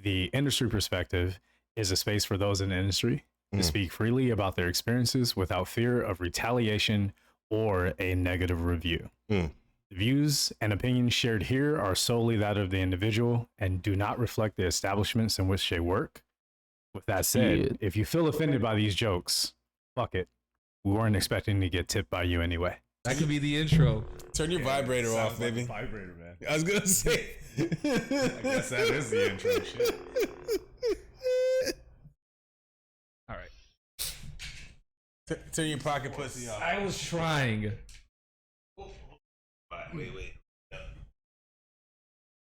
The industry perspective is a space for those in the industry to speak freely about their experiences without fear of retaliation or a negative review. The views and opinions shared here are solely that of the individual and do not reflect the establishments in which they work. With that said, if you feel offended by these jokes, fuck it. We weren't expecting to get tipped by you anyway. That could be the intro. Turn your vibrator off, Like baby. vibrator, man. I was gonna say. I guess that is the intro shit. All right. Turn your pocket pussy off. I was trying. Wait.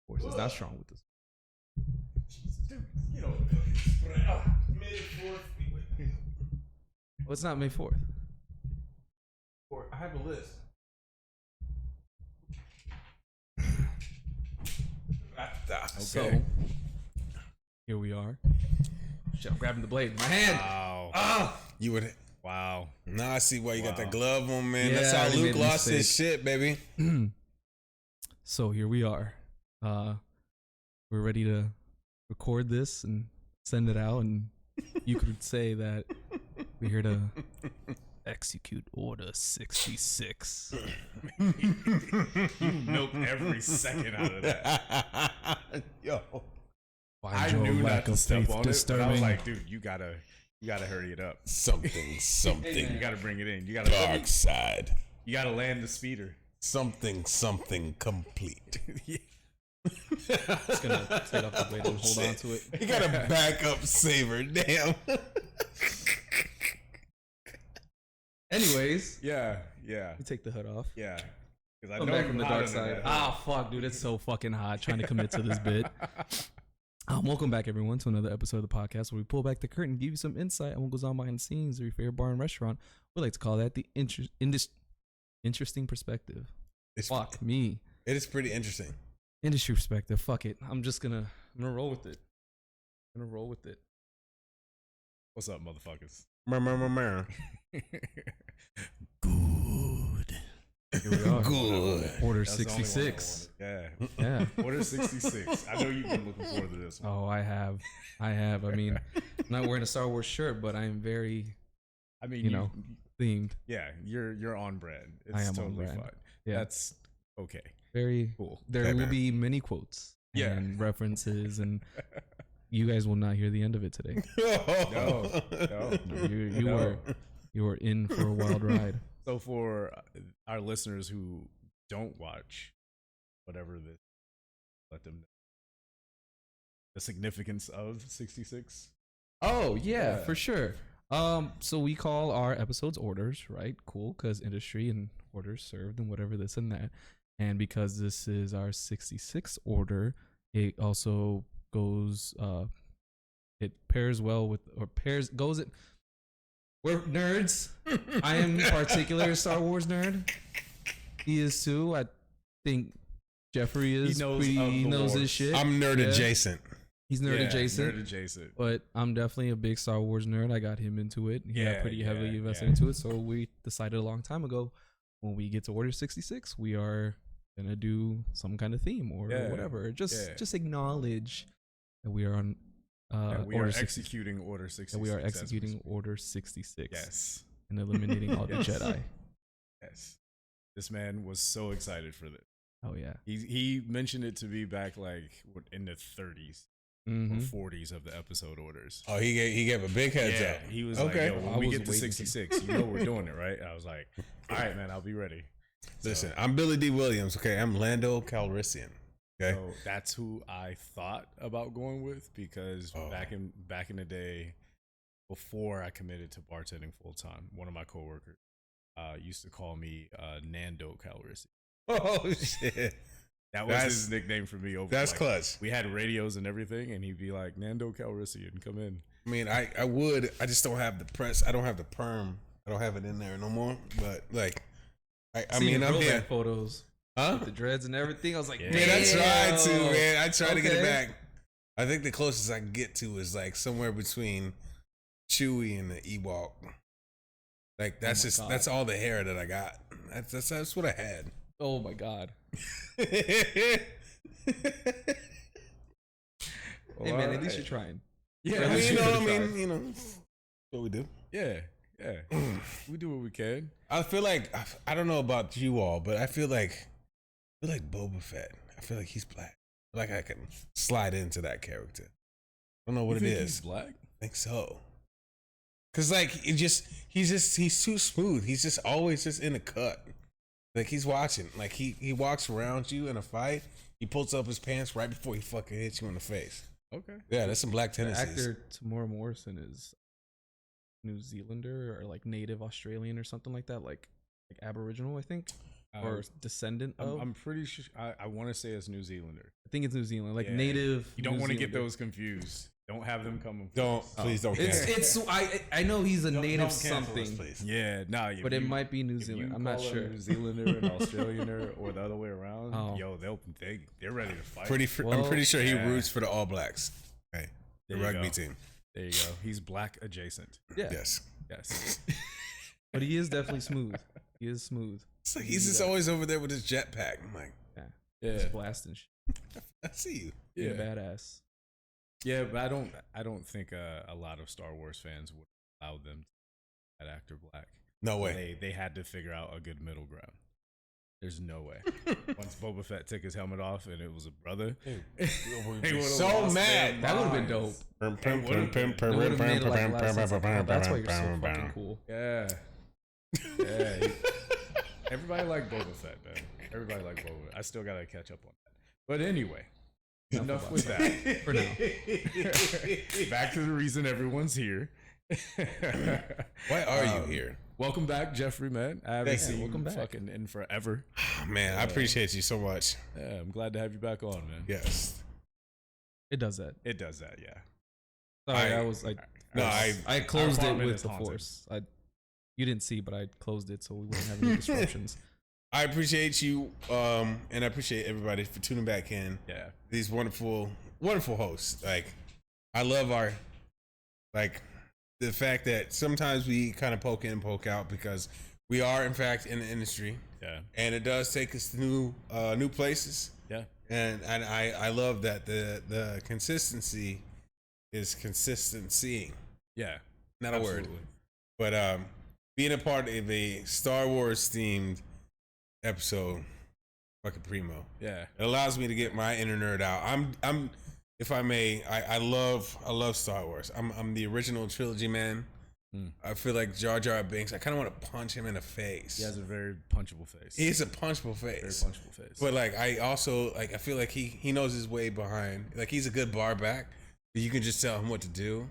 Force is not strong with this. Dude, you know, Well, it's not May 4th. I have a list. So, here we are. Shit, I'm grabbing the blade in my hand. Wow. Ah! You would. Wow. Now I see why you got that glove on, man. Yeah, That's I how already Luke made a lost his mistake. shit, baby. So, here we are. We're ready to record this and send it out. And you could say that we're here to execute Order 66. You milked every second out of that. Yo. I Your knew lack not to of step faith on it, but I disturbing. was like, dude, you gotta hurry it up. Something. You gotta bring it in. Dark side. You gotta land the speeder. Something complete. Just gonna take off the blade and hold on to it. You got a backup saver. Damn. Anyways, Yeah. we take the hood off. Yeah. Because I Come know back you from the hotter dark than side. that. Ah, fuck, dude, it's so fucking hot trying to commit to this bit. Welcome back, everyone, to another episode of the podcast where we pull back the curtain and give you some insight on what goes on behind the scenes of your favorite bar and restaurant. We like to call that the interesting perspective. Fuck me. It is pretty interesting. Industry perspective. Fuck it. I'm gonna roll with it. What's up, motherfuckers? Good. Here we are. Good. Order That's the only one I 66. wanted. Yeah. Yeah. Order 66. I know you've been looking forward to this one. Oh, I have. I mean, I'm not wearing a Star Wars shirt, but I'm very I mean, you know, themed. yeah, you're on brand. It's I am on totally brand. fine. Yeah. That's okay. Very Cool. There Hey, will man. be many quotes and references, and you guys will not hear the end of it today. No. You were in for a wild ride. So for our listeners who don't watch whatever this, let them know the significance of 66. Oh yeah, Yeah. for sure. So we call our episodes orders, right? Cool, because industry and orders served and whatever this and that. And because this is our 66th order, it also goes it pairs well with goes it. We're nerds. I am in particular a Star Wars nerd. He is too. I think Jeffrey is. He knows his shit. I'm nerd Yeah. adjacent. He's nerd Yeah, adjacent. Nerd adjacent. But I'm definitely a big Star Wars nerd. I got him into it. He got Yeah, pretty yeah, heavily invested yeah. into it. So we decided a long time ago when we get to Order 66, we are gonna do some kind of theme or Yeah, whatever. Just yeah. just acknowledge that we are on And we Order are 60 executing Order 66. that we are as we executing speak. Order 66 Yes. and eliminating all the Yes. Jedi. Yes. This man was so excited for this. Oh yeah. He mentioned it to me back like in the 30s Mm-hmm. or 40s of the episode orders. Oh, he gave a big heads Yeah, up. he was Okay. like, yo, I when we was get to waiting to- 66, you know we're doing it, right? I was like, all right, man, I'll be ready. Listen, I'm Billy D. Williams. Okay, I'm Lando Calrissian. Okay. So that's who I thought about going with because Oh. back in the day, before I committed to bartending full time, one of my coworkers used to call me Nando Calrissian. Oh shit. That was his nickname for me. That's clutch. We had radios and everything, and he'd be like, "Nando Calrissian, come in." I mean, I would. I just don't have the press. I don't have the perm. I don't have it in there no more. But like, I mean, I'm here. Photos, Huh? with the dreads and everything. I was like, Yeah. Man, I tried to, damn. man. I tried to get it Okay. back. I think the closest I can get to is like somewhere between Chewie and the Ewok. Like that's my God. that's all the hair that I got. That's what I had. Oh my god. Oh Hey man, at least you're trying. Yeah, I mean, trying. you know, what we do. Yeah. We do what we can. I feel like I don't know about you all, but I feel like Boba Fett. I feel like he's black. I feel like I can slide into that character. I don't know what You it think is. He's black. I think so. Cause like he's too smooth. He's just always just in a cut. Like he's watching. Like he walks around you in a fight. He pulls up his pants right before he fucking hits you in the face. Okay. Yeah, that's some black The tendencies. actor Tamora Morrison is New Zealander or like native Australian or something like that, like Aboriginal, I think, or descendant of. I'm pretty sure. I want to say it's New Zealander. I think it's New Zealand, like Yeah. native. You don't New want to get Zealander. those confused. Don't have them come. Please don't. It's I know he's a native Don't cancel us, something, please. Yeah, nah. but it might be New Zealand. I'm not sure. New Zealander and Australianer, or the other way around. Oh. Yo, they're ready to fight. I'm Well, pretty sure he yeah. roots for the All Blacks. Okay, the There you rugby go. team. There you go. He's black adjacent. Yeah, Yes. Yes. but he is definitely smooth. He is smooth. It's like he's just always over there with his jetpack. I'm like, He's Yeah. blasting shit. I see you. Being a Yeah. badass. Yeah, but I don't think a lot of Star Wars fans would allow them to that actor black. No way. They had to figure out a good middle ground. There's no way. Once Boba Fett took his helmet off and it was a brother, they would've so lost mad. their That would have been dope. minds. It would've made it like less. It's like, oh, that's why you're so fucking cool. Yeah. Yeah. Everybody liked Boba Fett, man. Everybody liked Boba Fett. I still gotta catch up on that. But anyway, enough with that. For now. Back to the reason everyone's here. Why are you here? Welcome back, Jeffrey, man. I haven't Thank seen you. you Welcome back. fucking in forever. Man, I appreciate you so much. Yeah, I'm glad to have you back on, man. Yes. It does that. It does that, yeah. Sorry, I- I was like, No, I closed it apartment with is the haunted. force. You didn't see, but I closed it so we wouldn't have any disruptions. I appreciate you, and I appreciate everybody for tuning back in. Yeah. These wonderful, wonderful hosts. Like, I love the fact that sometimes we kind of poke in and poke out because we are, in fact, in the industry, Yeah. and it does take us to new places. Yeah. And I love that the consistency is consistencying. Yeah. Not a word. Absolutely. But being a part of a Star Wars themed episode, fucking primo. Yeah. It allows me to get my inner nerd out. I'm if I may, I love Star Wars. I'm the original trilogy man. I feel like Jar Jar Binks. I kind of want to punch him in the face. He has a very punchable face. He has a punchable very face. punchable face. But like I also like I feel like he knows his way behind. Like he's a good bar back. You can just tell him what to do,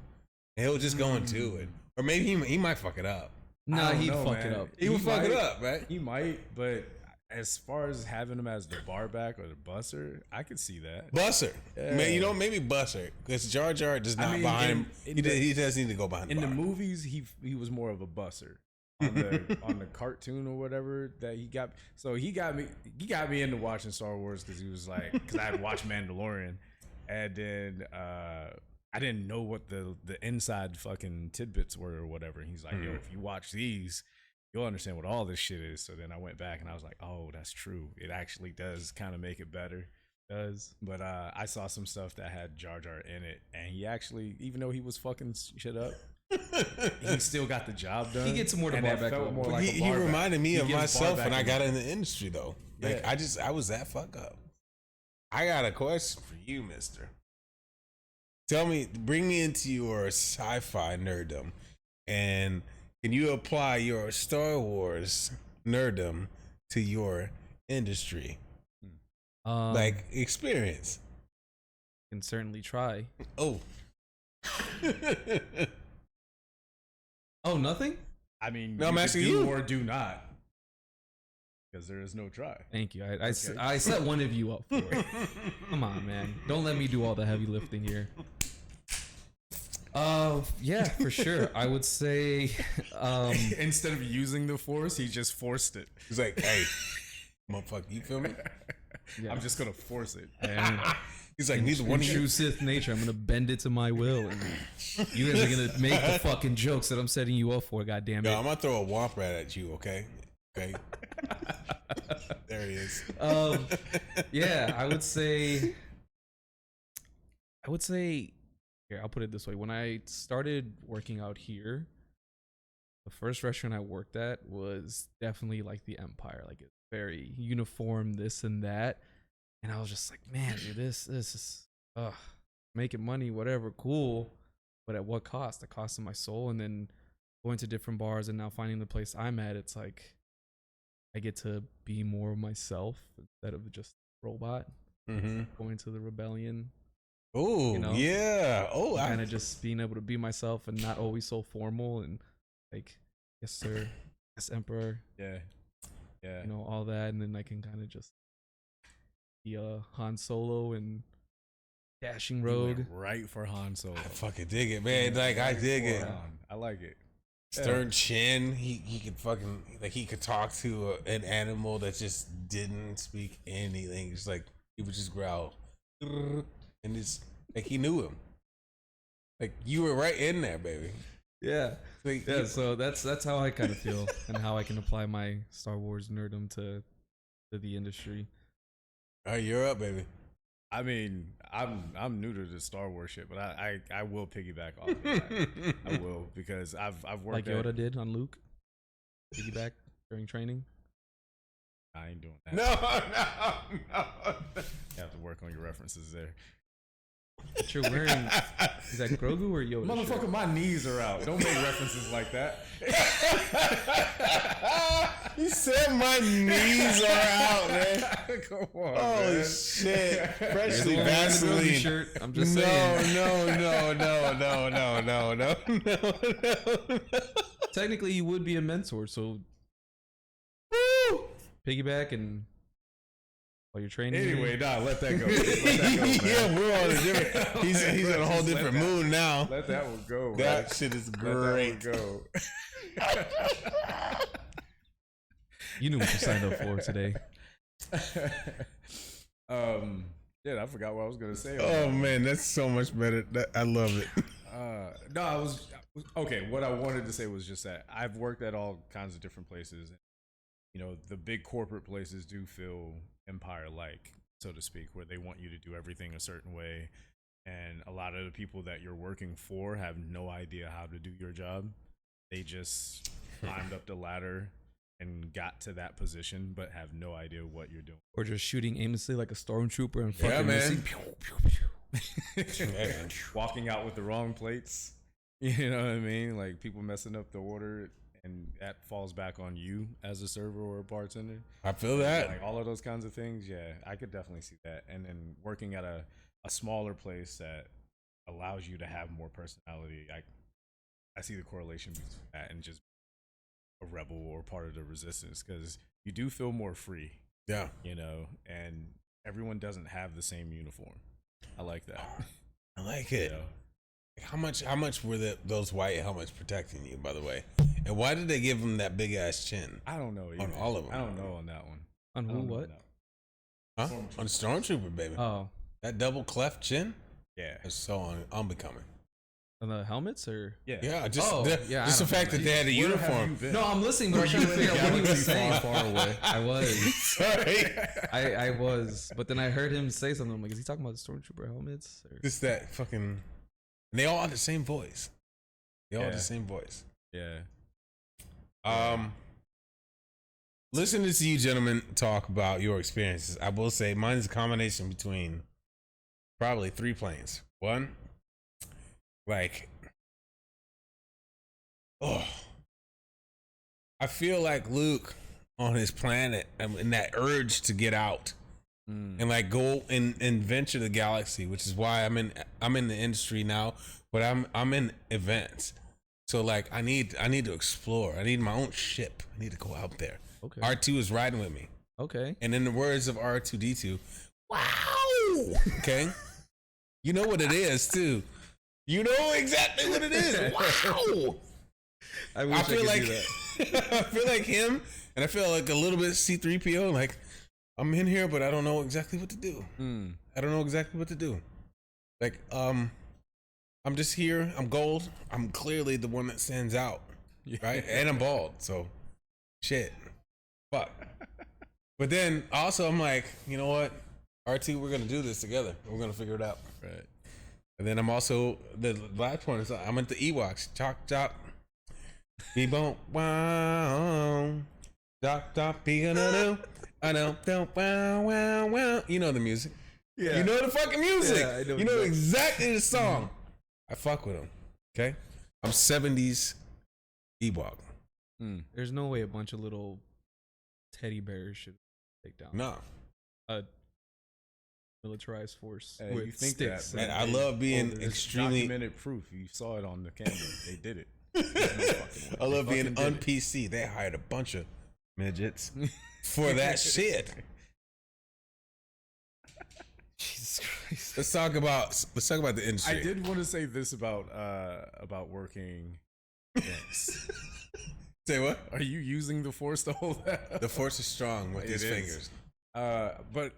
and he'll just go and do it. Or maybe he might fuck it up. Nah, I don't he'd know, fuck man. it up. He would fuck it might. up, right? He might, but as far as having him as the bar back or the busser, I could see that. Busser. Yeah. Man, you know, maybe Busser. Because Jar Jar does not behind him. He does need to go behind In the the bar. movies, he was more of a busser. On the cartoon or whatever that he got. So he got me into watching Star Wars because he was like, because I had watched Mandalorian, and then I didn't know what the inside fucking tidbits were or whatever. And he's like, yo, if you watch these, you'll understand what all this shit is. So then I went back and I was like, oh, that's true. It actually does kind of make it better. Does. But I saw some stuff that had Jar Jar in it, and he actually, even though he was fucking shit up, he still got the job done. He gets more to and bar that back felt up. more But like a he bar back. reminded me He of gives myself bar when I back got in the industry, though. Like, Yeah. I was that fuck up. I got a question for you, mister. Bring me into your sci-fi nerddom, and can you apply your Star Wars nerddom to your industry? Like, experience. can certainly try. Oh. Oh, nothing? I mean, No, I'm could asking do you. or do not, because there is no try. Thank you. Okay. I set one of you up for it. Come on, man. Don't let me do all the heavy lifting here. Yeah, for sure. I would say, Instead of using the force, he just forced it. He's like, hey, motherfucker, you feel me? yeah. I'm just gonna force it. And He's like, in neither one of you. true Sith nature, I'm gonna bend it to my will, and you guys are gonna make the fucking jokes that I'm setting you up for. God damn it! Yo, I'm gonna throw a womp rat at you, okay? Okay. There he is. Yeah, I would say here, I'll put it this way. When I started working out here, the first restaurant I worked at was definitely like the Empire. Like, it's very uniform, this and that. And I was just like, man, dude, this is making money, whatever, cool. But at what cost? The cost of my soul. And then going to different bars and now finding the place I'm at, it's like I get to be more myself instead of just a robot. Going to the rebellion. Oh, you know? Yeah. Oh, kind of just being able to be myself and not always so formal and like, yes sir, yes emperor. Yeah. You know, all that, and then I can kind of just be a Han Solo and dashing rogue. Right for Han Solo. I fucking dig it, man. Like, I dig it. I like it. Stern chin. He could fucking, like, he could talk to an animal that just didn't speak anything. Just like, he would just growl. And it's like he knew him. Like, you were right in there, baby. Yeah. Like, Yeah, so that's how I kind of feel and how I can apply my Star Wars nerdom to the industry. All right, you're up, baby. I mean, I'm new to the Star Wars shit, but I will piggyback off of that. I will, because I've worked like Yoda did on Luke. Piggyback during training. I ain't doing that. No. You have to work on your references there. What you're wearing, is that Grogu or Yoda? Motherfucker, shirt? my knees are out. Don't make references like that. You said my knees are out, man. Come on, Holy man. shit. You're Freshly the one wearing the Grogu Vaseline. shirt. I'm just saying. No. Technically, you would be a mentor, so Woo! piggyback and while you're training. Anyway, let that go. Let that go, man. Yeah, we're on a different. He's on a whole Just let different that- mood now. Let that one go. That man. shit is Let great. that one go. You knew what you signed up for today. Yeah, I forgot what I was gonna say. Oh man, that's so much better. I love it. No, I was okay. What I wanted to say was just that I've worked at all kinds of different places. You know, the big corporate places do feel empire-like, so to speak, where they want you to do everything a certain way, and a lot of the people that you're working for have no idea how to do your job. They just climbed up the ladder and got to that position, but have no idea what you're doing. Or just shooting aimlessly like a stormtrooper and Yeah, fucking man. Walking out with the wrong plates. You know what I mean? Like, people messing up the order, and that falls back on you as a server or a bartender. I feel that. Like, all of those kinds of things. Yeah, I could definitely see that. And then working at a smaller place that allows you to have more personality, I see the correlation between that and just a rebel or part of the resistance, because you do feel more free. Yeah. You know, and everyone doesn't have the same uniform. I like that. I like it. You know? How much were those white helmets protecting you, by the way? And why did they give them that big ass chin? I don't know. On either. all of them. I don't know on that one. on I who? don't know What? on that one. Huh? On Stormtrooper, baby. Oh, That double cleft chin Yeah. is so unbecoming. on the helmets or? Yeah. Yeah, just Oh, the, yeah, I just the don't know, fact that man. they had a Where have uniform. you been? No, I'm listening, but I'm trying to figure out what he was saying. Far away. I was. Sorry. I was, but then I heard him say something. I'm like, is he talking about the stormtrooper helmets? Or? Just that fucking. And they all have the same voice. They all have Yeah. the same voice. Yeah. Listening to you gentlemen talk about your experiences, I will say mine is a combination between probably 3 planes. One, like, I feel like Luke on his planet and that urge to get out and like go and venture the galaxy, which is why I'm in the industry now, but I'm in events. So like I need to explore. I need my own ship. I need to go out there. Okay. R2 is riding with me. Okay. And in the words of R2D2, wow. Okay. You know what it is too. You know exactly what it is. Wow. I wish I feel could like do that. I feel like him, and I feel like a little bit C-3PO. Like I'm in here, but I don't know exactly what to do. I don't know exactly what to do. Like I'm just here. I'm gold. I'm clearly the one that stands out, right? And I'm bald, so shit. Fuck. But then also I'm like, you know what? R2, we're gonna do this together. We're gonna figure it out. Right. And then I'm also the last one is I'm into Ewoks. Chop chop. Be bone wow. Chop chop. Be gonna do. I know. Don't wow wow wow. You know the music. Yeah. You know the fucking music. Yeah, I know you know exactly. exactly the song. I fuck with them. Okay. I'm 70s Ewok. There's no way a bunch of little teddy bears should take down No. a militarized force Hey, with you think sticks. that, And I love being there's extremely. documented proof. You saw it on the camera. They did it. There's no fucking way. I love They being fucking on did it. PC. They hired a bunch of midgets for that shit. Jesus Christ. Let's talk about the industry. I did want to say this about working events. Say what? Are you using the force to hold that? The force is strong with It these is. fingers. But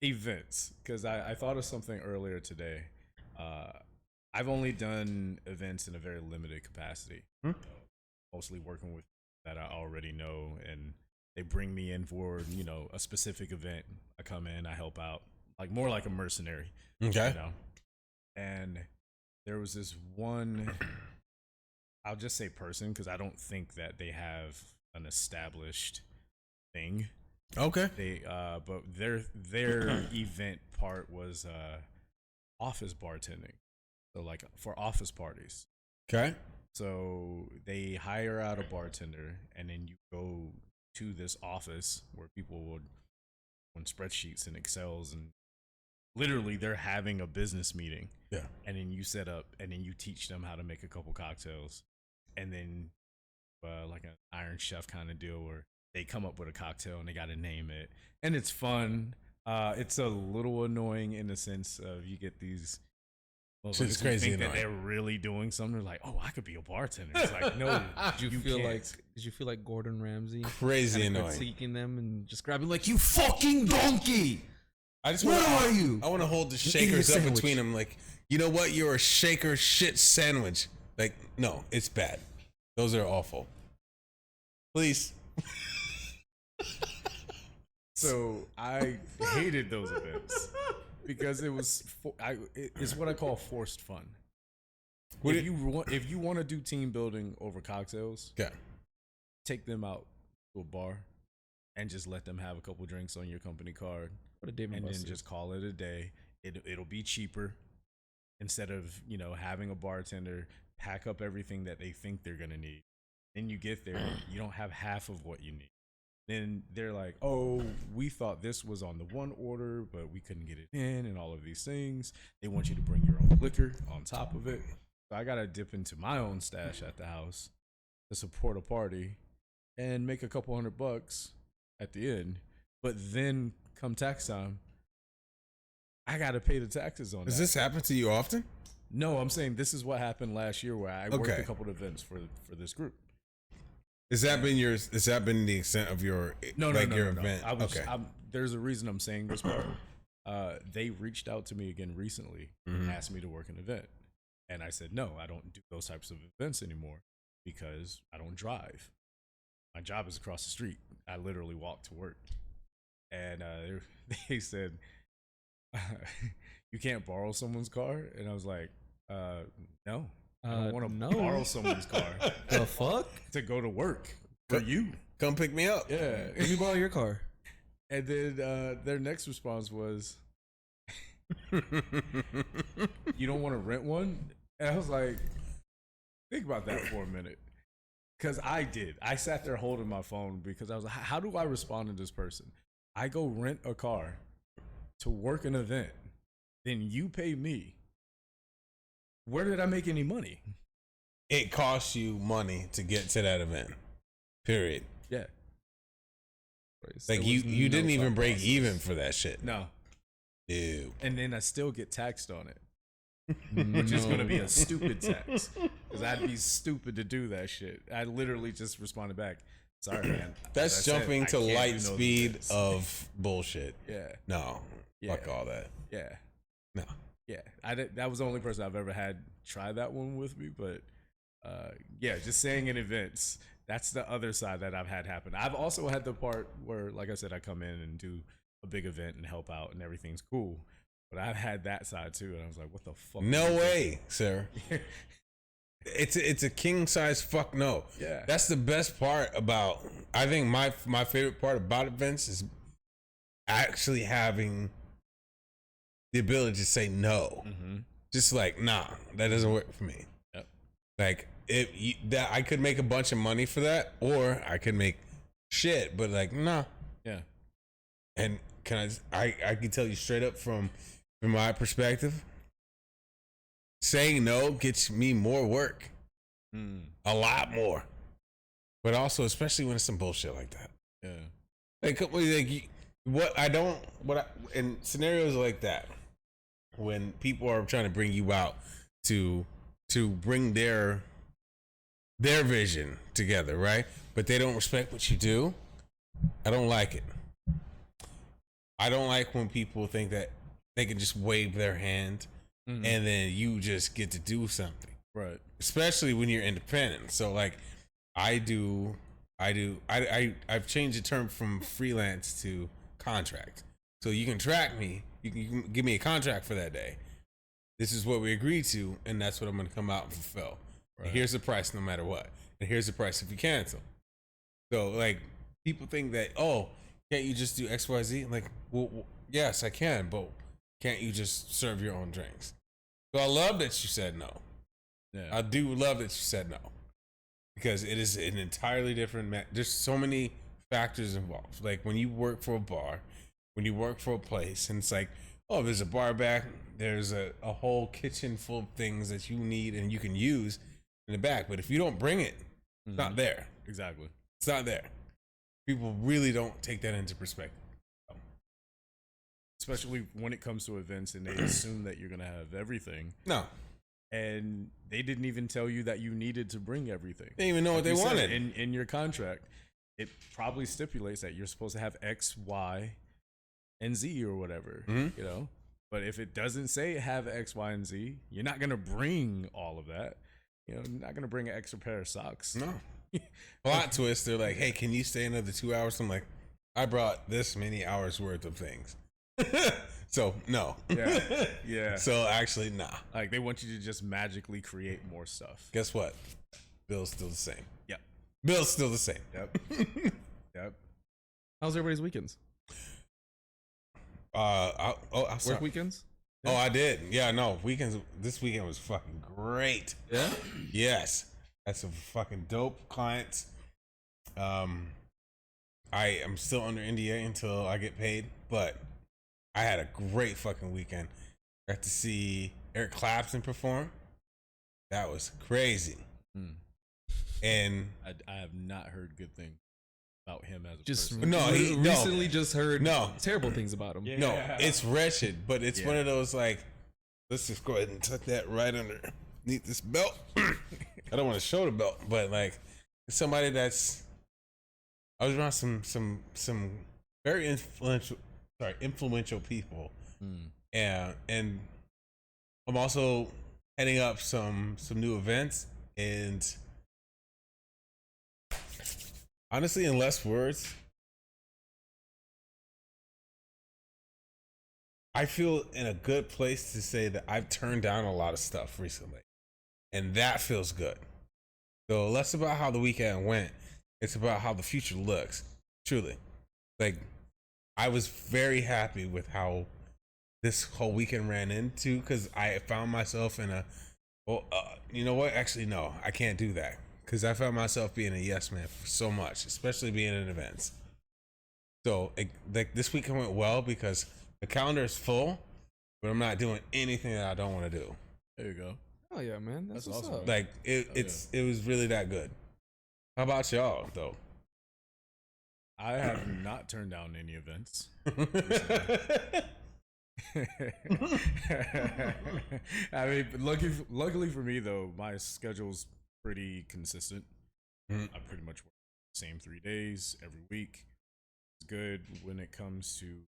events, because I thought of something earlier today. I've only done events in a very limited capacity, mostly working with that I already know, and they bring me in for a specific event. I come in, I help out, like more like a mercenary, Okay. And there was this one, I'll just say person, because I don't think that they have an established thing. Okay. They but their event part was office bartending, so like for office parties. Okay. So they hire out a bartender, and then you go to this office where people would on spreadsheets and Excels, and literally they're having a business meeting. Yeah. And then you set up, and then you teach them how to make a couple cocktails, and then like an Iron Chef kind of deal where they come up with a cocktail and they got to name it, and it's fun. It's a little annoying in the sense of you get these. It's crazy think that annoying. they're really doing something. They're like, "Oh, I could be a bartender." It's like, no, Did you can't. feel like Gordon Ramsay? Crazy Kinda annoying. critiquing them and just grabbing like, you fucking donkey! I just What want are you? I want to hold the You're eating a shakers up sandwich. between them. Like, you know what? You're a shaker shit sandwich. Like, no, it's bad. Those are awful. Please. So I hated those events because it was it's what I call forced fun. What If you want to do team building over cocktails, Okay. take them out to a bar and just let them have a couple drinks on your company card, What a Dave and and then Buster's. just call it a day. It'll be cheaper instead of having a bartender pack up everything that they think they're gonna need. Then you get there, you don't have half of what you need. Then they're like, "Oh, we thought this was on the one order, but we couldn't get it in," and all of these things. They want you to bring your own liquor on top of it. So I gotta dip into my own stash at the house to support a party and make a couple $100 at the end. But then come tax time, I gotta pay the taxes on Does that. this happen to you often? No, I'm saying this is what happened last year where I worked Okay. a couple of events for this group. Has that been the extent of your No, your no. event? Okay. There's a reason I'm saying this part. They reached out to me again recently and asked me to work an event. And I said, no, I don't do those types of events anymore because I don't drive. My job is across the street. I literally walk to work. And they said, you can't borrow someone's car? And I was like, no. I don't want to no. borrow someone's car The fuck? to go to work for you. Come pick me up. Yeah. Let me borrow your car. And then their next response was, you don't want to rent one? And I was like, think about that for a minute. Because I did. I sat there holding my phone because I was like, how do I respond to this person? I go rent a car to work an event. Then you pay me. Where did I make any money? It costs you money to get to that event. Period. Yeah. Like There you was didn't no even thought break process. even for that shit. No. Dude. And then I still get taxed on it. Which is going to be a stupid tax. Because I'd be stupid to do that shit. I literally just responded back, sorry, man. That's As I said, jumping I to can't do light those speed events. of bullshit. Yeah. No. Yeah. Fuck all that. Yeah. No. Yeah. That was the only person I've ever had try that one with me. But yeah, just saying in events, that's the other side that I've had happen. I've also had the part where, like I said, I come in and do a big event and help out and everything's cool. But I've had that side too, and I was like, what the fuck? No way, sir. It's a king size fuck no. Yeah. That's the best part about, I think my favorite part about events is actually having the ability to say no. Mm-hmm. Just like, nah, that doesn't work for me. Yep. Like that I could make a bunch of money for that, or I could make shit, but like, nah. Yeah. And I can tell you straight up from my perspective, saying no gets me more work. A lot more. But also, especially when it's some bullshit like that. Yeah. Like in scenarios like that, when people are trying to bring you out to bring their vision together, right? But they don't respect what you do. I don't like it. I don't like when people think that they can just wave their hand and then you just get to do something. Right. Especially when you're independent. So like I've changed the term from freelance to contract. So you can track me, you can give me a contract for that day. This is what we agreed to, and that's what I'm gonna come out and fulfill. Right. And here's the price no matter what. And here's the price if you cancel. So like people think that, oh, can't you just do XYZ? Like, well, yes, I can, but can't you just serve your own drinks? So I love that you said no. Yeah. I do love that you said no, because it is an entirely different. There's so many factors involved. Like when you work for a bar, when you work for a place, and it's like, oh, there's a bar back, there's a whole kitchen full of things that you need and you can use in the back. But if you don't bring it, it's not there. Exactly. It's not there. People really don't take that into perspective. Especially when it comes to events and they assume that you're going to have everything. No. And they didn't even tell you that you needed to bring everything. They didn't even know what they wanted. In your contract, it probably stipulates that you're supposed to have X, Y, and Z or whatever, you know? But if it doesn't say have X, Y, and Z, you're not going to bring all of that. You know, you're not going to bring an extra pair of socks. No. Plot twist, they're like, hey, can you stay another 2 hours? I'm like, I brought this many hours worth of things. So, no. Yeah. Yeah. So, actually, nah. Like, they want you to just magically create more stuff. Guess what? Bill's still the same. Yep. Bill's still the same. Yep. Yep. How's everybody's weekends? Work weekends? Yeah. Oh, I did. Yeah, no. Weekends. This weekend was fucking great. Yeah? Yes. That's some fucking dope clients. I am still under NDA until I get paid, but I had a great fucking weekend. Got to see Eric Clapton perform. That was crazy. And I have not heard good things about him as a just person. recently just heard no terrible things about him. Yeah. No, it's wretched, but it's one of those like, let's just go ahead and tuck that right underneath this belt. I don't want to show the belt, but like it's somebody that's. I was around some very influential people, and I'm also heading up some new events, and honestly, in less words, I feel in a good place to say that I've turned down a lot of stuff recently, and that feels good. So less about how the weekend went. It's about how the future looks. Truly. Like, I was very happy with how this whole weekend ran into, because I found myself in a, you know what? Actually, no, I can't do that. Because I found myself being a yes man for so much, especially being in events. So, like, this weekend went well because the calendar is full, but I'm not doing anything that I don't want to do. There you go. Oh yeah, man. That's That's what's awesome. up. Like, it was really that good. How about y'all, though? I have not turned down any events. I mean, luckily for me though, my schedule's pretty consistent. I pretty much work the same 3 days every week. It's good when it comes to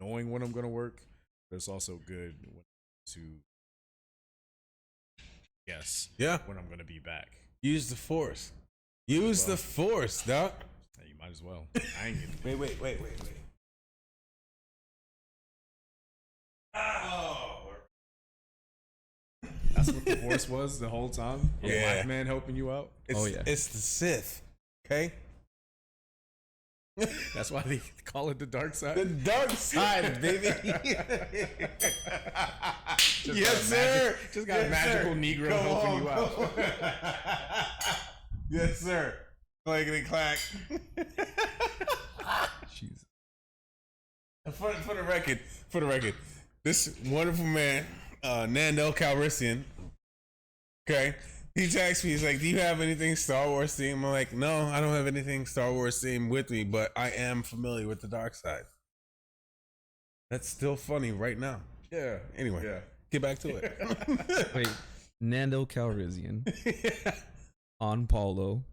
knowing when I'm gonna work, but it's also good to when I'm gonna be back. Use the force. Use the force, doc. Hey, you might as well. I ain't getting Wait. Oh. That's what the Force was the whole time. A Yeah. black man helping you out. It's the Sith. Okay. That's why they call it the dark side. The dark side, baby. Just Yes, got a sir. magic- just got a Yes, magical sir. Negro Come helping on. you out. Yes, sir. Clackety clack. Jesus. For the record, this wonderful man, Nando Calrissian. Okay. He texts me, he's like, do you have anything Star Wars themed? I'm like, no, I don't have anything Star Wars themed with me, but I am familiar with the dark side. That's still funny right now. Yeah. Anyway, Yeah. get back to it. Wait, Nando Calrissian on Paulo.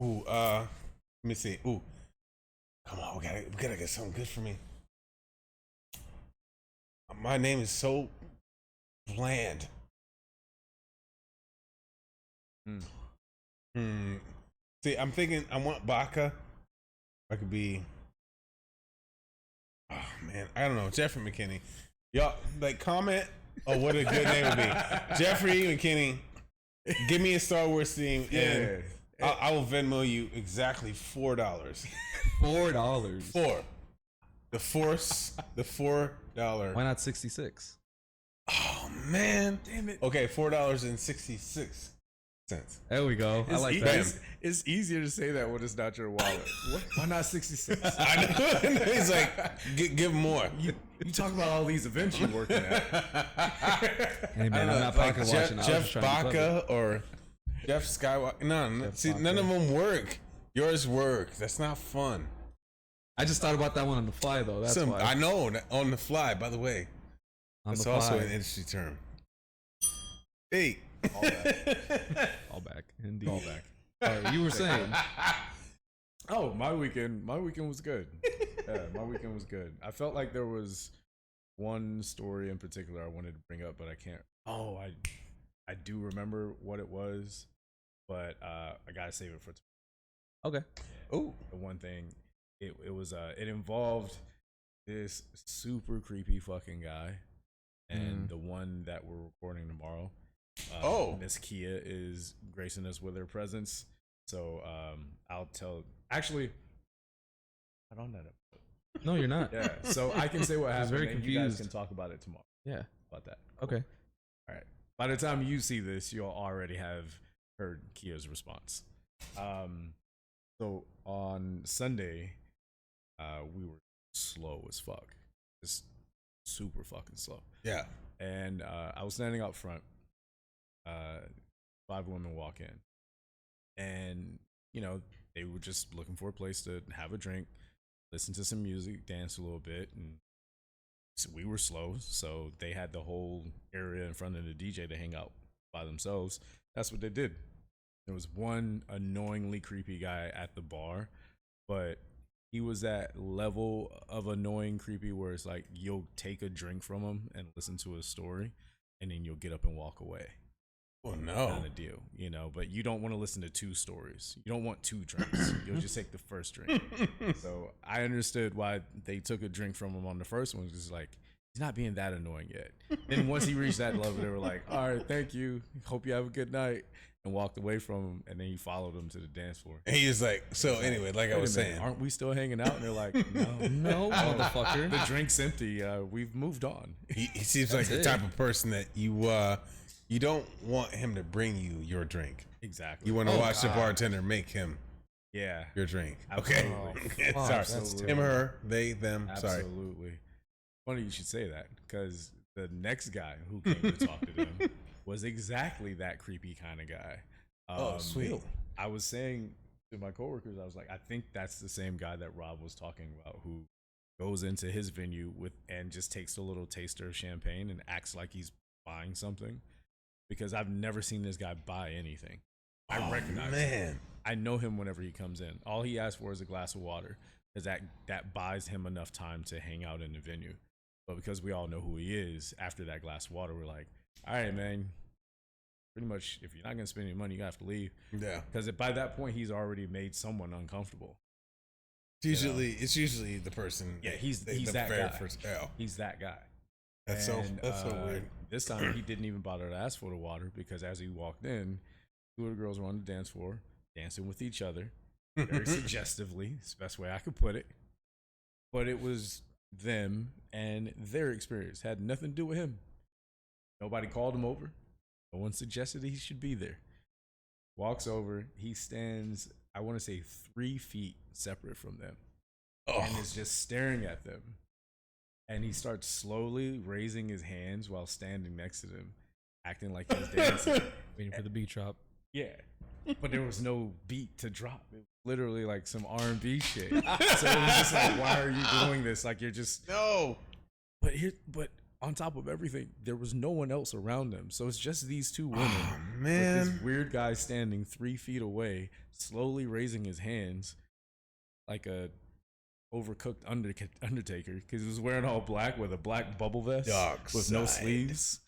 Ooh, let me see. Ooh, come on, we gotta get something good for me. My name is so bland. See, I'm thinking I want Baca. I could be. Oh man, I don't know. Jeffrey McKinney. Y'all like comment on what a good name would be. Jeffrey McKinney. Give me a Star Wars theme, and I will Venmo you exactly $4. $4. Four. The Force. The $4. Why not 66? Oh man, damn it. Okay, $4.66. There we go. I like easy. that. It's easier to say that when it's not your wallet. What? Why not 66? I know. He's like, give him more. You talk about all these events you're working at. Hey man, I I'm don't not know, pocket like watching. I was Jeff just trying to be clever. Baca or Jeff Skywalker. No, Jeff see, Baca. none of them work. Yours work. That's not fun. I just thought about that one on the fly though. That's why. I know, on the fly, by the way. On That's the also fly. an industry term. Hey. All that. All back. Indeed. All back. All right, you were saying. Oh, my weekend was good. Yeah, my weekend was good. I felt like there was one story in particular I wanted to bring up, but I can't. Oh, I do remember what it was, but I gotta save it for tomorrow. Okay. Oh. The one thing, it involved this super creepy fucking guy, and the one that we're recording tomorrow. Miss Kia is gracing us with her presence, so I'll tell. Actually, not on that episode. No, you're not. Yeah, so I can say what happened. very and you guys confused. can talk about it tomorrow. Yeah. About that. Okay. All right. By the time you see this, you'll already have heard Kia's response. So on Sunday, we were slow as fuck, just super fucking slow. Yeah. And I was standing out front. 5 women walk in, and you know they were just looking for a place to have a drink, listen to some music, dance a little bit, and so we were slow, so they had the whole area in front of the DJ to hang out by themselves. That's what they did. There was one annoyingly creepy guy at the bar, but he was that level of annoying creepy where it's like you'll take a drink from him and listen to his story, and then you'll get up and walk away. Oh no. Kind of deal, you know, but you don't want to listen to 2 stories. You don't want 2 drinks. You'll just take the first drink. So I understood why they took a drink from him on the first one. Just like, he's not being that annoying yet. Then once he reached that level, they were like, all right, thank you. Hope you have a good night. And walked away from him. And then he followed him to the dance floor. And he was like, so anyway, like I was saying. Aren't we still hanging out? And they're like, no. No, motherfucker. The drink's empty. We've moved on. He seems like the type of person that you don't want him to bring you your drink. Exactly. You want to watch the bartender make him Yeah. your drink. Absolutely. Okay. Oh, Sorry. that's Him or her, they, them. Sorry. Absolutely. Funny you should say that, because the next guy who came to talk to them was exactly that creepy kind of guy. Oh, sweet. I was saying to my coworkers, I was like, I think that's the same guy that Rob was talking about, who goes into his venue and just takes a little taster of champagne and acts like he's buying something. Because I've never seen this guy buy anything. I recognize him. I know him whenever he comes in. All he asks for is a glass of water, because that buys him enough time to hang out in the venue. But because we all know who he is, after that glass of water, we're like, all right, man, pretty much if you're not going to spend any money, you have to leave. Yeah. Because by that point, he's already made someone uncomfortable. It's usually the person. Yeah, he's the that very guy. first. He's that guy. That's so weird. This time he didn't even bother to ask for the water because as he walked in, two of the girls were on the dance floor dancing with each other, very suggestively. It's the best way I could put it. But it was them and their experience. Had nothing to do with him. Nobody called him over. No one suggested he should be there. Walks over. He stands, I want to say 3 feet separate from them. And is just staring at them. And he starts slowly raising his hands while standing next to them, acting like he's dancing. Waiting for the beat drop. Yeah. But there was no beat to drop. It was literally like some R&B shit. So it was just like, why are you doing this? Like you're just No. But on top of everything, there was no one else around them. So it's just these two women. Oh, man. With this weird guy standing 3 feet away, slowly raising his hands like a overcooked Undertaker, because he was wearing all black with a black bubble vest with no sleeves.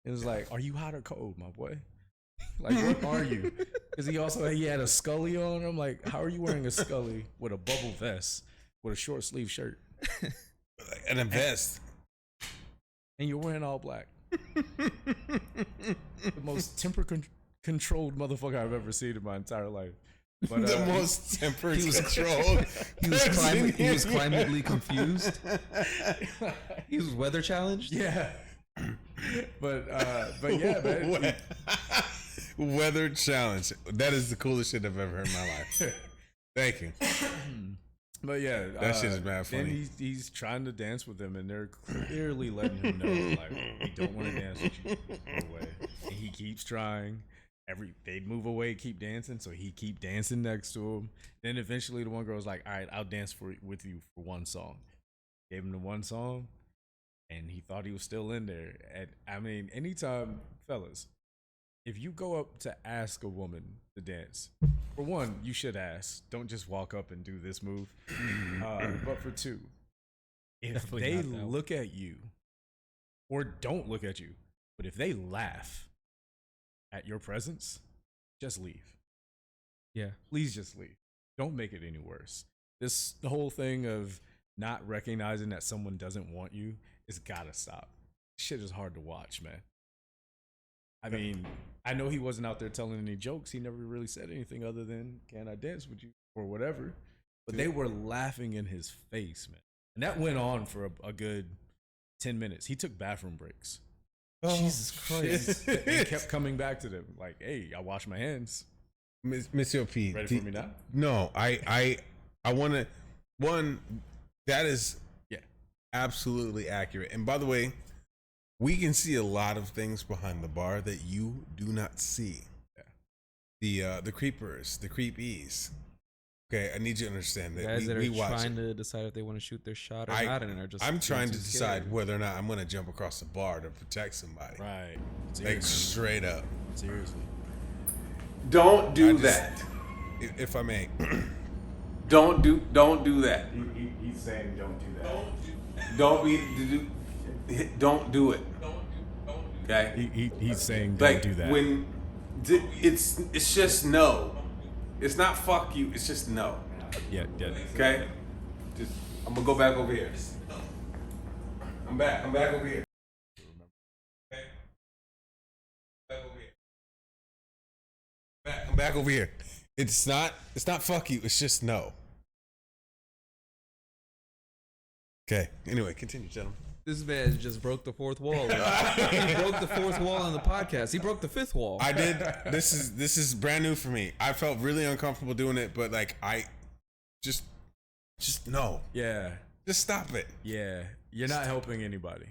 It was like, are you hot or cold, my boy? Like, what are you? Because he had a Scully on. I'm like, how are you wearing a Scully with a bubble vest with a short sleeve shirt And a vest? And you're wearing all black. The most controlled motherfucker I've ever seen in my entire life. But, the most tempered controlled. He was climately confused. He was weather challenged. Yeah. But yeah, man. Weather challenge. That is the coolest shit I've ever heard in my life. Thank you. But yeah, that shit is mad funny. Then he's trying to dance with them, and they're clearly letting him know, like, we don't want to dance with you. No way. And he keeps trying. They'd move away, keep dancing, so he keep dancing next to him. Then eventually the one girl's like, all right, I'll dance with you for one song. Gave him the one song, and he thought he was still in there. And I mean, anytime, fellas, if you go up to ask a woman to dance, for one, you should ask. Don't just walk up and do this move. But for two, if Definitely they look at you, or don't look at you, but if they laugh at your presence, just leave. Yeah. Please just leave. Don't make it any worse. The whole thing of not recognizing that someone doesn't want you is gotta stop. Shit is hard to watch, man. I mean, I know he wasn't out there telling any jokes. He never really said anything other than, can I dance with you? Or whatever. But they were laughing in his face, man. And that went on for a good 10 minutes. He took bathroom breaks. Oh, Jesus Christ. And kept coming back to them. Like, hey, I wash my hands. Monsieur P. Ready for me now? No, I want to. One, that is absolutely accurate. And by the way, we can see a lot of things behind the bar that you do not see. Yeah. The creepers, the creepies. Okay, I need you to understand that. Guys that are trying to decide if they want to shoot their shot or not, and are just I'm trying to decide whether or not I'm going to jump across the bar to protect somebody. Right. Like straight up. Seriously. Don't do that. If I may. Don't do that. He's saying don't do that. Don't do it. Okay. He's saying don't Like do that. when it's just no. It's not fuck you. It's just no. Yeah. Okay. Just I'm gonna go back over here. I'm back over here. Okay. I'm back over here. It's not fuck you. It's just no. Okay. Anyway, continue, gentlemen. This man just broke the fourth wall. He broke the fourth wall on the podcast. He broke the fifth wall. I did. This is brand new for me. I felt really uncomfortable doing it, but like I just no. Yeah. Just stop it. Yeah. You're not helping anybody.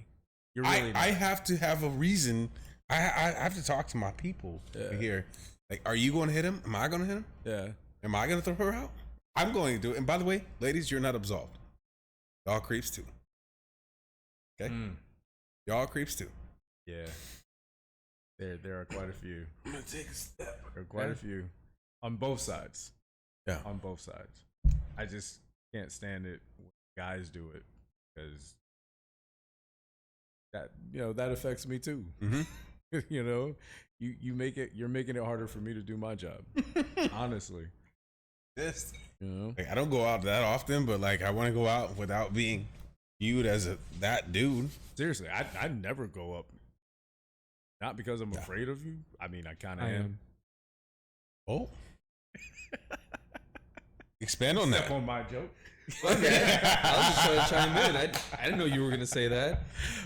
You're really not. I have to have a reason. I have to talk to my people here. Like, are you going to hit him? Am I going to hit him? Yeah. Am I going to throw her out? I'm going to do it. And by the way, ladies, you're not absolved. Y'all creeps too. Okay? Y'all creeps too. Yeah. There are quite a few. I'm going to take a step. There are quite a few. On both sides. Yeah. On both sides. I just can't stand it when guys do it. Because that affects me too. Mm-hmm. You're making it harder for me to do my job. Honestly. Like, I don't go out that often, but like I want to go out without being, viewed as that dude. Seriously, I never go up. Not because I'm afraid of you. I mean, I kind of I am. am. Oh. Expand on Step that. on my joke. Okay. I was just trying to chime in. I didn't know you were gonna say that.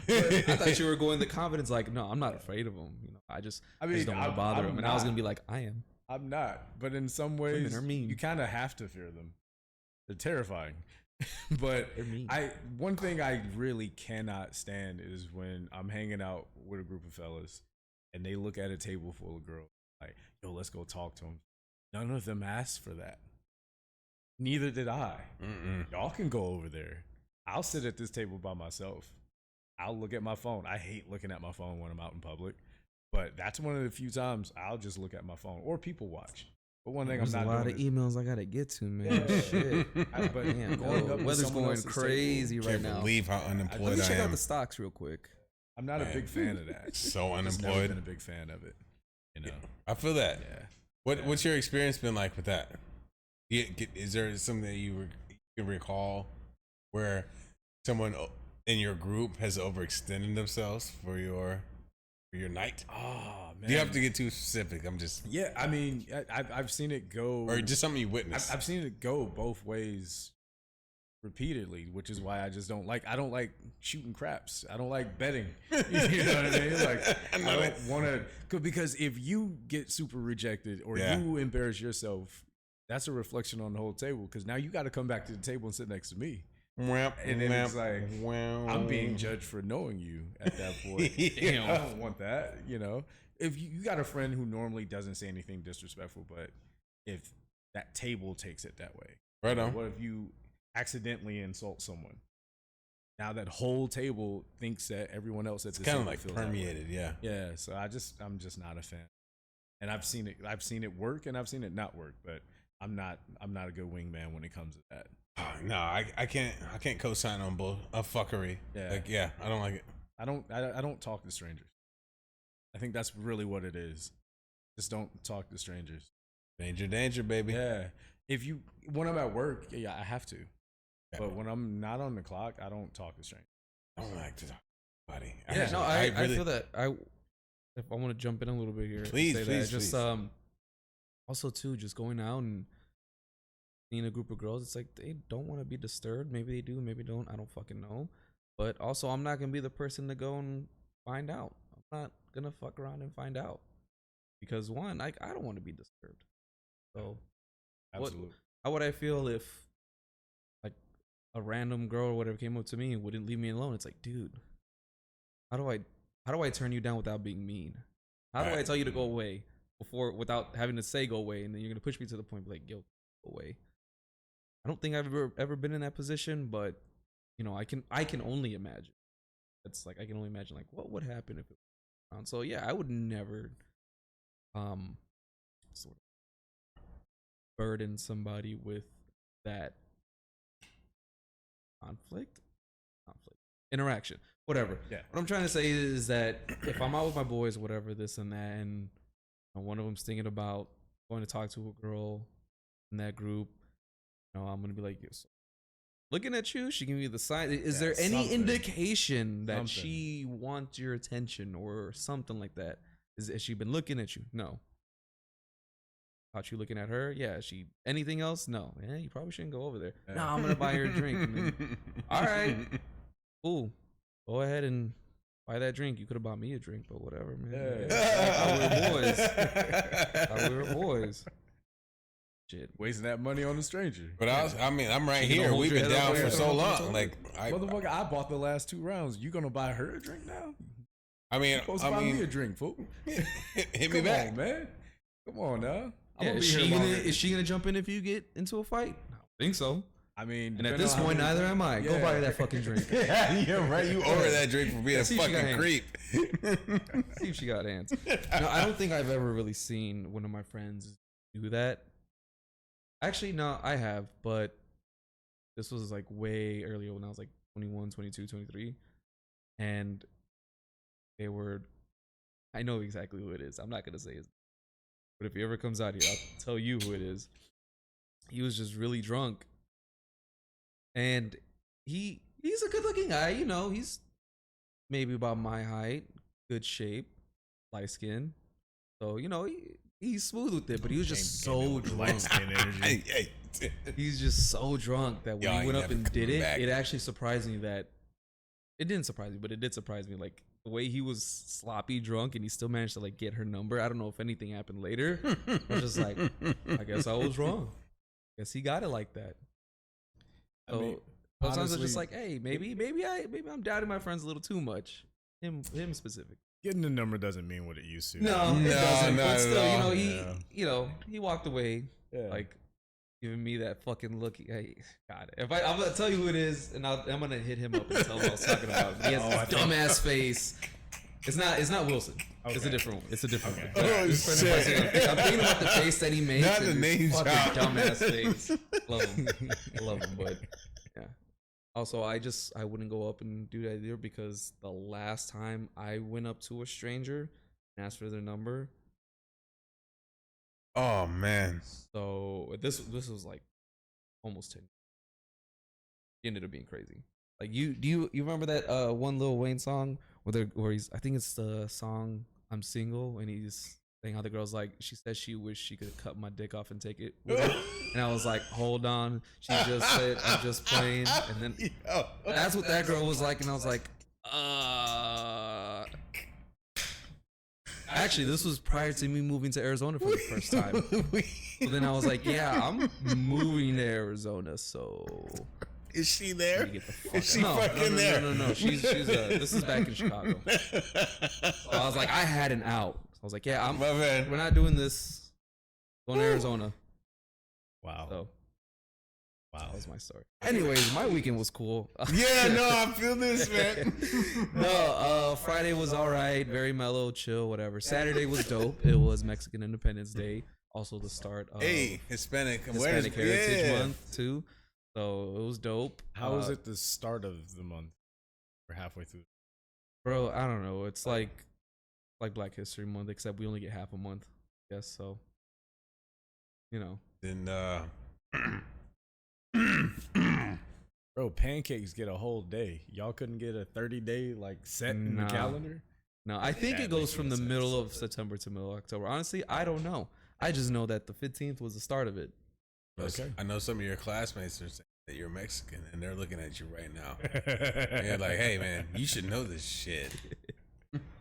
But I thought you were going the confidence, like, no, I'm not afraid of him. You know, I just don't want to bother him. And I was gonna be like, I am. I'm not. But in some ways, Women are mean. you kind of have to fear them. They're terrifying. But They're mean. one thing I really cannot stand is when I'm hanging out with a group of fellas and they look at a table full of girls like, yo, let's go talk to them. None of them asked for that. Neither did I. Y'all can go over there. I'll sit at this table by myself. I'll look at my phone. I hate looking at my phone when I'm out in public, but that's one of the few times I'll just look at my phone or people watch. But one thing There's I'm not a lot doing of is, emails I gotta get to, man. Shit. but Damn, going up to weather's someone going else's crazy Can't right now. believe how Let unemployed me check I out am. the stocks real quick. I'm not Man. a big fan of that. So Just never unemployed. been a big fan of it. You know. I feel that. Yeah. What's your experience been like with that? Is there something that you can recall where someone in your group has overextended themselves for your night? Oh man. Do you have to get too specific? I'm just Yeah, I mean, I've seen it go, or just something you witnessed. I've seen it go both ways repeatedly, which is why I just don't like. I don't like shooting craps. I don't like betting. You know what I mean? Like I don't want to, because if you get super rejected or you embarrass yourself, that's a reflection on the whole table. Because now you got to come back to the table and sit next to me. And then it's like, I'm being judged for knowing you at that point. I don't want that, you know. If you got a friend who normally doesn't say anything disrespectful, but if that table takes it that way, right on. What if you accidentally insult someone? Now that whole table thinks that everyone else at this Kind of table like feels that way. permeated, yeah. Yeah, so I'm just not a fan. And I've seen it work and I've seen it not work, but I'm not a good wingman when it comes to that. No, I can't co-sign on fuckery. Yeah. Like, yeah, I don't like it. I don't talk to strangers. I think that's really what it is. Just don't talk to strangers. Danger, baby. Yeah. When I'm at work, yeah, I have to. Yeah. But when I'm not on the clock, I don't talk to strangers. I don't like to talk to anybody. Yeah, no, I feel that. If I want to jump in a little bit here, Please. Just also too, just going out and seeing a group of girls, it's like they don't want to be disturbed. Maybe they do, maybe don't. I don't fucking know. But also, I'm not gonna be the person to go and find out. I'm not gonna fuck around and find out because one, I don't want to be disturbed. So, Absolutely. how would I feel if like a random girl or whatever came up to me and wouldn't leave me alone? It's like, dude, how do I turn you down without being mean? How do I tell you to go away without having to say go away, and then you're gonna push me to the point like, yo, go away. I don't think I've ever been in that position, but you know, I can only imagine. It's like I can only imagine like what would happen if it was around. So yeah, I would never sort of burden somebody with that conflict interaction, whatever. Yeah. What I'm trying to say is that if I'm out with my boys, whatever, this and that, and one of them's thinking about going to talk to a girl in that group, you know, I'm gonna be like, yes. Looking at you, she gave me the sign. Is there any indication that she wants your attention or something like that? Has she been looking at you? No. Caught you looking at her? Yeah. She anything else? No. Yeah, you probably shouldn't go over there. Yeah. No, I'm gonna buy her a drink. And then, all right, cool. Go ahead and buy that drink. You could have bought me a drink, but whatever, man. Yeah. We were boys. Shit. Wasting that money on a stranger. But I'm right She gonna here. hold We've your been head down up for there. so long. Like, Motherfucker, I bought the last 2 rounds. You gonna buy her a drink now? you Supposed to buy me a drink, fool. hit me Come back. on, man. Come on now. Yeah, is she gonna jump in if you get into a fight? I don't think so. I mean, And at this point, neither am I. Go buy her that fucking drink. Yeah, you're right. You order that drink for being a See if she got fucking hands. creep. See if she got hands. No, I don't think I've ever really seen one of my friends do that. Actually, no, I have, but this was like way earlier when I was like 21, 22, 23. And they were, I know exactly who it is. I'm not going to say his name. But if he ever comes out here, I'll tell you who it is. He was just really drunk. And he he's a good looking guy. You know, he's maybe about my height, good shape, light skin. So you know, he's smooth with it, but he was just so drunk. Light skin energy. He's just so drunk that when Y'all he ain't went up never and did coming it, back. it actually surprised me that it didn't surprise me, but it did surprise me. Like the way he was sloppy drunk and he still managed to like get her number. I don't know if anything happened later. I was just like, I guess I was wrong. Guess he got it like that. So I mean, sometimes I'm just honestly, like, hey, maybe I'm doubting my friends a little too much. Him specific. Getting the number doesn't mean what it used to. No, it No, doesn't. not But at still, all. he walked away yeah. like giving me that fucking look. Hey, God, I'm gonna tell you who it is, and I'm gonna hit him up and tell him what I was talking about. He has this dumbass face. It's not Wilson. It's a different one. It's a different one. Oh, His friend of shit. mine said, I'm thinking about the face that he makes. Not and the his name fucking drop. dumbass face. Love him. Love him, but yeah. Also, I wouldn't go up and do that either because the last time I went up to a stranger and asked for their number. Oh man. So this was like almost 10. It ended up being crazy. Like you remember that one Lil Wayne song where he's, I think it's the song I'm Single, and he's saying how the girl's like, she said she wished she could cut my dick off and take it with her. And I was like, hold on, she just said I'm just playing, and then that's what that girl was like, and I was like, actually this was prior to me moving to Arizona for the first time. So then I was like, yeah, I'm moving to Arizona, so Is she there? get the fuck Is she out. fucking there? No. She's this is back in Chicago. So I was like, I had an out. So I was like, yeah, My man. we're not doing this. Going to Arizona. Wow. So Wow. that was my story. Anyways, my weekend was cool. Yeah, no, I feel this, man. No, Friday was all right, very mellow, chill, whatever. Saturday was dope. It was Mexican Independence Day, also the start of Hey, Hispanic Hispanic Heritage Month too. So it was dope. How was it the start of the month? We're halfway through. Bro? I don't know. It's like Black History Month, except we only get half a month. Yes, so you know. Then Bro, pancakes get a whole day. Y'all couldn't get a 30-day like set in the Nah. calendar? No, I think it goes from the middle of September to middle of October. Honestly, I don't know. I just know that the 15th was the start of it. Okay. I know some of your classmates are saying that you're Mexican, and they're looking at you right now. And you're like, hey, man, you should know this shit.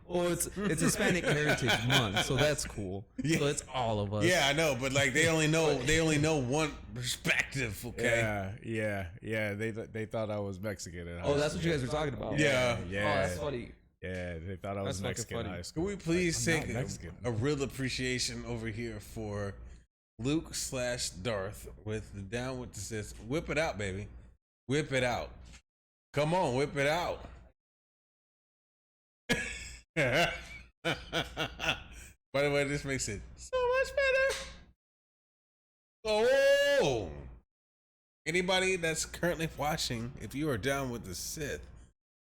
Well, it's Hispanic Heritage Month, so that's cool. Yeah. So it's all of us. Yeah, I know, but like they only know one perspective. Okay. Yeah. They thought I was Mexican. In high Oh, that's school. what you guys were talking about. Yeah. Oh, that's funny. Yeah, they thought I was That's fucking Mexican in funny. high school. Can we please I'm not take Mexican. a real appreciation over here for Luke/Darth with the Down with the Sis? Whip it out, baby. Whip it out. Come on, whip it out. By the way, this makes it so much better. Oh, anybody that's currently watching, if you are down with the Sith,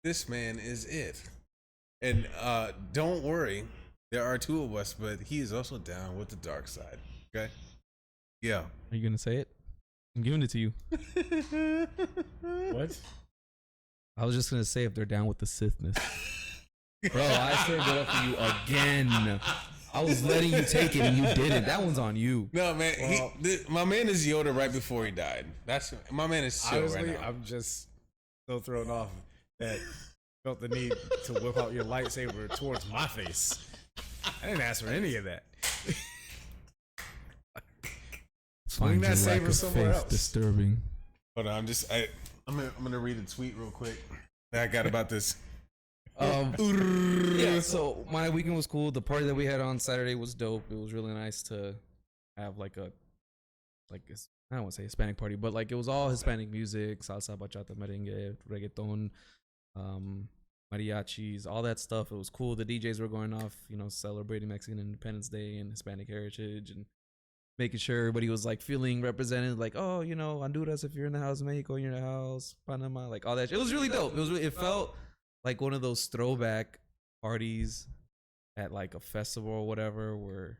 this man is it. And don't worry, there are two of us, but he is also down with the dark side. Okay? Yeah. Are you gonna say it? I'm giving it to you. What? I was just gonna say if they're down with the Sithness. Bro, I saved it up for you again. I was letting you take it and you didn't. That one's on you. No, man. Well- My man is Yoda right before he died. That's my man is chill Honestly, right now. I'm just so thrown off that felt the need to whip out your lightsaber towards my face. I didn't ask for any of that. Swing that saber somewhere else. Disturbing. Hold on, I'm gonna read a tweet real quick that I got about this. Yeah, so my weekend was cool. The party that we had on Saturday was dope. It was really nice to have I don't want to say Hispanic party, but like it was all Hispanic music, salsa, bachata, merengue, reggaeton, mariachis, all that stuff. It was cool. The DJs were going off, celebrating Mexican Independence Day and Hispanic heritage and making sure everybody was like feeling represented, like, oh, Honduras, if you're in the house, Mexico, you're in the house, Panama, like all that shit. It was really dope. It felt like one of those throwback parties at like a festival or whatever, where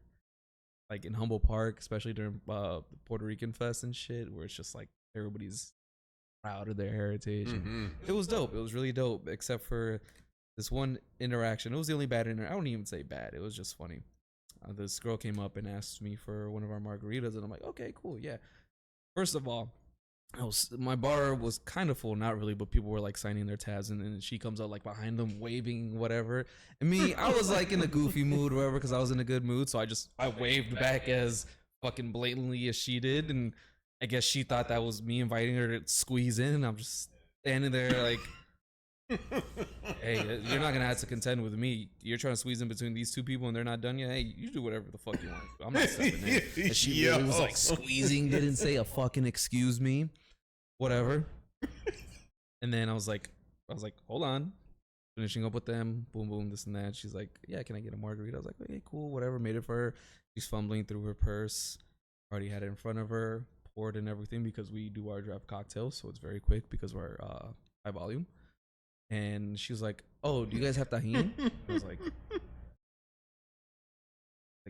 like in Humboldt Park, especially during the Puerto Rican Fest and shit, where it's just like everybody's proud of their heritage. Mm-hmm. It was dope. It was really dope, except for this one interaction. It was the only bad I don't even say bad. It was just funny. This girl came up and asked me for one of our margaritas, and I'm like, okay, cool, yeah. First of all, my bar was kind of full, not really, but people were like signing their tabs, and then she comes out like behind them, waving whatever. And me, I was like in a goofy mood, whatever, because I was in a good mood, so I waved back as fucking blatantly as she did, and I guess she thought that was me inviting her to squeeze in, and I'm just standing there like, hey, you're not gonna have to contend with me. You're trying to squeeze in between these two people, and they're not done yet. Hey, you do whatever the fuck you want. I'm not stepping in. And she really was like squeezing, didn't say a fucking excuse me, whatever. And then I was like, hold on, finishing up with them, boom, boom, this and that. She's like, yeah, can I get a margarita? I was like, okay, cool, whatever. Made it for her. She's fumbling through her purse. Already had it in front of her, poured and everything, because we do our draft cocktails, so it's very quick because we're high volume. And she was like, oh, do you guys have tahini? I was like,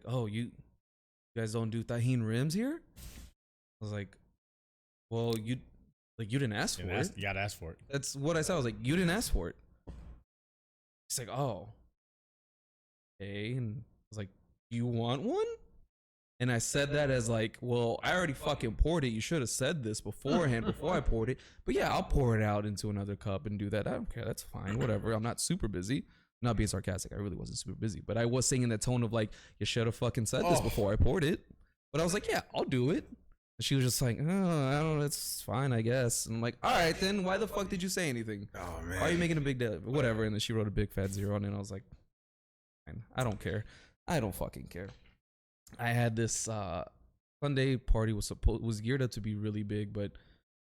oh, you guys don't do tahini rims here? I was like, well, you didn't ask for it. You gotta ask for it. That's what I said. I was like, you didn't ask for it. She's like, oh, okay. And I was like, you want one? And I said that as like, well, I already fucking poured it. You should have said this beforehand before I poured it. But yeah, I'll pour it out into another cup and do that. I don't care. That's fine. Whatever. I'm not super busy. Not being sarcastic. I really wasn't super busy. But I was saying in the tone of like, you should have fucking said this before I poured it. But I was like, yeah, I'll do it. And she was just like, oh, I don't know. It's fine, I guess. And I'm like, all right, then why the fuck did you say anything? Oh, man. Why are you making a big deal? Whatever. And then she wrote a big fat 0 on it. And I was like, fine. I don't care. I don't fucking care. I had this Sunday party was geared up to be really big, but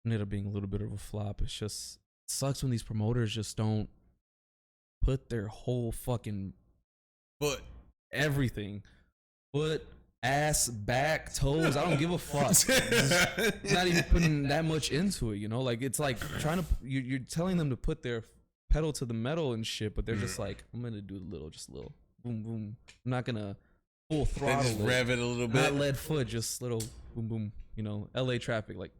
ended up being a little bit of a flop. It's just, it sucks when these promoters just don't put their whole fucking everything, foot, ass, back, toes. I don't give a fuck. It's not even putting that much into it, you know. Like, it's like trying to you're telling them to put their pedal to the metal and shit, but they're just like, I'm gonna do just a little boom boom. I'm not gonna full throttle, just rev it a little bit. Not lead foot, just little boom boom. You know, LA traffic, like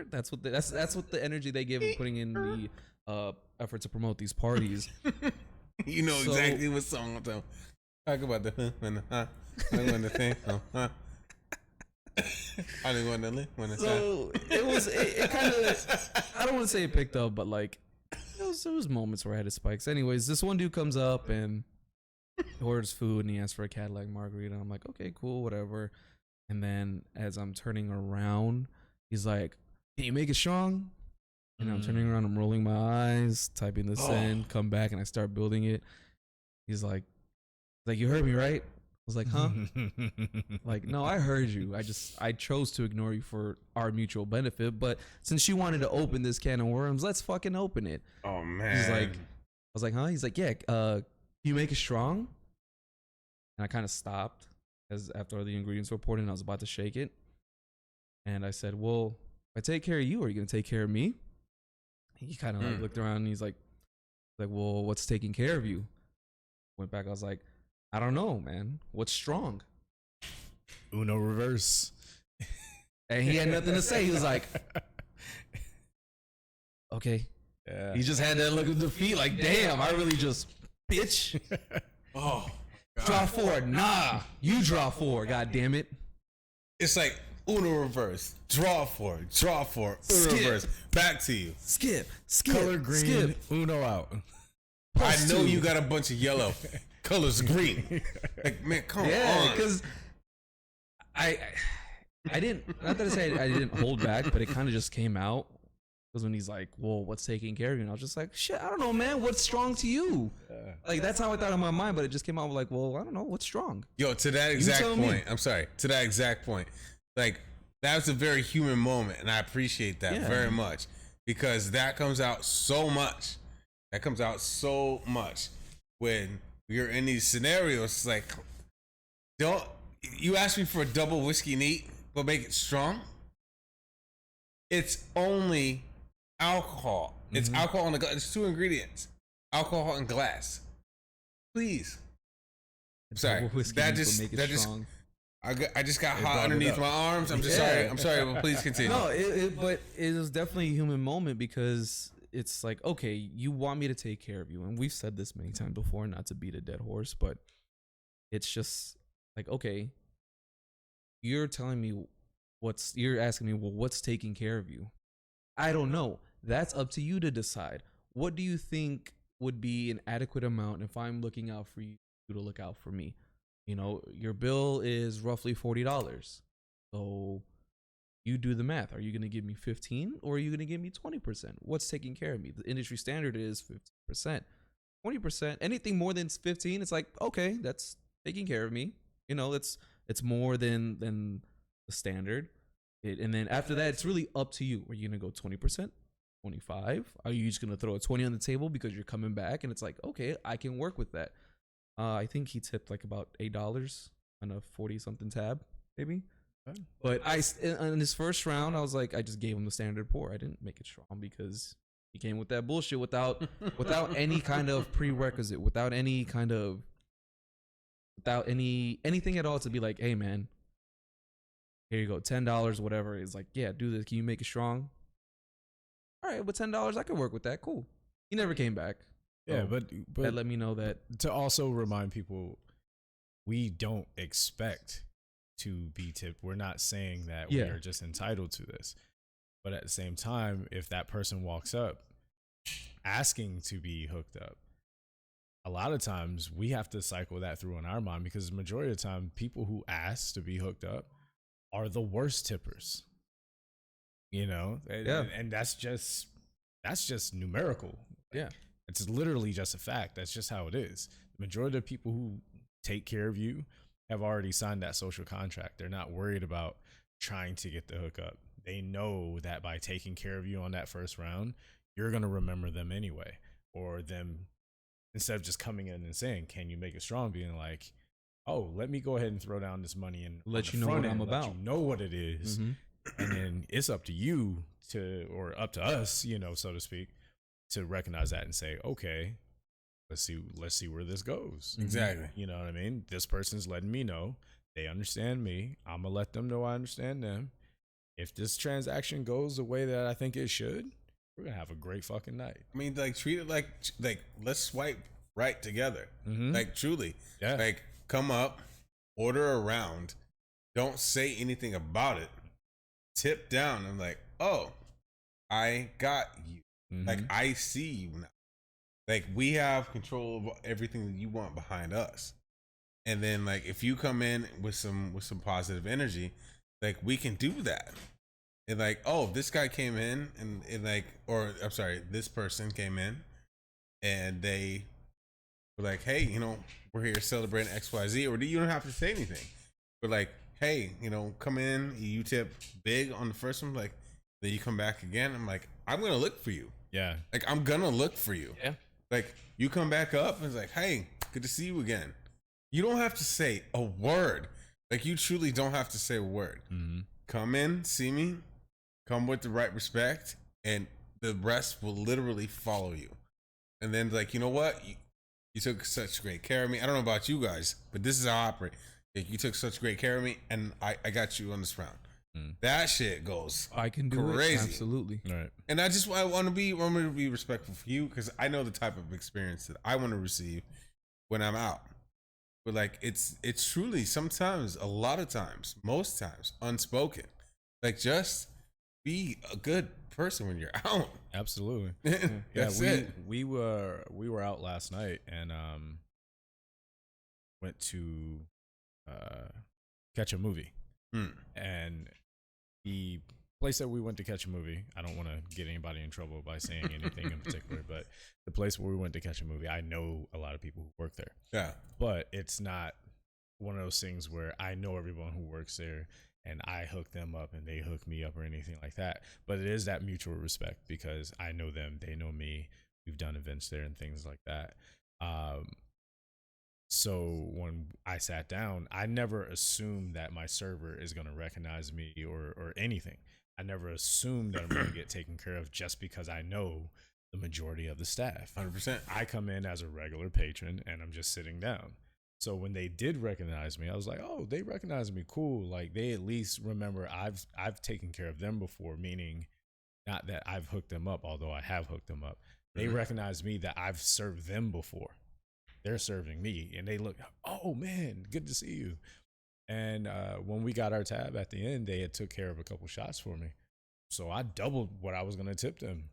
that's what the energy they give putting in the effort to promote these parties. You know exactly what song I'm talking. Talk about the thing. So it kind of, I don't want to say it picked up, but like there was moments where I had spikes. Anyways, this one dude comes up and he orders food and he asks for a Cadillac margarita. I'm like, okay, cool, whatever. And then as I'm turning around, he's like, can you make it strong? And I'm turning around, I'm rolling my eyes, typing this in, come back, and I start building it. He's like, you heard me, right? I was like, huh? Like, no, I heard you. I chose to ignore you for our mutual benefit. But since you wanted to open this can of worms, let's fucking open it. Oh, man. He's like, I was like, huh? He's like, yeah, can you make it strong? And I kind of stopped as after all the ingredients were poured in, I was about to shake it. And I said, well, if I take care of you, are you going to take care of me? He kind of like looked around and he's like, well, what's taking care of you? Went back. I was like, I don't know, man. What's strong? Uno reverse. And he had nothing to say. He was like, okay. Yeah. He just had that look of defeat. Like, damn, I really just, bitch. Oh, God. Draw 4. Nah, you draw 4. God damn it. It's like Uno reverse. Draw 4. Draw 4. Uno Skip. reverse. Back to you. Skip. Color green. Skip. Uno out. I know 2. you got a bunch of yellow. Color's green. Like, man, come on. Yeah, because I didn't, not that I say I didn't hold back, but it kind of just came out. Because when he's like, well, what's taking care of you? And I was just like, shit, I don't know, man. What's strong to you? Like, that's how I thought in my mind, but it just came out like, well, I don't know. What's strong? Yo, to that exact tell me. point. I'm sorry. To that exact point. Like, that was a very human moment, and I appreciate that very much. Because that comes out so much. That comes out so much when you're in these scenarios. It's like, don't you ask me for a double whiskey neat, but make it strong? It's only alcohol. It's alcohol in the glass. It's 2 ingredients: alcohol and glass. Please. I'm sorry. Double whiskey That neat, just but make it that just strong. I just got It hot brought it underneath up. my arms. I'm just Yeah. sorry. I'm sorry, but please continue. No, but it was definitely a human moment because it's like, okay, you want me to take care of you, and we've said this many times before, not to beat a dead horse, but it's just like, okay, you're telling me you're asking me, well, what's taking care of you? I don't know. That's up to you to decide. What do you think would be an adequate amount if I'm looking out for you to look out for me? You know, your bill is roughly $40. So you do the math. Are you going to give me 15 or are you going to give me 20%? What's taking care of me? The industry standard is 50%. 20%, anything more than 15, it's like, okay, that's taking care of me. You know, it's more than the standard. And then after that, it's really up to you. Are you going to go 20%? 25? Are you just going to throw a 20 on the table because you're coming back? And it's like, okay, I can work with that. I think he tipped like about $8 on a 40 something tab, maybe. But in his first round, I was like, I just gave him the standard pour. I didn't make it strong because he came with that bullshit without any kind of prerequisite, without anything at all to be like, hey man, here you go, $10, whatever. It's like, yeah, do this. Can you make it strong? All right, with $10, I could work with that. Cool. He never came back. Yeah, So but that let me know that to also remind people, we don't expect to be tipped. We're not saying that we are just entitled to this. But at the same time, if that person walks up asking to be hooked up, a lot of times we have to cycle that through in our mind, because the majority of the time, people who ask to be hooked up are the worst tippers. You know, and that's just numerical. Yeah. It's literally just a fact. That's just how it is. The majority of people who take care of you have already signed that social contract. They're not worried about trying to get the hookup. They know that by taking care of you on that first round, you're going to remember them anyway. Or them, instead of just coming in and saying, can you make it strong? Being like, oh, let me go ahead and throw down this money and let you know what I'm about. Let you know what it is. Mm-hmm. And then it's up to you or up to us, you know, so to speak, to recognize that and say, okay, let's see where this goes. Exactly. You know what I mean? This person's letting me know they understand me. I'm gonna let them know I understand them. If this transaction goes the way that I think it should, we're gonna have a great fucking night. I mean, like, treat it like let's swipe right together. Mm-hmm. Like, truly. Yeah. Like, come up, order a round, don't say anything about it. Tip down. I'm like, oh, I got you. Mm-hmm. Like, I see you now. Like, we have control of everything that you want behind us. And then, like, if you come in with some positive energy, like, we can do that. And like, oh, this guy came in and like, or I'm sorry, this person came in and they were like, hey, you know, we're here celebrating XYZ, or you don't have to say anything. But like, hey, you know, come in, you tip big on the first one, like, then you come back again. I'm like, I'm gonna look for you. Yeah. Like, I'm gonna look for you. Yeah. Like, you come back up and it's like, hey, good to see you again. You don't have to say a word. Like, you truly don't have to say a word. Mm-hmm. Come in, see me, come with the right respect, and the rest will literally follow you. And then, like, you know what? You took such great care of me. I don't know about you guys, but this is how I operate. Like, you took such great care of me, and I got you on this round. That shit goes I can do crazy. it. Absolutely. All right. And I want to be respectful for you, because I know the type of experience that I want to receive when I'm out. But like, it's truly sometimes, a lot of times, most times, unspoken. Like, just be a good person when you're out. Absolutely. That's yeah, it. we were out last night and went to catch a movie. And the place that we went to catch a movie, I don't want to get anybody in trouble by saying anything in particular, but the place where we went to catch a movie, I know a lot of people who work there. Yeah. But it's not one of those things where I know everyone who works there and I hook them up and they hook me up or anything like that. But it is that mutual respect, because I know them, they know me. We've done events there and things like that. So when I sat down, I never assumed that my server is going to recognize me or anything. I never assumed that I'm going to get taken care of just because I know the majority of the staff. 100%. I come in as a regular patron and I'm just sitting down. So when they did recognize me, I was like, oh, they recognize me, cool. Like they at least remember I've taken care of them before, meaning not that I've hooked them up, although I have hooked them up. They recognize me that I've served them before. They're serving me, and they look, oh man, good to see you. And when we got our tab at the end, they had took care of a couple shots for me. So I doubled what I was going to tip them.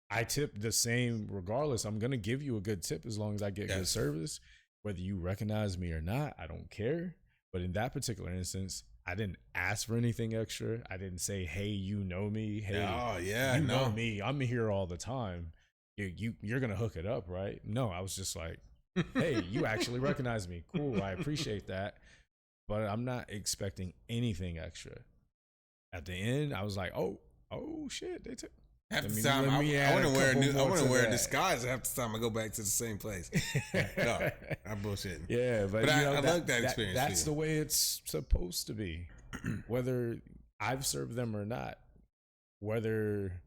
I tipped the same regardless. I'm going to give you a good tip as long as I get good service. Whether you recognize me or not, I don't care. But in that particular instance, I didn't ask for anything extra. I didn't say, hey, you know me. Hey, you know me. I'm here all the time. You're going to hook it up, right? No, I was just like, hey, you actually recognize me. Cool. I appreciate that. But I'm not expecting anything extra. At the end, I was like, oh shit, they took. Half the time, I want to wear a disguise. Half the time, I go back to the same place. No, I'm bullshitting. Yeah, but I like that experience. That's the way it's supposed to be. Whether I've served them or not, whether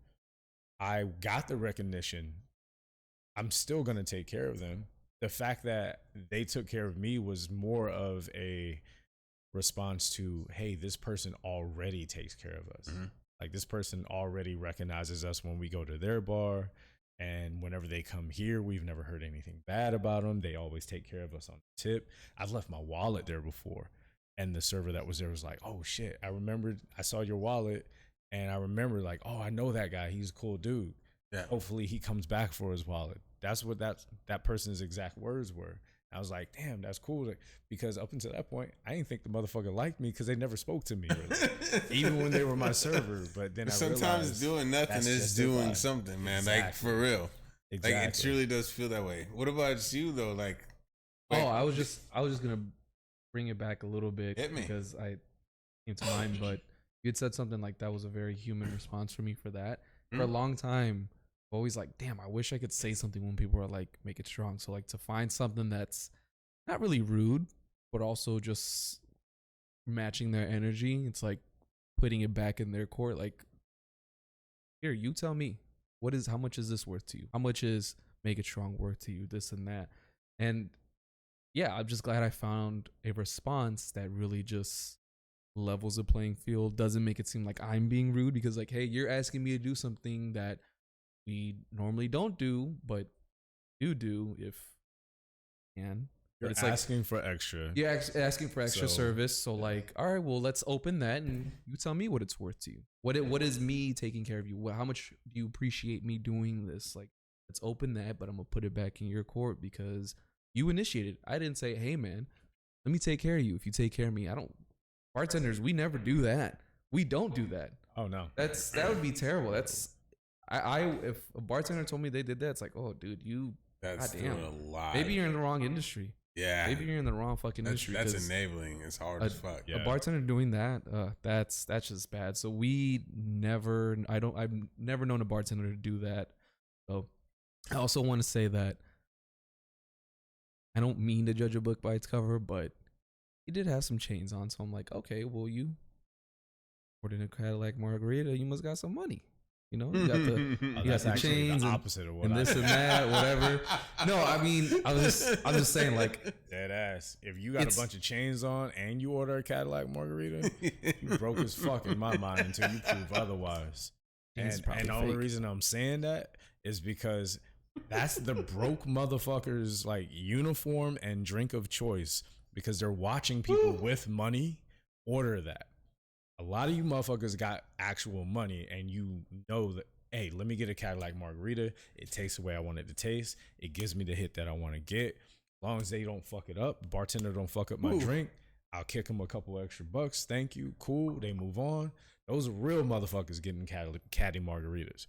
I got the recognition, I'm still gonna take care of them. The fact that they took care of me was more of a response to, hey, this person already takes care of us. Like this person already recognizes us when we go to their bar, and whenever they come here, we've never heard anything bad about them. They always take care of us on the tip. I've left my wallet there before, and the server that was there was like, oh shit, I saw your wallet, and I remember like, oh, I know that guy. He's a cool dude. Yeah. Hopefully he comes back for his wallet. That's what that person's exact words were. I was like, damn, that's cool. Because up until that point, I didn't think the motherfucker liked me because they never spoke to me, really. Even when they were my server. But then sometimes doing nothing is doing something, man. Exactly. Like, for real. Exactly. Like, it truly does feel that way. What about you, though? Like, I was just going to bring it back a little bit. Hit me. Because I came to mind, but you had said something like that was a very human response for me for that. For a long time, always like, damn, I wish I could say something when people are like, make it strong. So like to find something that's not really rude, but also just matching their energy. It's like putting it back in their court. Like, here, you tell me, how much is this worth to you? How much is make it strong worth to you? This and that. And yeah, I'm just glad I found a response that really just levels the playing field. Doesn't make it seem like I'm being rude because like, hey, you're asking me to do something that we normally don't do, but you do if you can. You're asking for extra. You're asking for extra service. So like, all right, well, let's open that and you tell me what it's worth to you. What is me taking care of you? How much do you appreciate me doing this? Like, let's open that, but I'm gonna put it back in your court because you initiated. I didn't say, hey man, let me take care of you. If you take care of me, bartenders, we never do that. We don't do that. Oh no. That would be terrible. If a bartender told me they did that, it's like, oh, dude, that's doing a lot. Maybe you're in the wrong industry. Yeah. Maybe you're in the wrong fucking industry. That's enabling. It's hard as fuck. A bartender doing that, that's just bad. So I've never known a bartender to do that. So I also want to say that I don't mean to judge a book by its cover, but he did have some chains on. So I'm like, okay, well, you ordered a Cadillac margarita, you must got some money. You know, you got the chains the opposite of what and this and that, whatever. No, I mean, I'm just saying, like, dead ass. If you got a bunch of chains on and you order a Cadillac margarita, you broke as fuck in my mind until you prove otherwise. And the only reason I'm saying that is because that's the broke motherfuckers like uniform and drink of choice because they're watching people with money order that. A lot of you motherfuckers got actual money and you know that, hey, let me get a Cadillac margarita. It tastes the way I want it to taste. It gives me the hit that I want to get. As long as they don't fuck it up, the bartender don't fuck up my drink, I'll kick them a couple extra bucks. Thank you. Cool. They move on. Those are real motherfuckers getting caddy margaritas.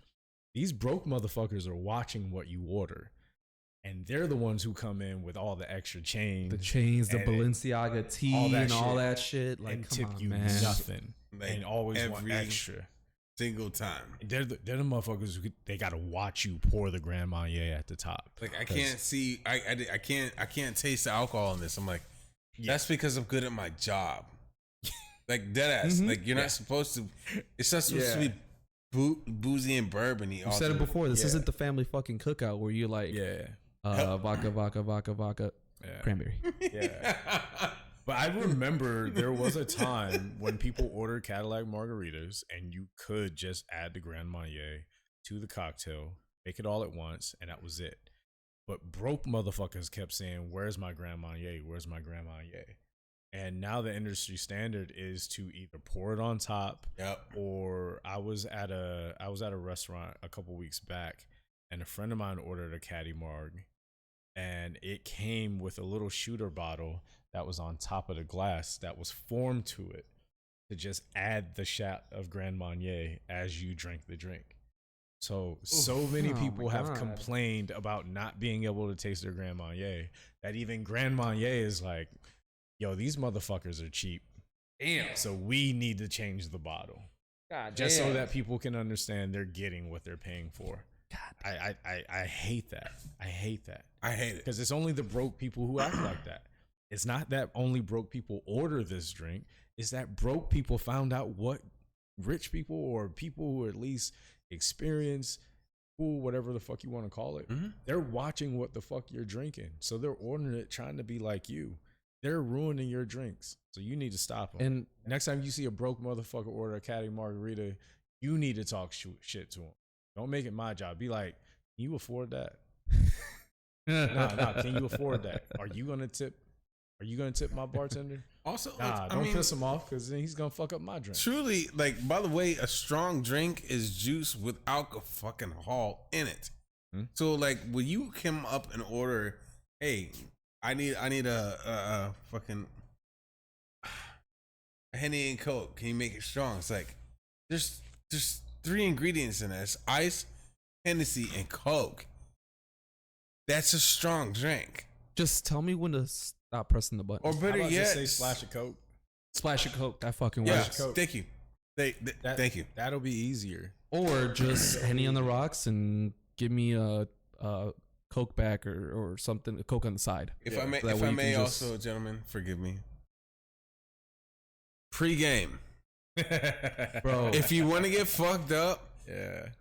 These broke motherfuckers are watching what you order. And they're the ones who come in with all the extra chains. The chains, the Balenciaga tee, all that shit. Like, and come tip on, you man. nothing. Like, and always want extra. Single time. They're the motherfuckers who they gotta watch you pour the Grand Marnier at the top. Like, I can't see, I can't taste the alcohol in this. I'm like, that's because I'm good at my job. Like, dead ass. Like, you're not supposed to. It's not supposed to be boozy and bourbon-y. You said it before. This isn't the family fucking cookout where you're like, vodka, cranberry. Yeah. But I remember there was a time when people ordered Cadillac margaritas and you could just add the Grand Marnier to the cocktail, make it all at once, and that was it. But broke motherfuckers kept saying, "Where's my Grand Marnier? Where's my Grand Marnier?" And now the industry standard is to either pour it on top, or I was at a restaurant a couple weeks back, and a friend of mine ordered a Caddy Marg, and it came with a little shooter bottle that was on top of the glass that was formed to it to just add the shot of Grand Marnier as you drink the drink. So many people have complained about not being able to taste their Grand Marnier that even Grand Marnier is like, yo, these motherfuckers are cheap. Damn. So we need to change the bottle. God just so that people can understand they're getting what they're paying for. God. I hate that. I hate that. I hate it. Because it's only the broke people who act like that. It's not that only broke people order this drink. It's that broke people found out what rich people or people who at least experience, whatever the fuck you want to call it, they're watching what the fuck you're drinking. So they're ordering it trying to be like you. They're ruining your drinks. So you need to stop them. And next time you see a broke motherfucker order a Caddy margarita, you need to talk shit to them. Don't make it my job. Be like, can you afford that? Nah, can you afford that? Are you gonna tip my bartender? Also, don't piss him off because then he's gonna fuck up my drink. Truly, like, by the way, a strong drink is juice with alcohol in it. So, like, when you come up and order, hey, I need a fucking a Henny and Coke. Can you make it strong? It's like there's 3 ingredients in it. It's ice, Hennessy, and Coke. That's a strong drink. Just tell me when to stop pressing the button. Or better yet, just say splash of Coke. Splash of Coke. That fucking yeah, works. thank you. Thank you. That'll be easier. Or just Henny on the rocks and give me a Coke back or something, a Coke on the side. If I may also, gentlemen, forgive me. Pre-game. Bro. If you want to get fucked up,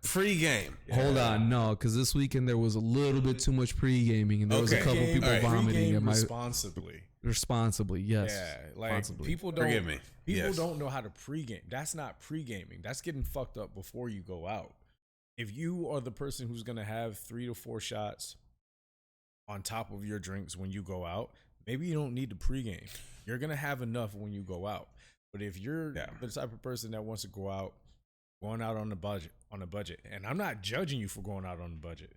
pre-game. Hold on, no, because this weekend there was a little bit too much pre-gaming, and there was a couple people vomiting at my responsibly. Yes, yeah, like people don't forgive me. People don't know how to pre-game. That's not pre-gaming. That's getting fucked up before you go out. If you are the person who's gonna have 3 to 4 shots on top of your drinks when you go out, maybe you don't need to pre-game. You're gonna have enough when you go out. But if you're the type of person that wants to go out, going out on a budget, and I'm not judging you for going out on the budget.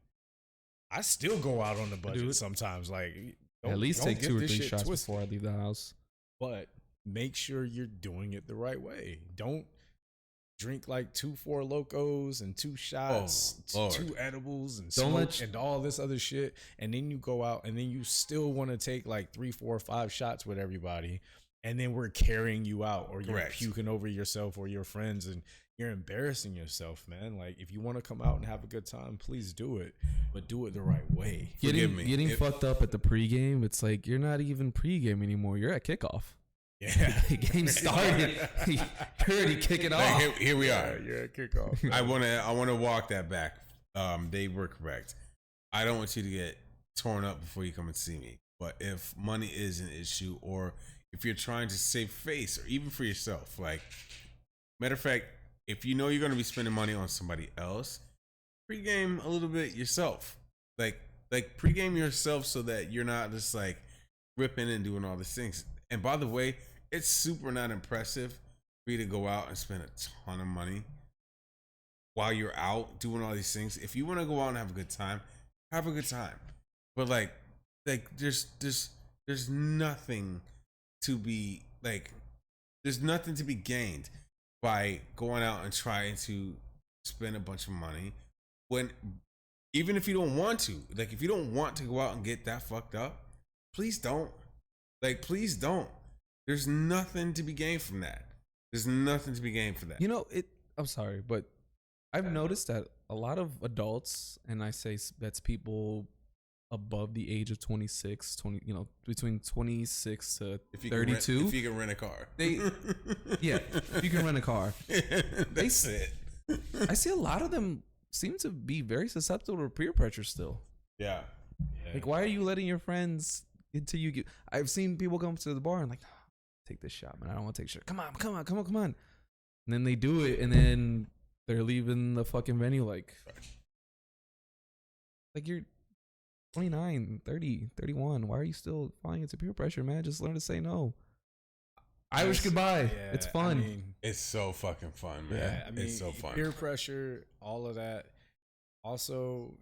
I still go out on the budget sometimes. Like, at least take 2 or 3 shots before I leave the house. But make sure you're doing it the right way. Don't drink like 2 4 Locos and 2 shots, 2 edibles and smoke and all this other shit, and then you go out and then you still want to take like 3, 4, 5 shots with everybody. And then we're carrying you out, or you're puking over yourself or your friends, and you're embarrassing yourself, man. Like, if you want to come out and have a good time, please do it, but do it the right way. Getting fucked up at the pregame, it's like you're not even pregame anymore. You're at kickoff. Yeah, the game started. You're already kicking off. Here we are. You're at kickoff. I wanna walk that back. They were correct. I don't want you to get torn up before you come and see me. But if money is an issue, or if you're trying to save face, or even for yourself, like, matter of fact, if you know you're going to be spending money on somebody else, pregame a little bit yourself. Like pregame yourself so that you're not just like ripping and doing all these things. And by the way, it's super not impressive for you to go out and spend a ton of money while you're out doing all these things. If you want to go out and have a good time, have a good time. But like there's nothing to be like, there's nothing to be gained by going out and trying to spend a bunch of money when, even if you don't want to, like, if you don't want to go out and get that fucked up, please don't. Like, please don't. There's nothing to be gained from that. There's nothing to be gained for that. You know, I'm sorry, but I've noticed that a lot of adults, and I say that's people above the age of 26, between 26 to 32. If you can rent a car. If you can rent a car. That's it. I see a lot of them seem to be very susceptible to peer pressure still. Yeah. Like, why are you letting your friends until you get. I've seen people come to the bar and like, take this shot, man. I don't want to take a shot. Come on. And then they do it, and then they're leaving the fucking venue like you're 29, 30, 31. Why are you still falling into peer pressure, man? Just learn to say no. Irish goodbye. Yeah, It's fun. I mean, It's so fucking fun, man. yeah, I mean, it's so fun. peer pressure, all of that. Also,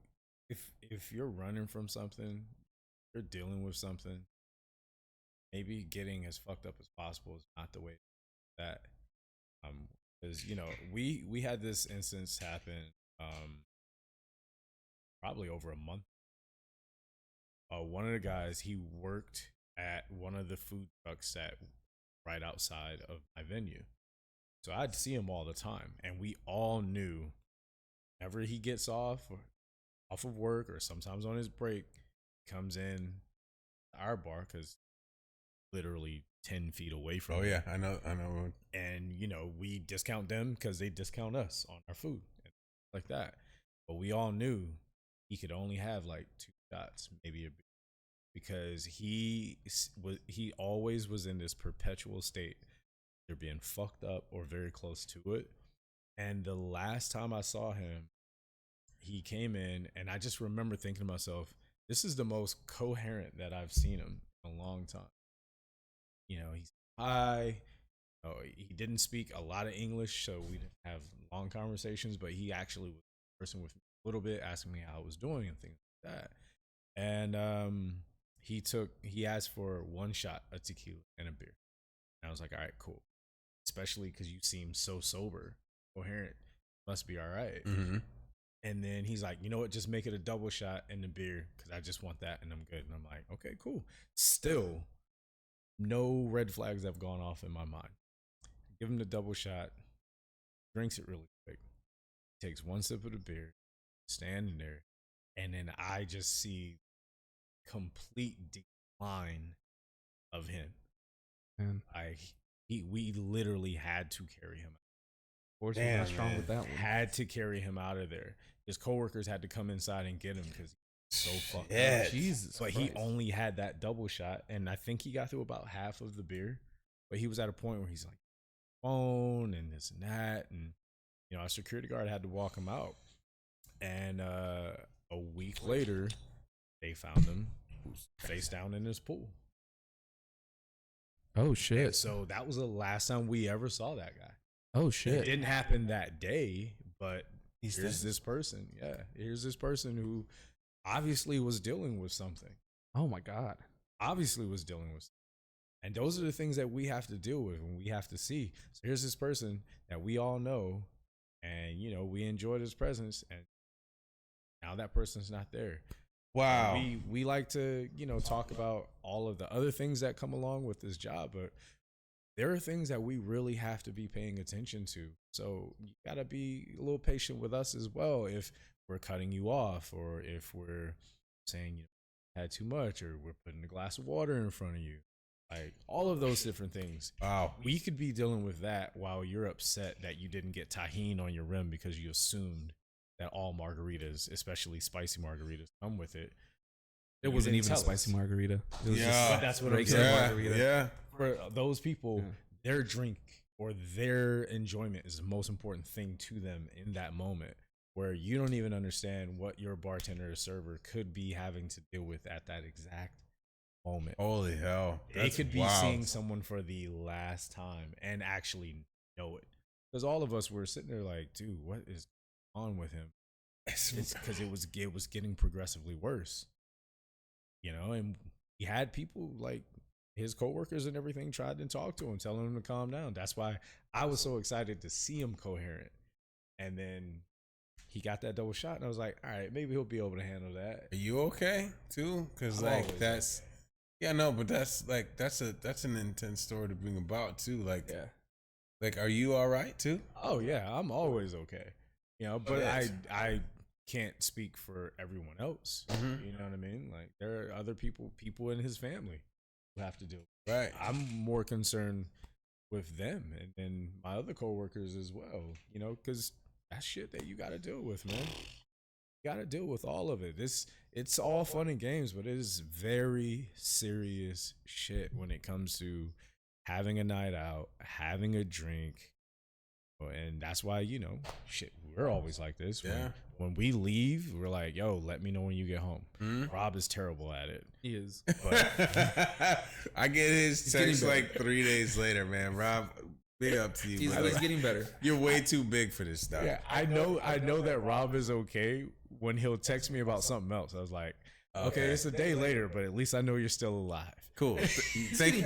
if you're running from something, you're dealing with something, maybe getting as fucked up as possible is not the way that because we had this instance happen probably over a month. One of the guys, he worked at one of the food trucks that right outside of my venue, so I'd see him all the time, and we all knew whenever he gets off of work or sometimes on his break, comes in our bar because literally 10 feet away from Oh him. yeah, I know. And we discount them because they discount us on our food and like that. But we all knew he could only have like 2 shots, maybe a beer, because he always was in this perpetual state, either being fucked up or very close to it. And the last time I saw him, he came in, and I just remember thinking to myself, this is the most coherent that I've seen him in a long time. He's high. He didn't speak a lot of English, so we didn't have long conversations, but he actually was conversing with me a little bit, asking me how I was doing and things like that. And he asked for 1 shot of tequila and a beer. And I was like, all right, cool. Especially because you seem so sober, coherent. Must be all right. Mm-hmm. And then he's like, you know what? Just make it a double shot and the beer because I just want that and I'm good. And I'm like, okay, cool. Still, no red flags have gone off in my mind. Give him the double shot, drinks it really quick, takes 1 sip of the beer, standing there, and then I just see complete decline of him. Man, We literally had to carry him. Force was not strong with that one. Had to carry him out of there. His coworkers had to come inside and get him because he was so fucked Yeah. up. Jesus, But Christ. he only had that double shot, and I think he got through about half of the beer. But he was at a point where he's like, phone and this and that, and our security guard had to walk him out. And a week later, they found him face down in his pool. Oh shit. And so that was the last time we ever saw that guy. Oh It shit. didn't happen that day, but Here's this person. Yeah, here's this person who obviously was dealing with something. Oh my god. Obviously was dealing with something. And those are the things that we have to deal with and we have to see. So here's this person that we all know, and we enjoyed his presence, and now that person's not there. Wow. We like to talk about all of the other things that come along with this job, but there are things that we really have to be paying attention to. So you gotta be a little patient with us as well if we're cutting you off, or if we're saying you had too much, or we're putting a glass of water in front of you. Like all of those different things. Wow. We could be dealing with that while you're upset that you didn't get tahini on your rim because you assumed that all margaritas, especially spicy margaritas, come with it. It wasn't didn't even a tell spicy us. margarita. It was Yeah. just But that's what I'm regular saying. margarita. Yeah. For those people, Yeah. their drink or their enjoyment is the most important thing to them in that moment, where you don't even understand what your bartender or server could be having to deal with at that exact moment. Holy hell. They could be wild. seeing someone for the last time and actually know it. Because all of us were sitting there like, dude, what is on with him? It's because it was getting progressively worse. And he had people like his coworkers and everything tried to talk to him, telling him to calm down. That's why I was so excited to see him coherent. And then he got that double shot, and I was like, all right, maybe he'll be able to handle that. Are you okay too? Because I'm like always that's yeah, no, but that's an intense story to bring about too. Like Yeah. like are you all right too? Oh yeah, I'm always okay. But Yes. I can't speak for everyone else. Mhm. You know what I mean? Like there are other people in his family who have to do it. Right. I'm more concerned with them and then my other coworkers as well. Because that's shit that you got to deal with, man. got to deal with all of it. It's all fun and games, but it is very serious shit when it comes to having a night out, having a drink. And that's why, shit, we're always like this. Yeah. When we leave, we're like, yo, let me know when you get home. Rob is terrible at it. He is. But I get his text like 3 days later, man. Rob, big up to you. He's getting better. You're way too big for this stuff. yeah, I know that Rob is okay when he'll text me about something else. I was like, okay, it's a day later, but at least I know you're still alive. Cool. Thank you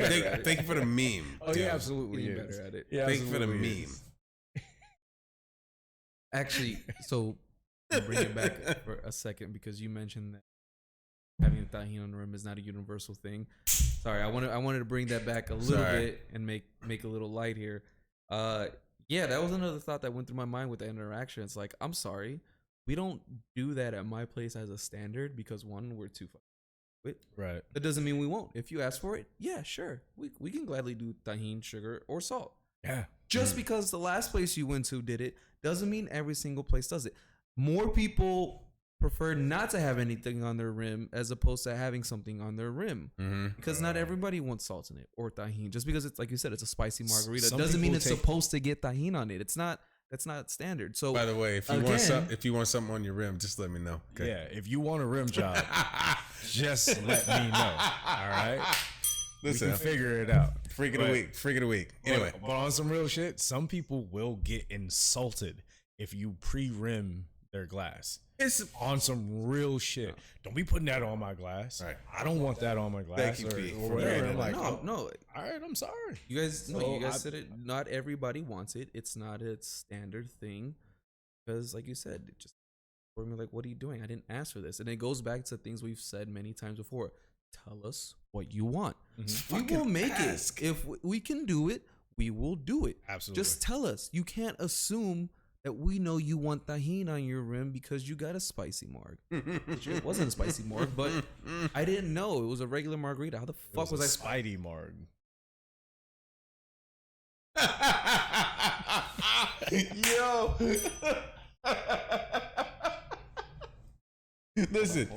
for the meme. Oh, yeah, absolutely. Getting is. better at it. Yeah, Thank you for the absolutely meme. is. Actually, so I'll bring it back for a second because you mentioned that having a tahini on the rim is not a universal thing. Sorry, I wanted to bring that back a little bit and make a little light here. Yeah, that was another thought that went through my mind with the interaction. It's like, I'm sorry, we don't do that at my place as a standard because one, we're too fucking. Right. That doesn't mean we won't. If you ask for it, yeah, sure, we can gladly do tahini, sugar, or salt. Yeah. Just because the last place you went to did it doesn't mean every single place does it. More people prefer not to have anything on their rim as opposed to having something on their rim because not everybody wants salt in it or tahini. Just because it's like you said, it's a spicy margarita doesn't mean it's supposed to get tahini on it. It's not. That's not standard. So By the way, if you want something on your rim, just let me know. Okay. Yeah, if you want a rim job, just let me know. All right. Listen, we can figure it out. Freak of the week. Anyway, but on some real shit, some people will get insulted if you pre-rim their glass. it's On some real shit. Don't be putting that on my glass. Right. I don't want that on my glass. Thank you, Pete, or for whatever. bringing I'm it like, up. no, all right, I'm sorry. you guys, So said it. Not everybody wants it. It's not a standard thing because, like you said, it just for me, like, what are you doing? I didn't ask for this, and it goes back to things we've said many times before. Tell us what you want. We will make it. If we can do it, we will do it. Absolutely. Just tell us. You can't assume that we know you want tahini on your rim because you got a spicy marg. It wasn't a spicy marg, but I didn't know it was a regular margarita. How the fuck was I? Spidey Marg? Yo. Listen.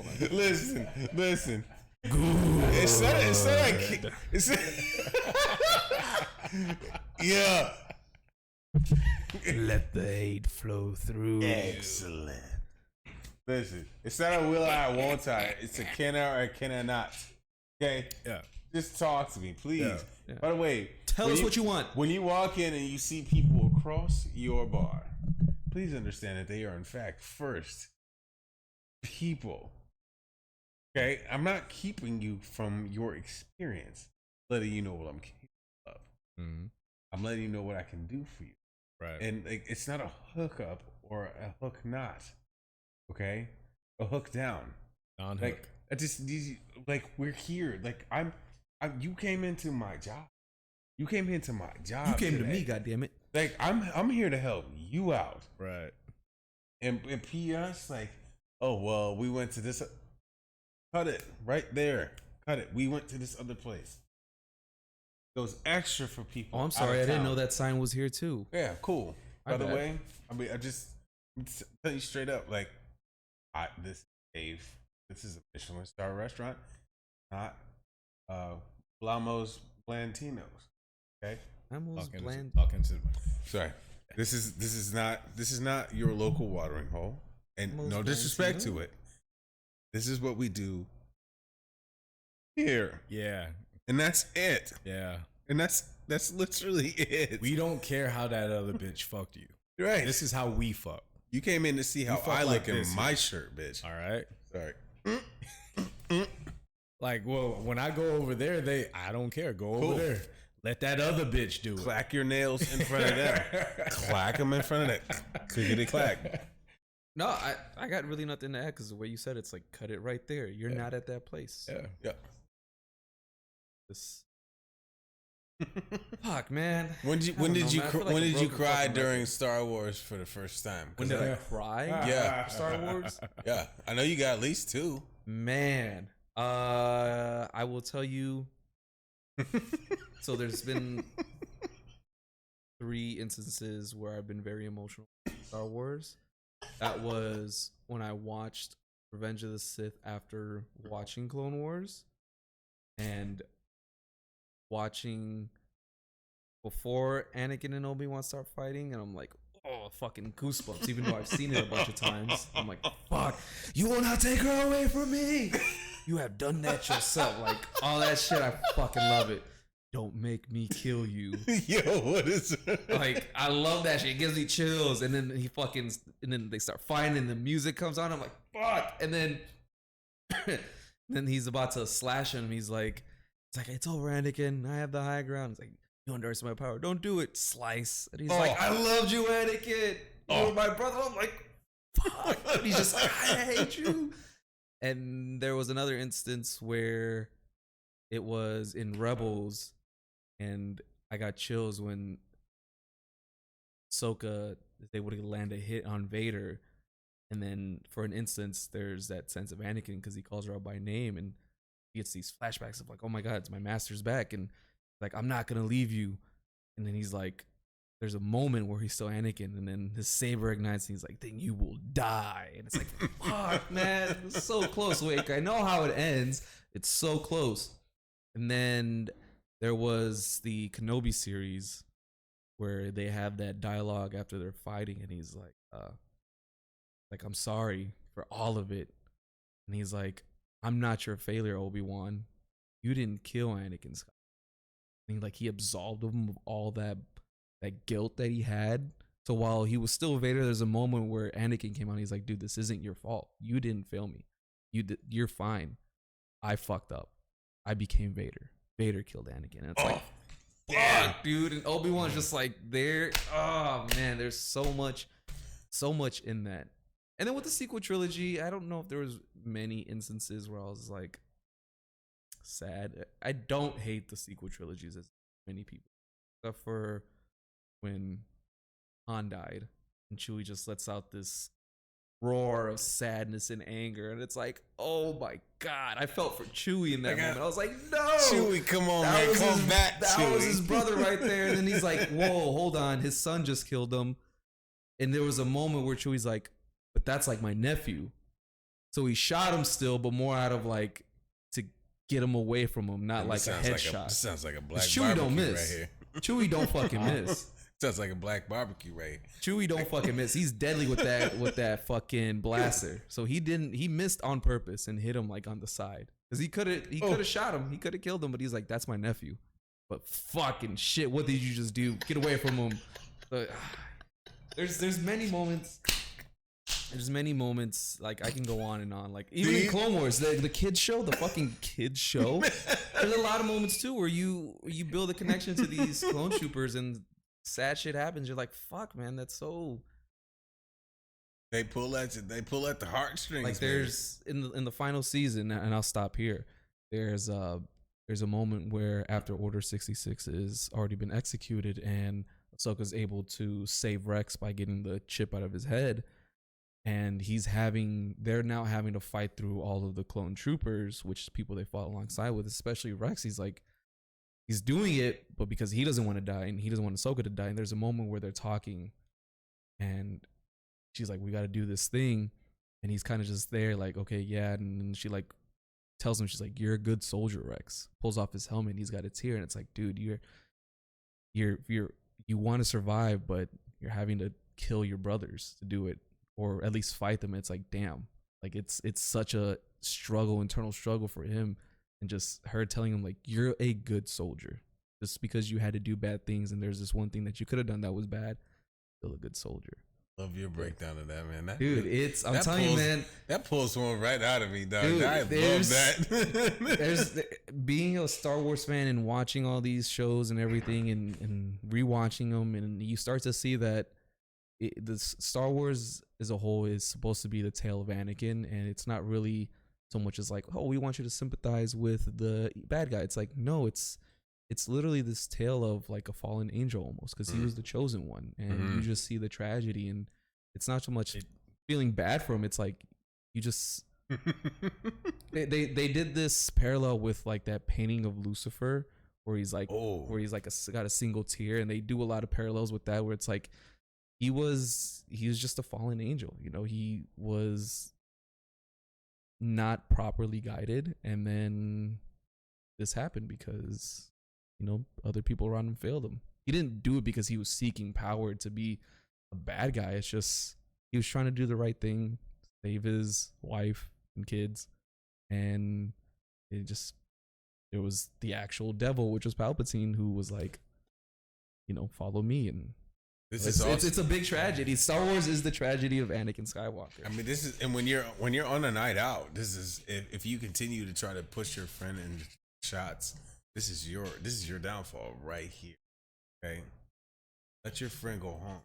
Yeah. Let the hate flow through. Excellent. Listen, it's not a will I, won't I. It's a can I or can I not. Okay? Yeah. Just talk to me, please. Yeah. By the way, Tell us what you want. When you walk in and you see people across your bar, please understand that they are, in fact, first people. Okay? I'm not keeping you from your experience, letting you know what I'm capable of. Mm-hmm. I'm letting you know what I can do for you. Right. And like, it's not a hookup or a hook not. Okay? A hook down. Non-hook. Like, I just like, we're here. Like, I'm you came into my job. You came into my job. You came today. to me, goddammit. Like, I'm here to help you out. Right. And P.S. like, oh well, we went to this. Cut it right there. Cut it. We went to this other place. Goes extra for people. Oh, I'm sorry. I didn't know that sign was here too. Yeah, cool. My By the bad. way, I'm telling you straight up, like, this is a Michelin star restaurant, not Blamos Blantinos. Okay, Almost bland. sorry. This is not your local watering hole, and Blamos no disrespect Blantino? to it. This is what we do here, Yeah. and that's it. Yeah. And that's literally it. We don't care how that other bitch fucked you. Right. This is how we fuck. You came in to see how fuck I like look in this. my shirt, bitch. All right. Sorry. Like, well, when I go over there, I don't care. Go Cool. over there. Let that other bitch do it. Clack your nails in front of them. Clack them in front of that. Clickety clack. No, I got really nothing to add because the way you said it's like cut it right there. You're not at that place. Yeah. Yeah. This... Fuck, man. When did you cry during Star Wars for the first time? When did I cry? Yeah. Star Wars. Yeah, I know you got at least two. Man, I will tell you. So there's been 3 instances where I've been very emotional with Star Wars. That was when I watched Revenge of the Sith after watching Clone Wars and watching before Anakin and Obi-Wan start fighting, and I'm like, oh, fucking goosebumps. Even though I've seen it a bunch of times, I'm like, fuck, you will not take her away from me. You have done that yourself. Like, all that shit, I fucking love it. Don't make me kill you. Yo, what is it? Like, I love that shit. It gives me chills. And then and then they start fighting and the music comes on. I'm like, fuck. And then, then he's about to slash him. He's like, it's over, Anakin. I have the high ground. It's like, you underestimate my power. Don't do it. Slice. And he's like, I loved you, Anakin. You were my brother. I'm like, fuck. And he's just like, I hate you. And there was another instance where it was in Rebels, and I got chills when Ahsoka is able to land a hit on Vader, and then for an instance, there's that sense of Anakin because he calls her out by name, and he gets these flashbacks of like, oh my god, it's my master's back, and like, I'm not gonna leave you. And then he's like, there's a moment where he's still Anakin, and then his saber ignites, and he's like, then you will die. And it's like, fuck, man, it's so close. Wait, I know how it ends. It's so close. And then there was the Kenobi series where they have that dialogue after they're fighting, and he's like, I'm sorry for all of it. And he's like, I'm not your failure, Obi-Wan. You didn't kill Anakin Skywalker. And he absolved him of all that guilt that he had. So while he was still Vader, there's a moment where Anakin came out. He's like, dude, this isn't your fault. You didn't fail me. You're fine. I fucked up. I became Vader. Vader killed Anakin. And it's like, fuck, dude. And Obi-Wan's just like, there. Oh man, there's so much in that. And then with the sequel trilogy, I don't know if there was many instances where I was like sad. I don't hate the sequel trilogies as many people, except for when Han died and Chewie just lets out this roar of sadness and anger, and it's like, oh my god, I felt for Chewie in that moment. I was like, no, Chewie, come on, man, come back. That was his brother right there. And then he's like, whoa, hold on, his son just killed him. And there was a moment where Chewie's like, but that's like my nephew. So he shot him still, but more out of like to get him away from him, not like a headshot. Sounds like a black Chewie barbecue don't miss. right here. Chewie don't fucking miss. Sounds like a black barbecue right here. Chewie don't fucking miss. He's deadly with that fucking blaster. So he missed on purpose and hit him like on the side. Because he could have shot him. He could have killed him, but he's like, that's my nephew. But fucking shit, what did you just do? Get away from him. There's many moments. There's many moments, like I can go on and on. Like even in Clone Wars, the kids show, the fucking kids show. There's a lot of moments too where you build a connection to these clone troopers and sad shit happens. You're like, fuck, man, that's so. They pull at the heartstrings. Like there's in the final season, and I'll stop here. There's a moment where after Order 66 is already been executed, and Ahsoka's able to save Rex by getting the chip out of his head. And they're now having to fight through all of the clone troopers, which is people they fought alongside with, especially Rex. He's doing it, but because he doesn't want to die and he doesn't want Ahsoka to die. And there's a moment where they're talking and she's like, we got to do this thing. And he's kind of just there like, okay, yeah. And she like tells him, she's like, you're a good soldier, Rex. Pulls off his helmet and he's got a tear. And it's like, dude, you want to survive, but you're having to kill your brothers to do it. Or at least fight them. It's like, damn, like it's such a internal struggle for him, and just her telling him like, you're a good soldier. Just because you had to do bad things and there's this one thing that you could have done that was bad, still a good soldier. Love your breakdown of that, man. I'm telling you, man, that pulls one right out of me, dog. Dude, I love that. There's being a Star Wars fan and watching all these shows and everything, and rewatching them, and you start to see that the Star Wars as a whole is supposed to be the tale of Anakin, and it's not really so much as like, oh, we want you to sympathize with the bad guy. It's like, no, it's literally this tale of like a fallen angel almost, because he was the chosen one, and you just see the tragedy, and it's not so much feeling bad for him. It's like you just they did this parallel with like that painting of Lucifer where he's like got a single tear, and they do a lot of parallels with that where it's like he was just a fallen angel. You know, he was not properly guided, and then this happened because, you know, other people around him failed him. He didn't do it because he was seeking power to be a bad guy. It's just he was trying to do the right thing, save his wife and kids, and it was the actual devil, which was Palpatine, who was like, you know, follow me. And it's a big tragedy. Star Wars is the tragedy of Anakin Skywalker. I mean, this is, and when you're on a night out, this is, if you continue to try to push your friend in shots, this is your downfall right here. Okay, let your friend go home.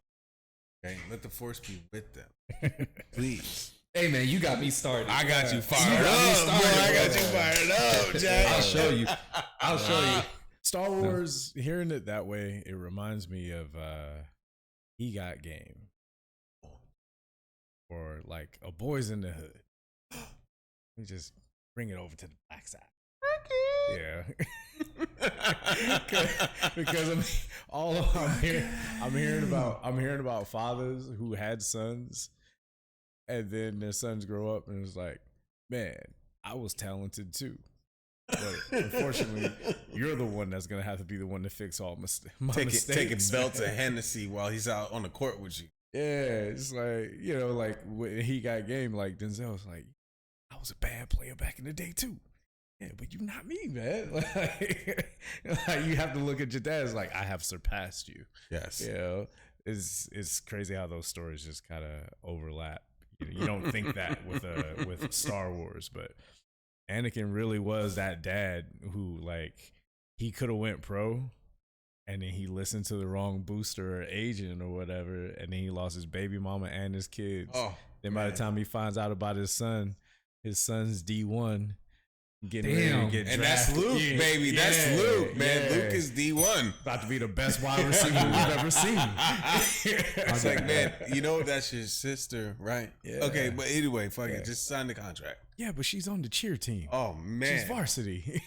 Okay, let the Force be with them, please. Hey man, you got me started. I got you fired up. I got you fired up, Jack. I'll show you. Star Wars, hearing it that way, it reminds me of He Got Game. Or like A Boys in the Hood. Let me just bring it over to the black side. Yeah. Because I'm hearing about fathers who had sons, and then their sons grow up and it's like, man, I was talented too. But unfortunately, you're the one that's gonna have to be the one to fix all my mistakes. Taking belts of Hennessy while he's out on the court with you. Yeah, it's like, you know, like when He Got Game, like Denzel was like, I was a bad player back in the day too. Yeah, but you're not me, man. Like you have to look at your dad as like, I have surpassed you. Yes. You know, it's crazy how those stories just kind of overlap. You don't think that with Star Wars, but Anakin really was that dad who, like, he could have went pro, and then he listened to the wrong booster or agent or whatever, and then he lost his baby mama and his kids. Oh, then by the time he finds out about his son's D1, getting Damn. ready to get and drafted. that's Luke, baby. That's Luke, man. Yeah. Luke is D1. About to be the best wide receiver we've ever seen. It's like, man, you know that's your sister, right? Yeah. Okay, but anyway, fuck it. Just sign the contract. Yeah, but she's on the cheer team. Oh, man. She's varsity.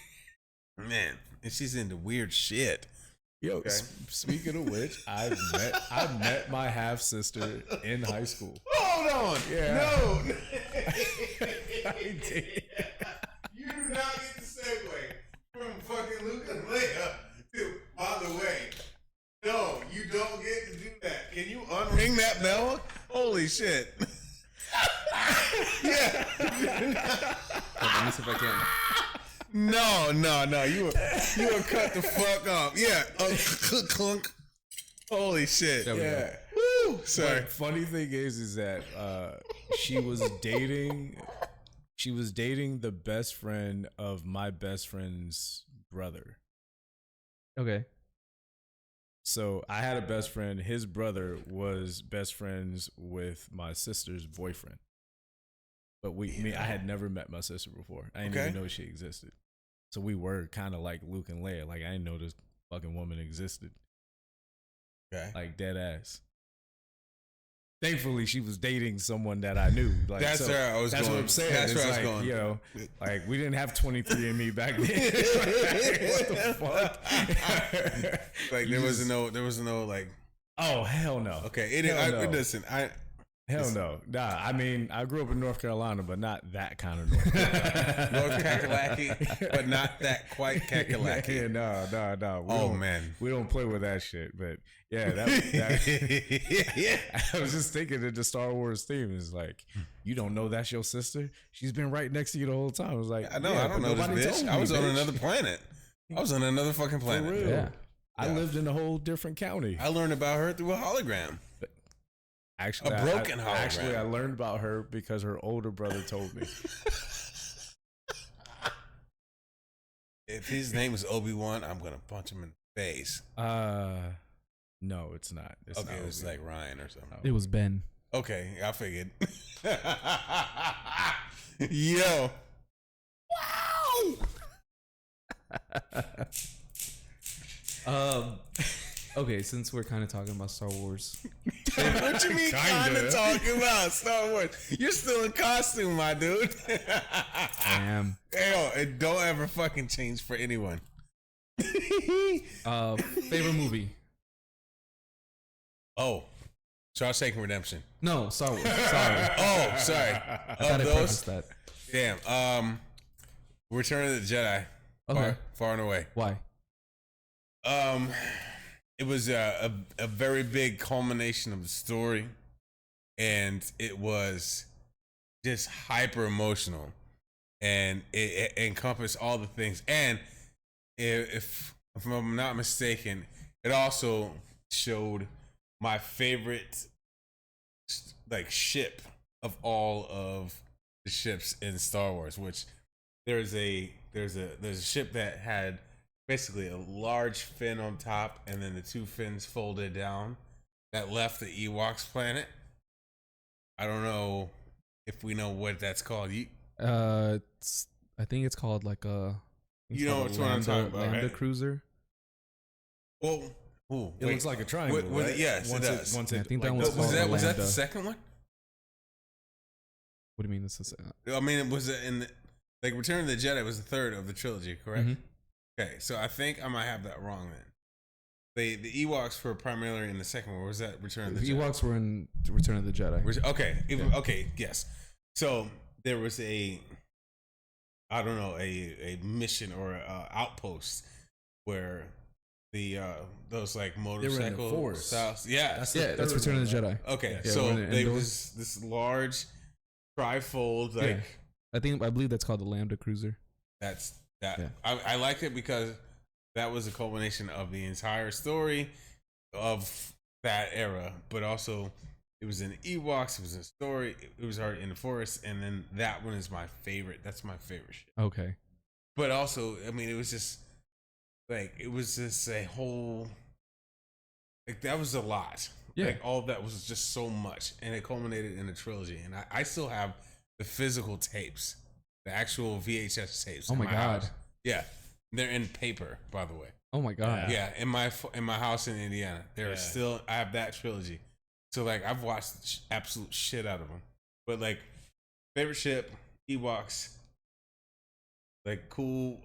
Man, and she's into weird shit. Yo, Okay. Speaking of which, I met my half sister in high school. Hold on. Yeah. No. I did. You do not get the segue from fucking Luke and Leia to, by the way. No, you don't get to do that. Can you unring that bell? Holy shit. Yeah. Let me see if I can. No. You were cut the fuck off. Yeah. Clunk. Holy shit. There we go. Yeah. Woo. Sorry. But funny thing is that she was dating the best friend of my best friend's brother. Okay. So I had a best friend. His brother was best friends with my sister's boyfriend. But I had never met my sister before. I didn't even know she existed. So we were kind of like Luke and Leia. Like, I didn't know this fucking woman existed. Okay. Like, dead ass. Thankfully, she was dating someone that I knew. Like, That's so where I was that's going. what I'm saying. That's It's where I was like, going. you know, like, we didn't have 23andMe back then. What the fuck? Like, there was no like. Oh, hell no. Okay. Listen, Hell no. Nah, I mean, I grew up in North Carolina, but not that kind of North Carolina. North Kakalaki, but not that quite Kakalaki. Yeah, no. Man. We don't play with that shit. But yeah, I was just thinking that the Star Wars theme is like, you don't know that's your sister? She's been right next to you the whole time. I was like, I know, I don't know this bitch. I was on another planet. I was on another fucking For planet. real. Yeah. I lived in a whole different county. I learned about her through a hologram. Actually, A broken hologram. Actually, I learned about her because her older brother told me. If his name is Obi-Wan, I'm gonna punch him in the face. No, it's not. It's Okay, not it's like Ryan or something. It was Ben. Okay, I figured. Yo. Wow. Okay, since we're kind of talking about Star Wars, What you mean kind of Kinda. talking about Star Wars? You're still in costume, my dude. I am. Yo, and don't ever fucking change for anyone. Favorite movie? Oh, Shawshank Redemption. No, Star Wars. Sorry. Oh, sorry. I thought I prefaced that. Damn. Return of the Jedi. Okay. Far and away. Why? It was a very big culmination of the story, and it was just hyper emotional, and it encompassed all the things. And if I'm not mistaken, it also showed my favorite like ship of all of the ships in Star Wars, which there's a ship that had basically a large fin on top and then the two fins folded down that left the Ewoks planet. I don't know if we know what that's called. I think it's called like a. You know what I'm talking about, Lambda right? cruiser. Well, it looks like a triangle. Right? Yes, it does. I think that one's was called was that the Lambda. second one? What do you mean this is? I mean, it was in the, like Return of the Jedi was the third of the trilogy, correct? Mhm. Okay, so I think I might have that wrong then. The Ewoks were primarily in the second one. Or was that Return of the The Jedi? Ewoks were in Return of the Jedi. Okay, Yeah. okay, yes. So there was a mission or a outpost where the those like motorcycle forest. styles. Yeah, That's Return of the Jedi. okay. Yeah, So we're in there Endor. was this large trifold like. Yeah. I believe that's called the Lambda cruiser. That's that. Yeah. I liked it because that was a culmination of the entire story of that era, but also it was in Ewoks. It was in a story. It was already in the forest, and then that one is my favorite. That's my favorite shit. Okay. But also, I mean, it was just a whole like that was a lot. Yeah. Like all of that was just so much, and it culminated in a trilogy. And I still have the physical tapes, the actual VHS tapes. Oh in my God. house. Yeah, they're in paper, by the way. Oh my God. Yeah, in my house in Indiana, there are still. I have that trilogy, so like I've watched absolute shit out of them. But like favorite ship, Ewoks, like cool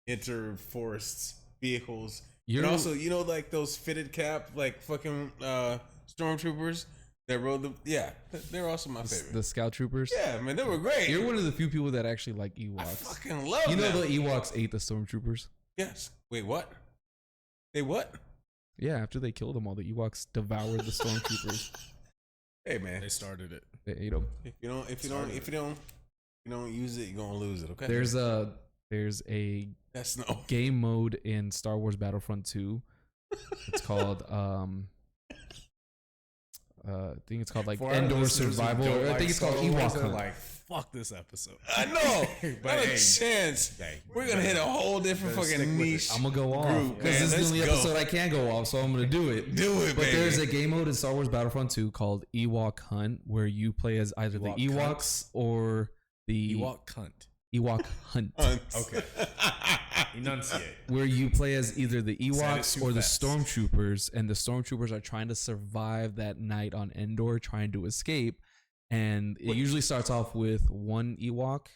inter-forest vehicles, and also like those fitted cap like fucking stormtroopers that rode the they're also my favorite. The Scout Troopers. Yeah, man, they were great. You're one of the few people that actually like I Ewoks. fucking love You know them. the Ewoks ate the Stormtroopers? Yes. Wait, what? They what? Yeah, after they killed them all, the Ewoks devoured the Stormtroopers. Hey man, They started it. They ate them. if you don't use it, you're gonna lose it. Okay. There's a That's no. game mode in Star Wars Battlefront 2. It's called I think it's called like For our Endor listeners who Survival. don't Or I like think it's called Star Wars, Ewok they're Hunt. like, fuck this episode. I know. But Not a hey, chance. hey, We're gonna hit a whole different better fucking stick with it. niche. I'm gonna go off group, because man. this is Let's the only go. episode I can go off, so I'm gonna do it. Do it, But baby. there's a game mode in Star Wars Battlefront 2 called Ewok Hunt, where you play as either the Ewok Ewoks or the Ewok cunt. Ewok Hunt. Okay. Enunciate. Where you play as either the Said it Ewoks too or the fast. Stormtroopers, and the Stormtroopers are trying to survive that night on Endor, trying to escape. And it usually starts off with one Ewok.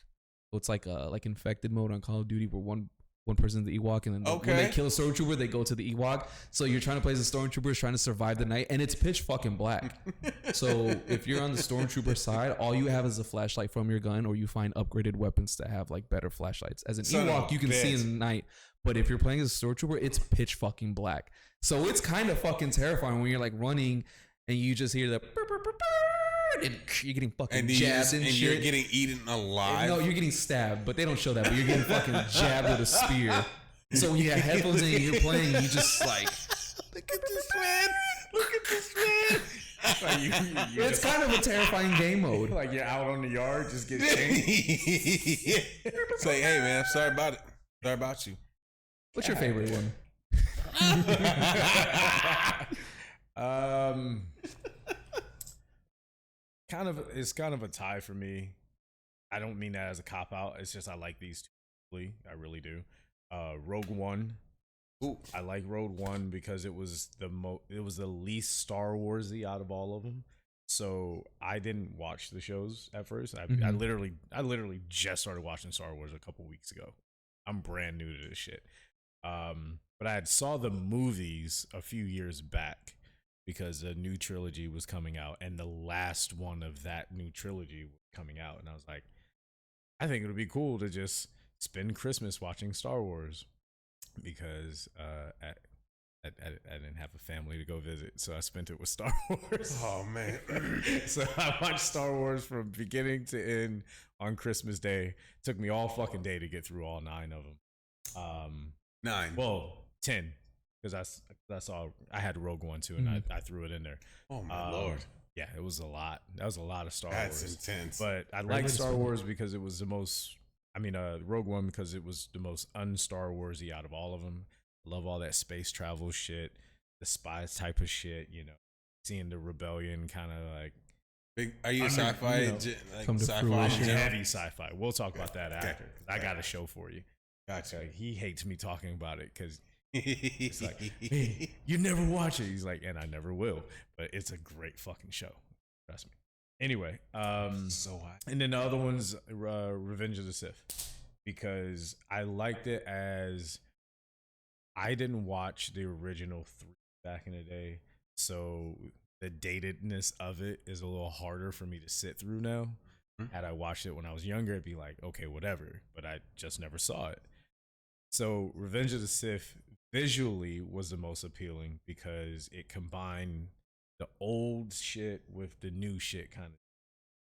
So it's like infected mode on Call of Duty, where one person's the Ewok, and then when they Okay. kill a Stormtrooper, they go to the Ewok. So you're trying to play as the Stormtroopers, trying to survive the night, and it's pitch fucking black. So if you're on the Stormtrooper side, all you have is a flashlight from your gun, or you find upgraded weapons to have like better flashlights. As an Son of Ewok, a you can see bitch. in the night, but if you're playing as a Stormtrooper, it's pitch fucking black. So it's kind of fucking terrifying when you're like running and you just hear the burr, burr, burr, burr, and you're getting fucking and jabbed and shit. you're getting eaten alive. No, you're getting stabbed, but they don't show that. But you're getting fucking jabbed with a spear. So when you have headphones in and you're playing, you just like, Look at this man. Look at this man. Like you it's kind of a terrifying game mode. like you're out on the yard, just get changed. It's like, hey man, I'm sorry about it. Sorry about you. What's your favorite one? It's kind of a tie for me. I don't mean that as a cop out. It's just I like these two. I really do. Rogue One. Ooh. I like Rogue One because it was the least Star Warsy out of all of them. So I didn't watch the shows at first. I Mhm. literally just started watching Star Wars a couple weeks ago. I'm brand new to this shit. But I had saw the movies a few years back, because a new trilogy was coming out, and the last one of that new trilogy was coming out, and I was like, I think it would be cool to just spend Christmas watching Star Wars, because I didn't have a family to go visit, so I spent it with Star Wars. Oh man! So I watched Star Wars from beginning to end on Christmas Day. Took me all fucking day to get through all 9 of them. 9. Well, 10, because I had Rogue One too, and I threw it in there. Oh my lord! Yeah, it was a lot. That was a lot of Star That's Wars. intense. But I like Star Wars because it was the most. I mean, Rogue One because it was the most un-Star Warsy out of all of them. Love all that space travel shit, the spies type of shit, you know, seeing the rebellion kind of like. Big, are you a sci-fi? You know, like come to sci-fi? fruition. Heavy sci-fi. We'll talk about that after. I got a show for you. Gotcha. Like, he hates me talking about it because it's like, hey, you never watch it. He's like, and I never will. But it's a great fucking show. Trust me. Anyway, so hot. and then the other one's Revenge of the Sith, because I liked it as I didn't watch the original 3 back in the day, so the datedness of it is a little harder for me to sit through now. Had I watched it when I was younger, it'd be like, okay, whatever, but I just never saw it. So Revenge of the Sith visually was the most appealing because it combined the old shit with the new shit kind of.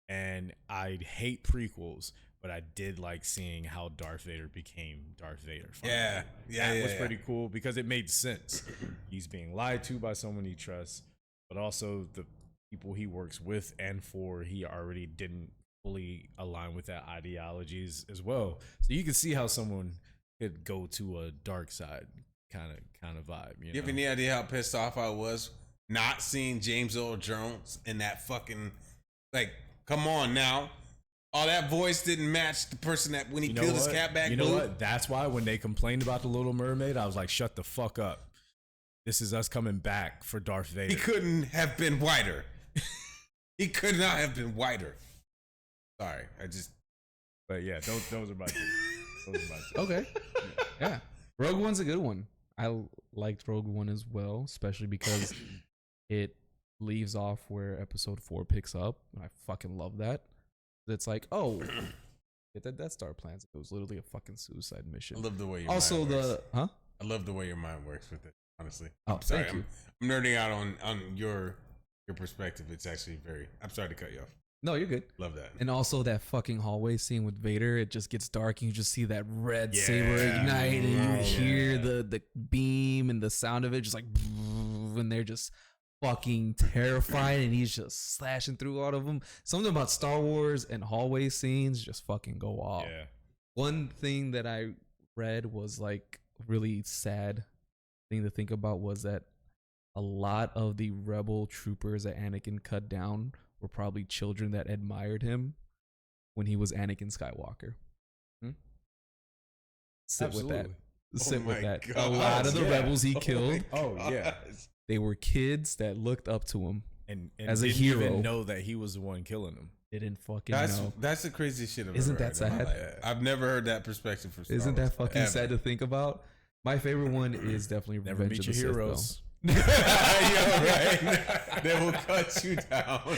And I hate prequels, but I did like seeing how Darth Vader became Darth Vader. Yeah, That was pretty cool because it made sense. He's being lied to by someone he trusts, but also the people he works with and for, he already didn't fully align with that ideologies as well. So you can see how someone could go to a dark side kind of vibe. You have any idea how pissed off I was not seeing James Earl Jones in that fucking, like, come on now. Oh, that voice didn't match the person that when he peeled his cap back. You know what? That's why when they complained about the Little Mermaid, I was like, shut the fuck up. This is us coming back for Darth Vader. He couldn't have been whiter. He could not have been whiter. Sorry, But yeah, those are my two. Those are my two. Okay. Yeah. Rogue One's a good one. I liked Rogue One as well, especially because it leaves off where episode 4 picks up. I fucking love that. It's like, oh, get that Death Star plans. It was literally a fucking suicide mission. I love the way your also mind works. I love the way your mind works with it, honestly. Oh, I'm sorry. thank you. I'm nerding out on your perspective. It's actually I'm sorry to cut you off. No, you're good. Love that. And also that fucking hallway scene with Vader, it just gets dark and you just see that red saber ignite and you hear the beam and the sound of it just like, and they're just fucking terrified and he's just slashing through all of them. Something about Star Wars and hallway scenes just fucking go off. Yeah. One thing that I read was like really sad thing to think about was that a lot of the rebel troopers that Anakin cut down were probably children that admired him when he was Anakin Skywalker. Sit with that. Sit with that. A lot of the rebels he killed. Oh yeah. They were kids that looked up to him And as a didn't hero. even know that he was the one killing them. Didn't fucking know. That's the craziest shit I've Isn't ever that heard in my sad? life. I've never heard that perspective from Star Isn't Wars, that fucking ever. sad to think about? My favorite one is definitely Never Revenge meet of your the Sith, heroes. Yeah, right. They will cut you down. All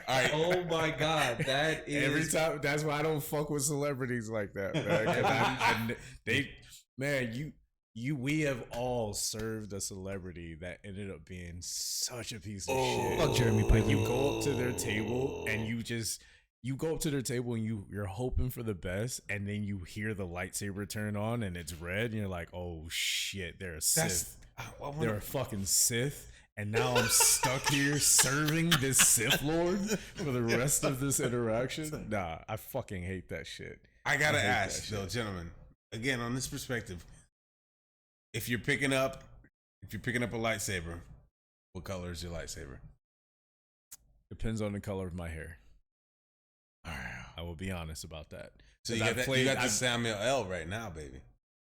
right. Oh my god, that is Every time. That's why I don't fuck with celebrities like that, man. We have all served a celebrity that ended up being such a piece of shit. Fuck Jeremy Like Piven. you go up to their table and you go up to their table and you're hoping for the best, and then you hear the lightsaber turn on and it's red, and you're like, oh shit, they're a Sith. They're a fucking Sith. And now I'm stuck here serving this Sith Lord for the rest of this interaction. Nah, I fucking hate that shit. I gotta I hate ask, that though, shit. gentlemen, again on this perspective, if you're picking up a lightsaber, what color is your lightsaber? Depends on the color of my hair. Wow. I will be honest about that. So you 'Cause got, you got the Samuel L right now, baby.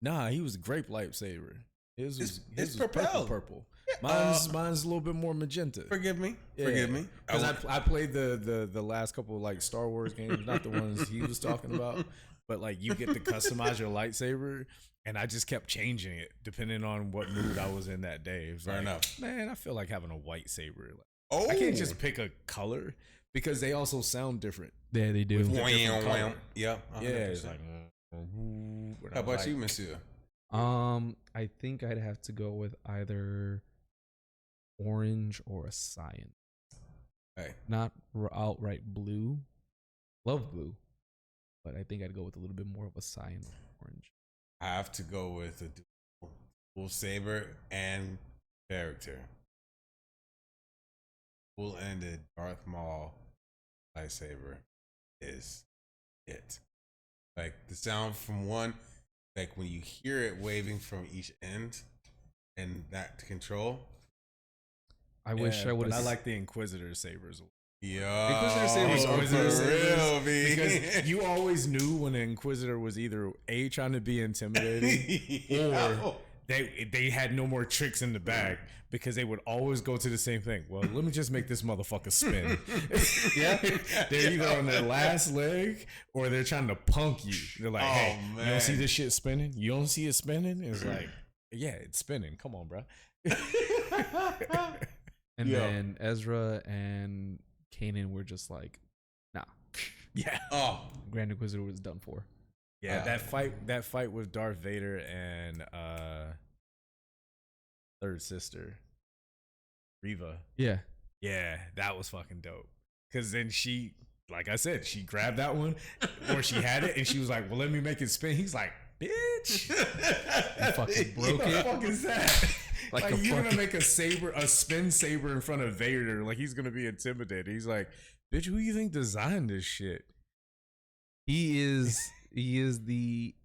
Nah, he was a grape lightsaber. His was It's purple. propelled. Purple. Mine's a little bit more magenta. Forgive me. Forgive me. Because I played the last couple of like Star Wars games, not the ones he was talking about, but like you get to customize your lightsaber. And I just kept changing it depending on what mood I was in that day. It was Fair like, enough. man, I feel like having a white saber. Like, Oh, I can't just pick a color because they also sound different. Yeah, they do. With the different color. Yeah, Yeah, it's like. How about you, Monsieur? I think I'd have to go with either orange or a cyan. Hey, Not outright blue. Love blue, but I think I'd go with a little bit more of a cyan orange. I have to go with a dual saber and character. Dual-ended Darth Maul lightsaber is it. Like the sound from one, like when you hear it waving from each end, and that control. I wish I would But have. I like the Inquisitor sabers. Yo, Inquisitor sabers are for Inquisitor real, B. Because you always knew when an Inquisitor was either A, trying to be intimidating, or they had no more tricks in the bag because they would always go to the same thing. Well, let me just make this motherfucker spin. Yeah. They're either on their last leg or they're trying to punk you. They're like, hey, you don't see this shit spinning? You don't see it spinning? It's like, yeah, it's spinning. Come on, bro. And then Ezra and Kanan were just like, nah. Yeah. Oh, Grand Inquisitor was done for. Yeah, that fight with Darth Vader and third sister, Reva. Yeah. Yeah, that was fucking dope. Cause then she, like I said, she grabbed that one, or she had it, and she was like, "Well, let me make it spin." He's like, "Bitch, You fucking broke what the it. fuck is that?" Like Like, a you're gonna fucking- make a spin saber in front of Vader, like he's gonna be intimidated. He's like, "Bitch, who you think designed this shit?" He is the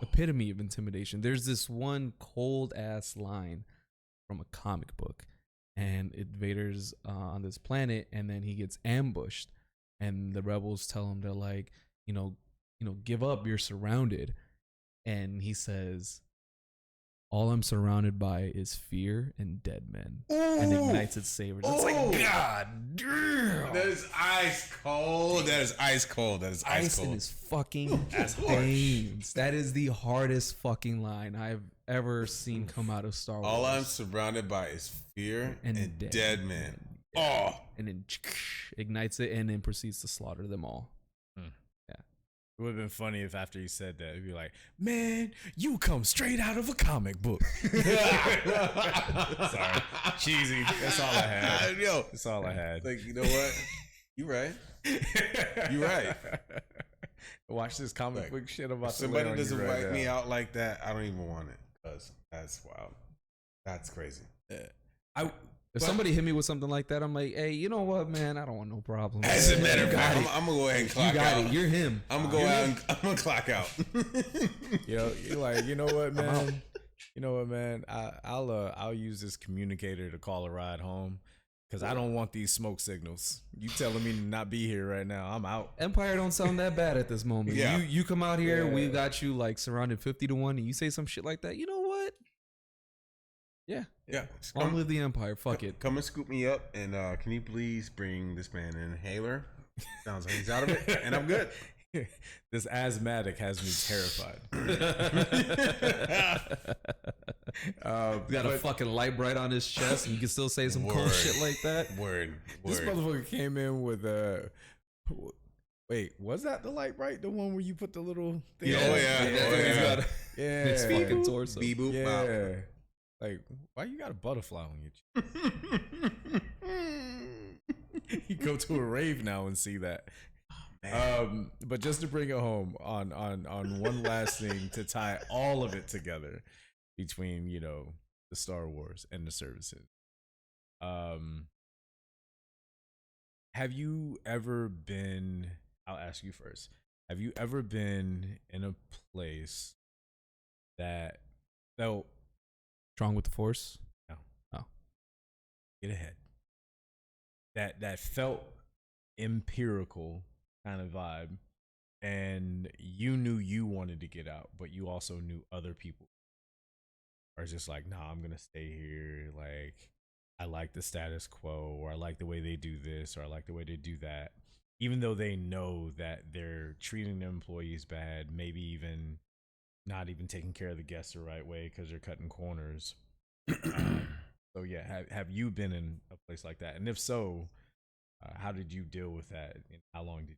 epitome of intimidation. There's this one cold ass line from a comic book, and Vader's on this planet, and then he gets ambushed, and the rebels tell him, they're like, give up, you're surrounded, and he says, all I'm surrounded by is fear and dead men, and ignites its sabers. It's like, God damn, that is ice cold. That is ice cold. That is ice ice in cold. his fucking That's harsh. veins. That is the hardest fucking line I've ever seen come out of Star Wars. All I'm surrounded by is fear and dead men. Yeah. And then ignites it and then proceeds to slaughter them all. It would have been funny if after he said that, he'd be like, "Man, you come straight out of a comic book." Sorry, cheesy. That's all I had. Yo, That's all I had. like, you know what? You right. You right. Watch this comic Like, book shit about If somebody doesn't wipe me out like that, I don't even want it. Because that's wild. That's crazy. If somebody hit me with something like that, I'm like, hey, you know what, man? I don't want no problem. As a matter of You got fact, it. I'm gonna go ahead and clock You got out. it. You're him. I'm gonna go out and I'm gonna clock out. You're like, you know what, man? You know what, man? I'll use this communicator to call a ride home because I don't want these smoke signals. You telling me to not be here right now? I'm out. Empire don't sound that bad at this moment. Yeah. You come out here, Yeah. we got you like surrounded 50-1, and you say some shit like that. You know what? Yeah. Yeah. Long live the Empire. Fuck it. Come and scoop me up, and can you please bring this man an inhaler? Sounds like he's out of it, and I'm good. This asthmatic has me terrified. Got a fucking light bright on his chest, and you can still say some cool Word. shit like that. Word. This Word. motherfucker came in with wait, was that the light bright? The one where you put the little thing? Oh, yeah. That Oh, thing's yeah. got Yeah. his fucking torso. Beep boop. Bop. Yeah. Like, why you got a butterfly on your chest? You go to a rave now and see that. But just to bring it home on one last thing to tie all of it together between, the Star Wars and the services. Have you ever been, I'll ask you first. Have you ever been in a place that felt Strong with the Force. get ahead? That felt empirical kind of vibe, and you knew you wanted to get out, but you also knew other people are just like, nah, I'm gonna stay here. Like, I like the status quo, or I like the way they do this, or I like the way they do that. even though they know that they're treating the employees bad, maybe even not even taking care of the guests the right way because they're cutting corners. So yeah, have you been in a place like that? And if so, how did you deal with that? And how long did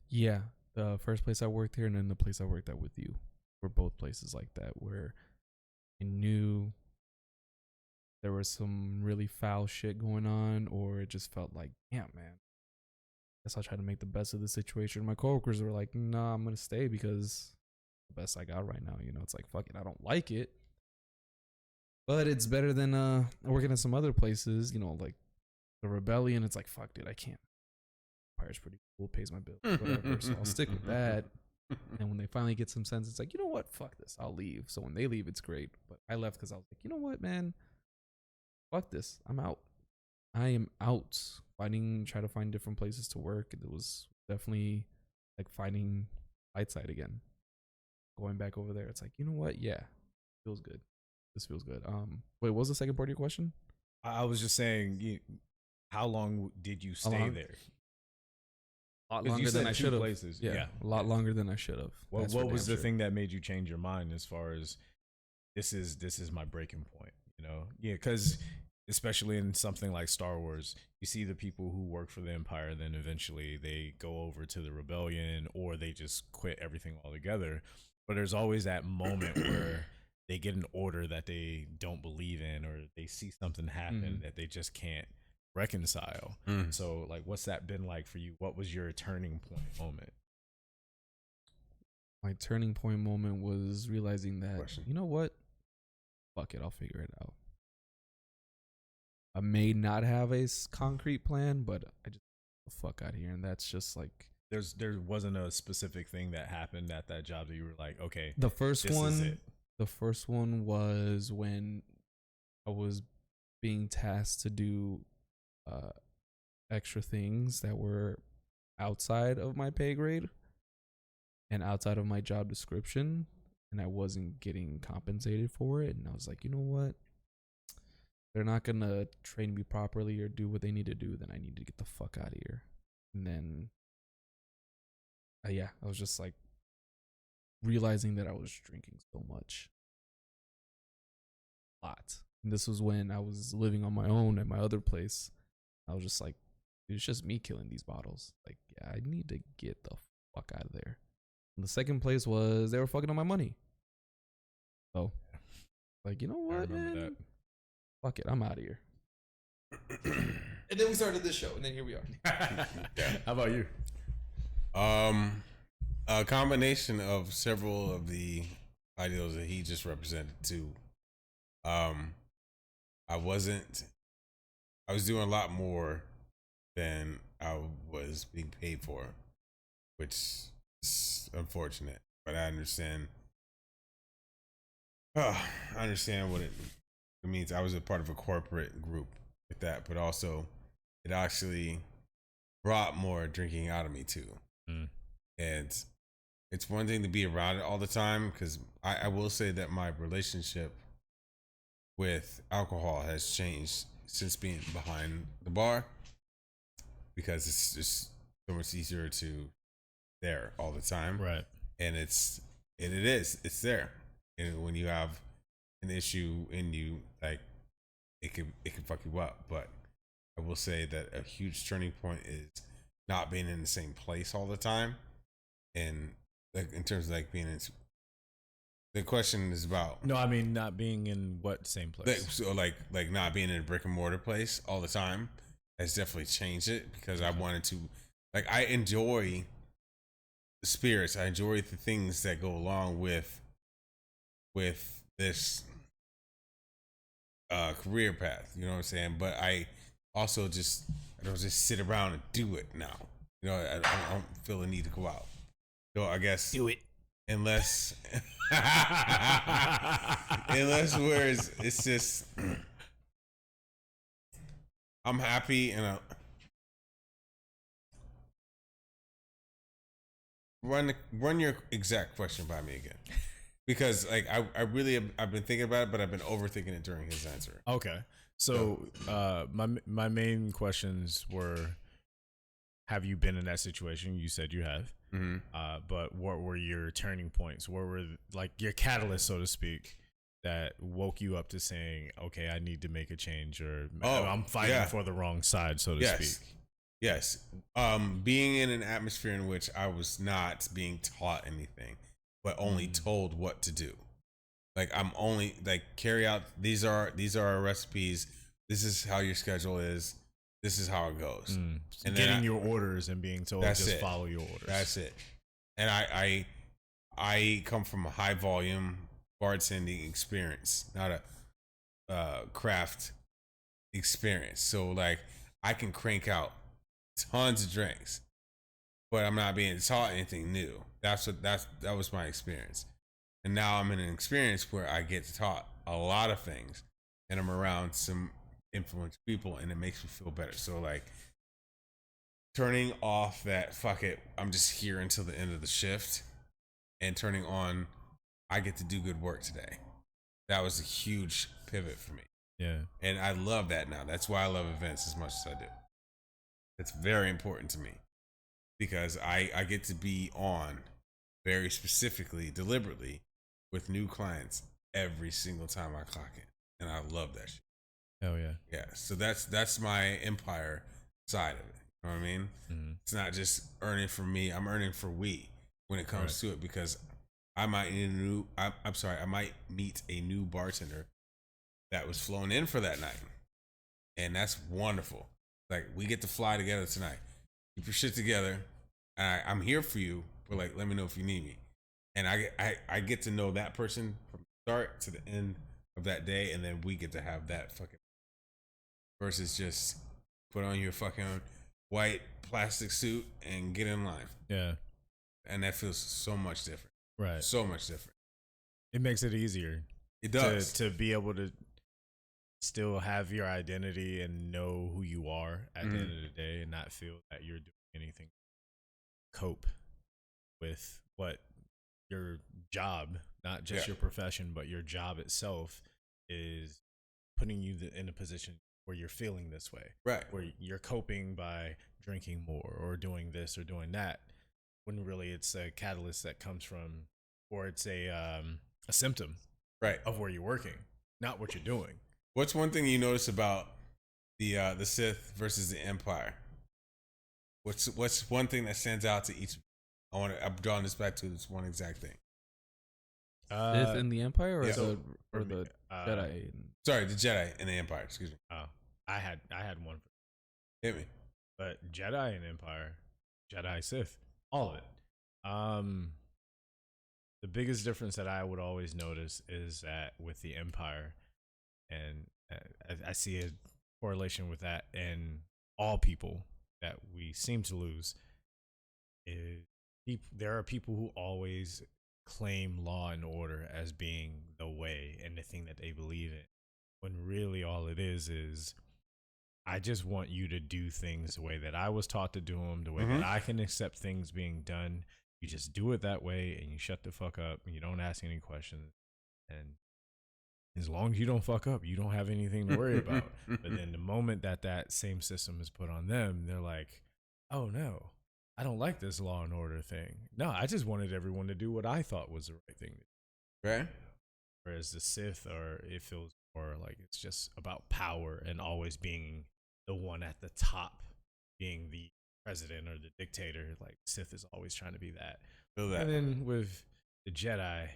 Yeah, the first place I worked here and then the place I worked at with you were both places like that where I knew there was some really foul shit going on, or it just felt like, damn, man, guess I'll try to make the best of the situation. My coworkers were like, nah, I'm gonna stay because the best I got right now. You know, it's like, fuck it, I don't like it, but it's better than working at some other places. You know, like the Rebellion. It's like, fuck, dude, I can't. Empire's pretty cool, pays my bills, whatever. So I'll stick with that. And when they finally get some sense, it's like, you know what, fuck this, I'll leave. So when they leave, it's great. But I left because I was like, you know what, man, fuck this, I'm out. I am out. Try to find different places to work. It was definitely like finding light side again. Going back over there, it's like, you know what, yeah, feels good. This feels good. Wait, what was the second part of your question? I was just saying, how long did you stay there? A lot longer than I should have. Yeah, a lot longer than I should have. What was the thing that made you change your mind as far as this is my breaking point? You know, yeah, because especially in something like Star Wars, you see the people who work for the Empire, then eventually they go over to the Rebellion or they just quit everything altogether. But there's always that moment where they get an order that they don't believe in, or they see something happen that they just can't reconcile. So like, what's that been like for you? What was your turning point moment? My turning point moment was realizing that, you know what, fuck it, I'll figure it out. I may not have a concrete plan, but I just the fuck out of here. And that's just like, there wasn't a specific thing that happened at that job that you were like, okay, the first one was when I was being tasked to do extra things that were outside of my pay grade and outside of my job description, and I wasn't getting compensated for it. And I was like, you know what, they're not gonna train me properly or do what they need to do, then I need to get the fuck out of here. And then I was just like realizing that I was drinking so much, a lot. And this was when I was living on my own at my other place. I was just like, dude, it's just me killing these bottles. Like, yeah, I need to get the fuck out of there. And the second place was they were fucking on my money. So, like, you know what, man? Fuck it, I'm out of here. And then we started this show, and then here we are. How about you? A combination of several of the ideals that he just represented too. I was doing a lot more than I was being paid for, which is unfortunate, but I understand. I understand what it means. I was a part of a corporate group with that, but also it actually brought more drinking out of me too. And it's one thing to be around it all the time, because I will say that my relationship with alcohol has changed since being behind the bar, because it's just so much easier to there all the time, right? And it's there, and when you have an issue in you, like it can fuck you up. But I will say that a huge turning point is not being in the same place all the time, and like in terms of like being in. The question is about no, I mean not being in what same place. So like not being in a brick and mortar place all the time has definitely changed it, because I wanted to, like, I enjoy the spirits. I enjoy the things that go along with this career path. You know what I'm saying? But I also I don't just sit around and do it now. You know, I don't feel the need to go out. So I guess do it. Unless where it's just I'm happy, and run your exact question by me again, because like I really I've been thinking about it, but I've been overthinking it during his answer. Okay, so my main questions were, have you been in that situation? You said you have. Mm-hmm. But what were your turning points? What were like your catalyst, so to speak, that woke you up to saying, okay, I need to make a change, or I'm fighting for the wrong side, so to speak? Yes. Being in an atmosphere in which I was not being taught anything, but only told what to do. Like I'm only like carry out. These are our recipes. This is how your schedule is. This is how it goes. And getting your orders and being told just follow your orders. That's it. And I come from a high volume bartending experience, not a craft experience. So like I can crank out tons of drinks, but I'm not being taught anything new. That was my experience. And now I'm in an experience where I get taught a lot of things, and I'm around some influential people, and it makes me feel better. So like turning off that fuck it, I'm just here until the end of the shift, and turning on, I get to do good work today. That was a huge pivot for me. Yeah. And I love that now. That's why I love events as much as I do. It's very important to me because I get to be on very specifically, deliberately with new clients every single time I clock in. And I love that shit. Hell yeah. Yeah. So that's my empire side of it. You know what I mean? Mm-hmm. It's not just earning for me. I'm earning for we when it comes to it, because I might need I might meet a new bartender that was flown in for that night. And that's wonderful. Like, we get to fly together tonight. Keep your shit together. I'm here for you, but like, let me know if you need me. And I get to know that person from start to the end of that day, and then we get to have that fucking versus just put on your fucking white plastic suit and get in line. Yeah. And that feels so much different. Right. So much different. It makes it easier. It does. To be able to still have your identity and know who you are at the end of the day, and not feel that you're doing anything to cope with what your job, not just your profession, but your job itself is putting you in a position where you're feeling this way. Right. Where you're coping by drinking more or doing this or doing that, when really it's a catalyst that comes from, or it's a symptom of where you're working, not what you're doing. What's one thing you notice about the Sith versus the Empire? What's one thing that stands out to each? I'm drawing this back to this one exact thing. Sith in the Empire, or the Jedi? Sorry, the Jedi and the Empire. Excuse me. Oh, I had one. Hit me. But Jedi and Empire, Jedi, Sith, all of it. The biggest difference that I would always notice is that with the Empire, and I see a correlation with that in all people that we seem to lose, is there are people who always claim law and order as being the way and the thing that they believe in, when really all it is I just want you to do things the way that I was taught to do them, the way that I can accept things being done. You just do it that way, and you shut the fuck up, and you don't ask any questions. And as long as you don't fuck up, you don't have anything to worry about. But then the moment that same system is put on them, they're like, oh no, I don't like this law and order thing. No, I just wanted everyone to do what I thought was the right thing to do. Right. Whereas the Sith, it feels more like it's just about power and always being the one at the top, being the president or the dictator. Like, Sith is always trying to be that. Feel that. And then with the Jedi,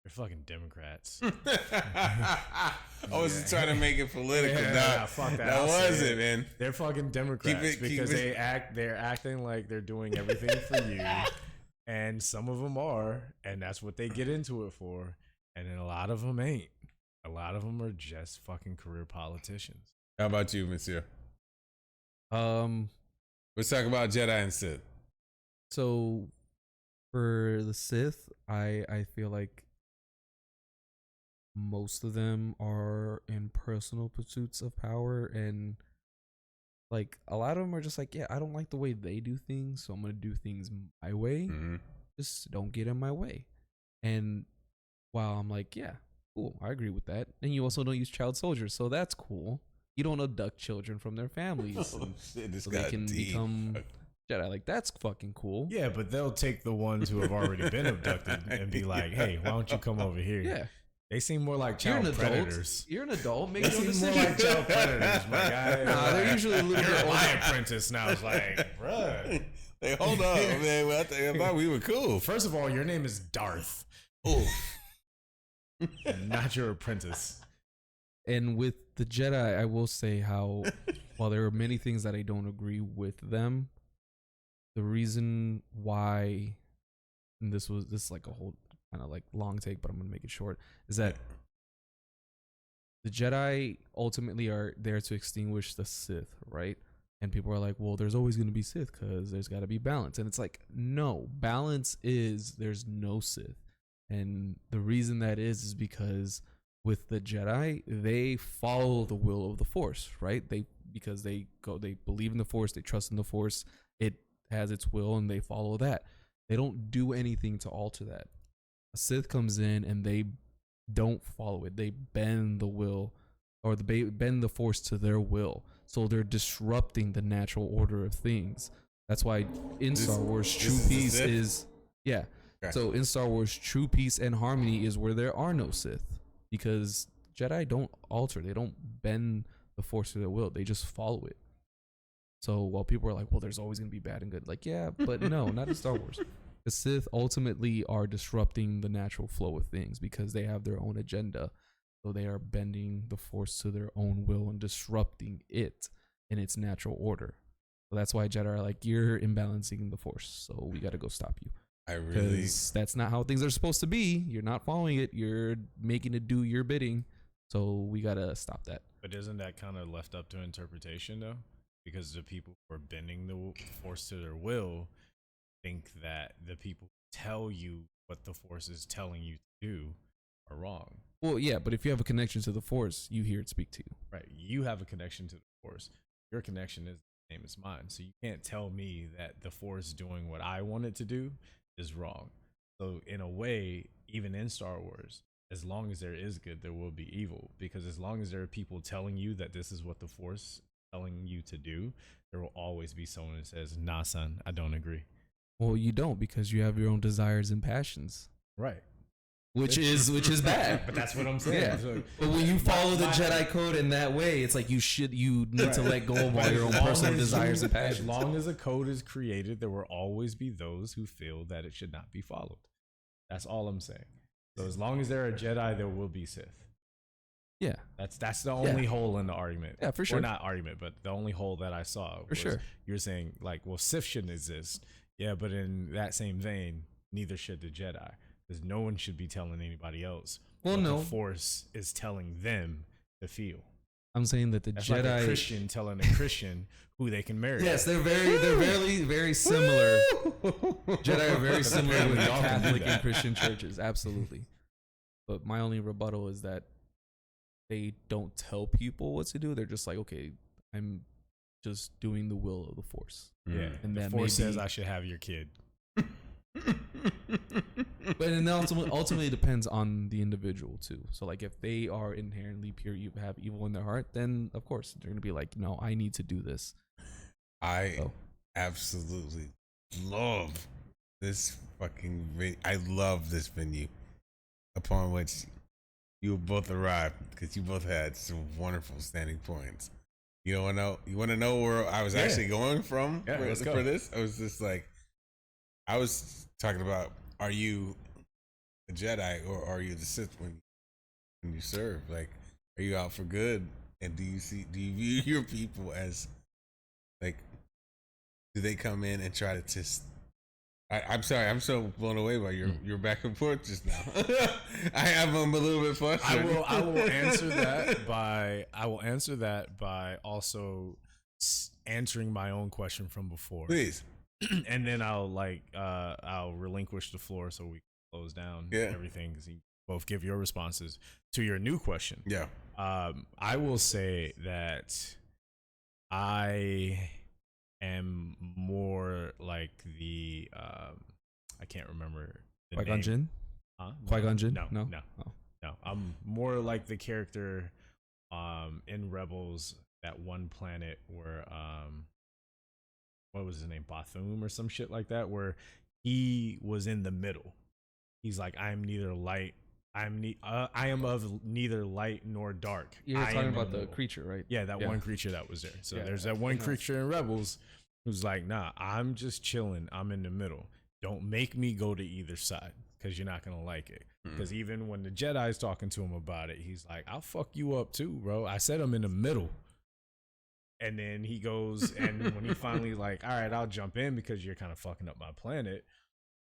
they're fucking Democrats. I wasn't trying to make it political. Fuck that. That wasn't, man. They're fucking Democrats because they're acting like they're doing everything for you, and some of them are, and that's what they get into it for. And then a lot of them ain't. A lot of them are just fucking career politicians. How about you, Monsieur? Let's talk about Jedi and Sith. So for the Sith, I feel like most of them are in personal pursuits of power, and like a lot of them are just like, yeah, I don't like the way they do things, so I'm gonna do things my way. Just don't get in my way. And while I'm like, yeah, cool, I agree with that. And you also don't use child soldiers, so that's cool. You don't abduct children from their families, Shit, so they can become Jedi. Like, that's fucking cool. Yeah, but they'll take the ones who have already been abducted and be like, "Hey, why don't you come over here?" Yeah. They seem more like You're an child adult. predators. You're an adult. Make They your seem more decision. like child predators, my guy. Nah, they're usually a little bit You're older. my apprentice now. It's like, bruh. Hey, hold on, man. I thought we were cool. First of all, your name is Darth, Oh, and not your apprentice. And with the Jedi, I will say how, while there are many things that I don't agree with them, the reason why, and this is like a whole kind of like long take, but I'm gonna make it short, is that the Jedi ultimately are there to extinguish the Sith, right? And people are like, well, there's always going to be Sith because there's got to be balance. And it's like, no, balance is there's no Sith. And the reason that is because with the Jedi, they follow the will of the Force, right? Because they believe in the Force, they trust in the Force. It has its will and they follow that. They don't do anything to alter that. A Sith comes in and they don't follow it. They bend the will, or they bend the Force to their will. So they're disrupting the natural order of things. That's why in Star Wars, true peace is yeah. Gotcha. So in Star Wars, true peace and harmony is where there are no Sith, because Jedi don't alter. They don't bend the Force to their will. They just follow it. So while people are like, well, there's always going to be bad and good. Like, yeah, but no, not in Star Wars. The Sith ultimately are disrupting the natural flow of things because they have their own agenda. So they are bending the Force to their own will and disrupting it in its natural order. So that's why Jedi are like, you're imbalancing the Force. So we got to go stop you. Because that's not how things are supposed to be. You're not following it. You're making it do your bidding. So we got to stop that. But isn't that kind of left up to interpretation, though? Because the people who are bending the Force to their will think that the people who tell you what the Force is telling you to do are wrong. Well, yeah, but if you have a connection to the Force, you hear it speak to you. Right. You have a connection to the Force. Your connection is the same as mine. So you can't tell me that the Force doing what I want it to do is wrong. So in a way, even in Star Wars, as long as there is good, there will be evil. Because as long as there are people telling you that this is what the Force is telling you to do, there will always be someone that says, nah, son, I don't agree. Well, you don't, because you have your own desires and passions. Right. Which is bad. But that's what I'm saying. Yeah. So, But when you follow the Jedi code in that way, it's like you need to let go of all your own personal desires and passions. As long as a code is created, there will always be those who feel that it should not be followed. That's all I'm saying. So as long as there are Jedi, there will be Sith. Yeah. That's the only hole in the argument. Yeah, for sure. Or not argument, but the only hole that I saw. For sure. You're saying, like, well, Sith shouldn't exist. Yeah, but in that same vein, neither should the Jedi. Because no one should be telling anybody else what the Force is telling them to feel. I'm saying that the That's Jedi, like a Christian telling a Christian who they can marry. Yes, they're very similar. Jedi are very similar with Y'all can do Catholic that. and Christian churches, absolutely. But my only rebuttal is that they don't tell people what to do. They're just like, okay, I'm just doing the will of the Force. Yeah, And the that Force may be- says I should have your kid. But it ultimately depends on the individual too. So like if they are inherently pure, you have evil in their heart, then of course they're gonna be like, no, I need to do this. I absolutely love this fucking I love this venue upon which you both arrived, because you both had some wonderful standing points. You want to know where I was actually going from Yeah, let's go. for this? I was just like, I was talking about, are you a Jedi or are you the Sith when you serve? Like, are you out for good? And do you view your people as, like, do they come in and try to just? I'm sorry, I'm so blown away by your back and forth just now. I'm a little bit frustrated. I will answer that by also answering my own question from before. Please. And then I'll relinquish the floor so we can close down everything, because you both give your responses to your new question. Yeah. I will say that I am more like the I can't remember the Qui-Gon name. Jinn? Huh? Qui-Gon Jinn? No. Oh. No. I'm more like the character in Rebels, that one planet where what was his name, Botham or some shit like that, where he was in the middle. He's like, I am neither light. I am of neither light nor dark. You're I talking am about in the creature, right? Yeah, that one creature that was there. So Yeah. there's that one creature in Rebels who's like, nah, I'm just chilling. I'm in the middle. Don't make me go to either side because you're not gonna like it. Because even when the Jedi's talking to him about it, he's like, I'll fuck you up too, bro. I said I'm in the middle. And then he goes, and when he finally like, all right, I'll jump in because you're kind of fucking up my planet,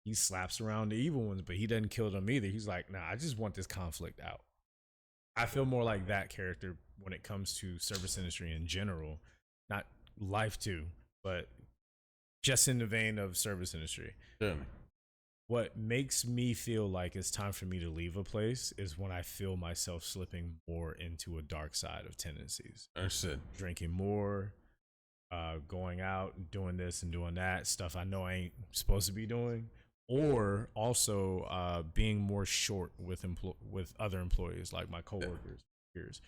he slaps around the evil ones, but he doesn't kill them either. He's like, nah, I just want this conflict out. I feel more like that character when it comes to service industry in general, not life too, but just in the vein of service industry. Certainly. What makes me feel like it's time for me to leave a place is when I feel myself slipping more into a dark side of tendencies. Understood. Drinking more, going out, doing this and doing that, stuff I know I ain't supposed to be doing, or also being more short with other employees, like my coworkers, peers,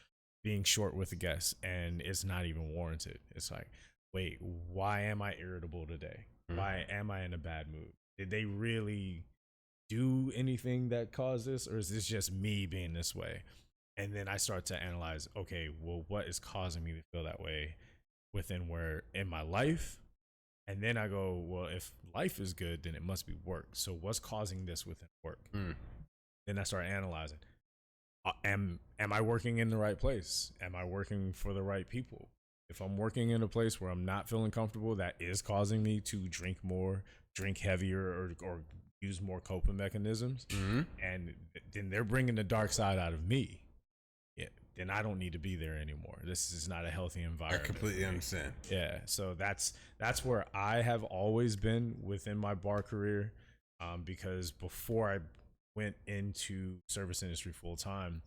being short with the guests, and it's not even warranted. It's like, wait, why am I irritable today? Why am I in a bad mood? Did they really do anything that caused this, or is this just me being this way? And then I start to analyze, okay, well, what is causing me to feel that way within where in my life? And then I go, well, if life is good, then it must be work. So what's causing this within work? Then I start analyzing. Am I working in the right place? Am I working for the right people? If I'm working in a place where I'm not feeling comfortable, that is causing me to drink more, drink heavier, or use more coping mechanisms, and then they're bringing the dark side out of me. Yeah, then I don't need to be there anymore. This is not a healthy environment. I completely understand. Yeah, so that's where I have always been within my bar career, because before I went into service industry full time,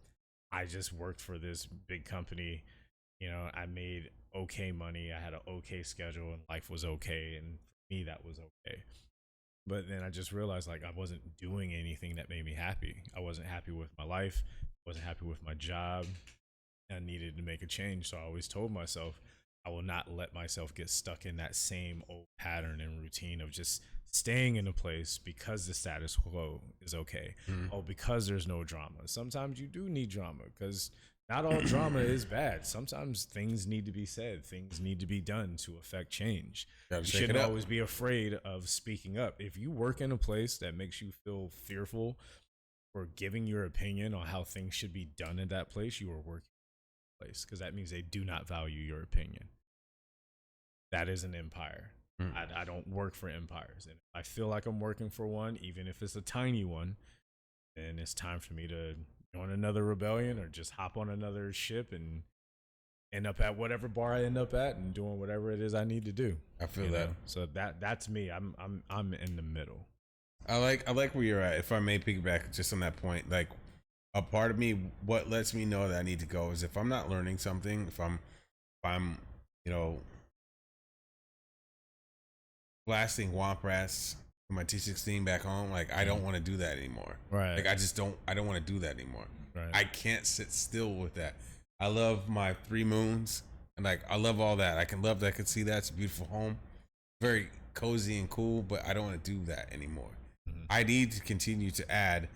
I just worked for this big company. You know, I made okay money. I had an okay schedule, and life was okay, and for me that was okay. But then I just realized like I wasn't doing anything that made me happy. I wasn't happy with my life. Wasn't happy with my job. I needed to make a change. So I always told myself I will not let myself get stuck in that same old pattern and routine of just staying in a place because the status quo is okay. Oh, because there's no drama. Sometimes you do need drama because not all drama is bad. Sometimes things need to be said. Things need to be done to affect change. You shouldn't always be afraid of speaking up. If you work in a place that makes you feel fearful for giving your opinion on how things should be done in that place, you are working in a place, because that means they do not value your opinion. That is an empire. I don't work for empires. And if I feel like I'm working for one, even if it's a tiny one, then it's time for me to join another rebellion or just hop on another ship and end up at whatever bar I end up at and doing whatever it is I need to do. I feel that. So that's me. I'm in the middle. I like where you're at. If I may piggyback just on that point, like a part of me, what lets me know that I need to go is if I'm not learning something, if I'm blasting Womp Rats for my T16 back home, like I don't want to do that anymore. Right. Like I don't want to do that anymore. Right. I can't sit still with that. I love my 3 moons and like I love all that. I can see that. It's a beautiful home. Very cozy and cool, but I don't want to do that anymore. I need to continue to add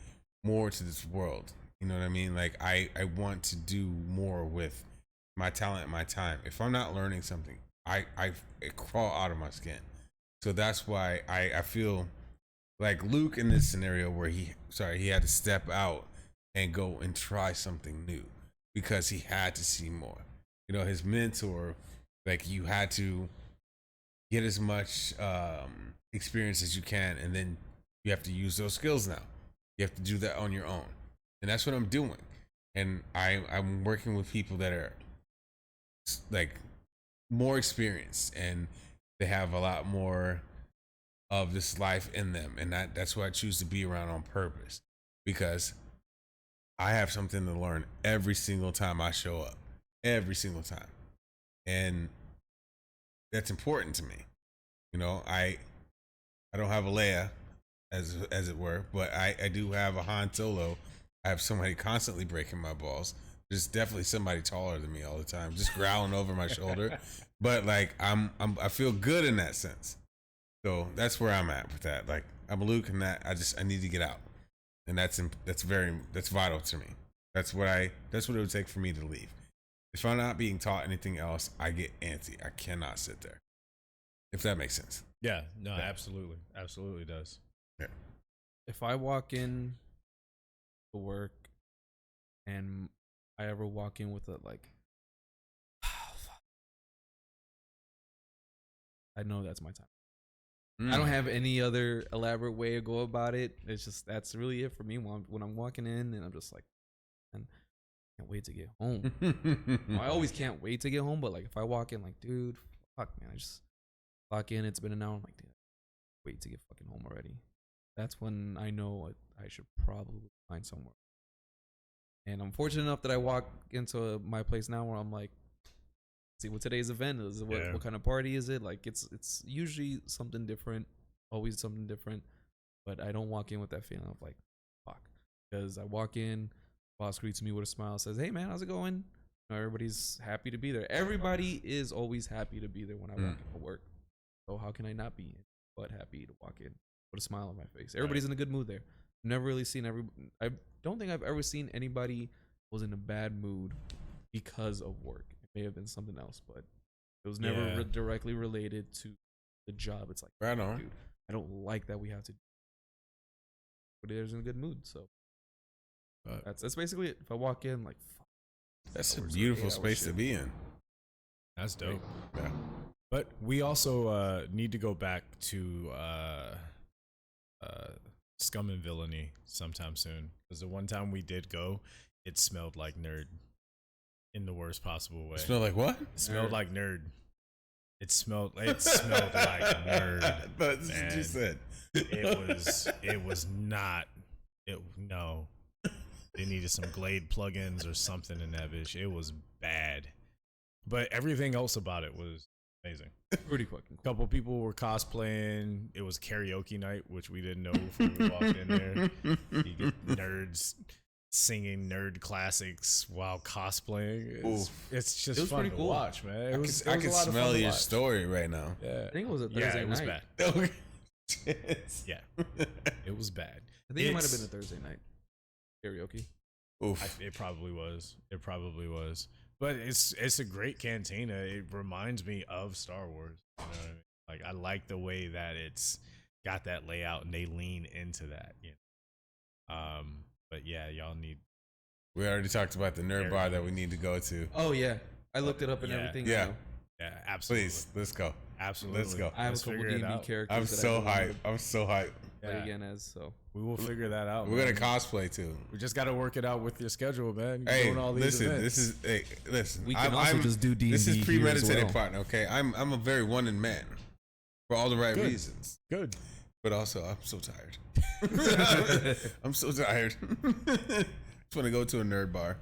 more to this world. You know what I mean? Like I want to do more with my talent and my time. If I'm not learning something, I crawl out of my skin. So that's why I feel like Luke in this scenario where he had to step out and go and try something new because he had to see more. You know, his mentor, like you had to get as much experience as you can, and then you have to use those skills now. You have to do that on your own. And that's what I'm doing. And I'm working with people that are like more experienced and they have a lot more of this life in them. And that's why I choose to be around on purpose, because I have something to learn every single time I show up, every single time. And that's important to me. You know, I don't have a Leia as it were, but I do have a Han Solo. I have somebody constantly breaking my balls There's definitely somebody taller than me all the time, just growling over my shoulder. But like I feel good in that sense. So that's where I'm at with that. Like I'm Luke, and that I need to get out, and that's vital to me. That's what it would take for me to leave. If I'm not being taught anything else, I get antsy. I cannot sit there. If that makes sense. Yeah, no, absolutely does. Yeah. If I walk in to work and I ever walk in with a like, I know that's my time. I don't have any other elaborate way to go about it. It's just that's really it for me when I'm walking in, and I'm just like, man, I can't wait to get home. I always can't wait to get home, but like if I walk in, like, dude, fuck, man, I just walk in. It's been an hour. I'm like, dude, wait to get fucking home already. That's when I know I should probably find somewhere. And I'm fortunate enough that I walk into my place now where I'm like, see what today's event is. What kind of party is it? Like it's usually something different, always something different. But I don't walk in with that feeling of like, fuck, because I walk in, boss greets me with a smile, says, "Hey man, how's it going?" You know, everybody's happy to be there. Everybody is always happy to be there when I walk into work. So how can I not be but happy to walk in with a smile on my face? Everybody's in a good mood there. Never really seen I don't think I've ever seen anybody was in a bad mood because of work. May have been something else, but it was never directly related to the job. It's like, right on. Dude, I don't like that we have to. But there's in a good mood, so that's basically it. If I walk in, like, fuck, that's a beautiful space to be in. That's dope. Yeah. But we also need to go back to Scum and Villainy sometime soon, because the one time we did go, it smelled like nerd. In the worst possible way. Smell like what? It smelled like nerd. It smelled like nerd. That's what you said. It was not. No. They needed some Glade plugins or something in that bitch. It was bad. But everything else about it was amazing. Pretty fucking cool. A couple people were cosplaying. It was karaoke night, which we didn't know before we walked in there. You get nerds singing nerd classics while cosplaying. It's just fun to watch, man. I can smell your story right now. Yeah, I think it was a Thursday it was night. bad. Yeah, it was bad. I think it might have been a Thursday night karaoke. It probably was. It probably was. But it's a great cantina. It reminds me of Star Wars. You know what I mean? Like I like the way that it's got that layout and they lean into that. You know? But yeah, y'all need. We already talked about the nerd bar that we need to go to. Oh yeah, I looked it up and everything. Yeah, yeah, absolutely. Please, let's go. Absolutely, let's go. I have a couple D&D characters. I'm so hyped. Play again as so. We will figure that out. We're gonna cosplay too. We just got to work it out with your schedule, man. Hey, doing all these listen. events. Listen. We can also just do D&D. This is premeditated well. partner. Okay, I'm a very one-in man for all the right reasons. Good. But also, I'm so tired. I'm so tired. Just want to go to a nerd bar.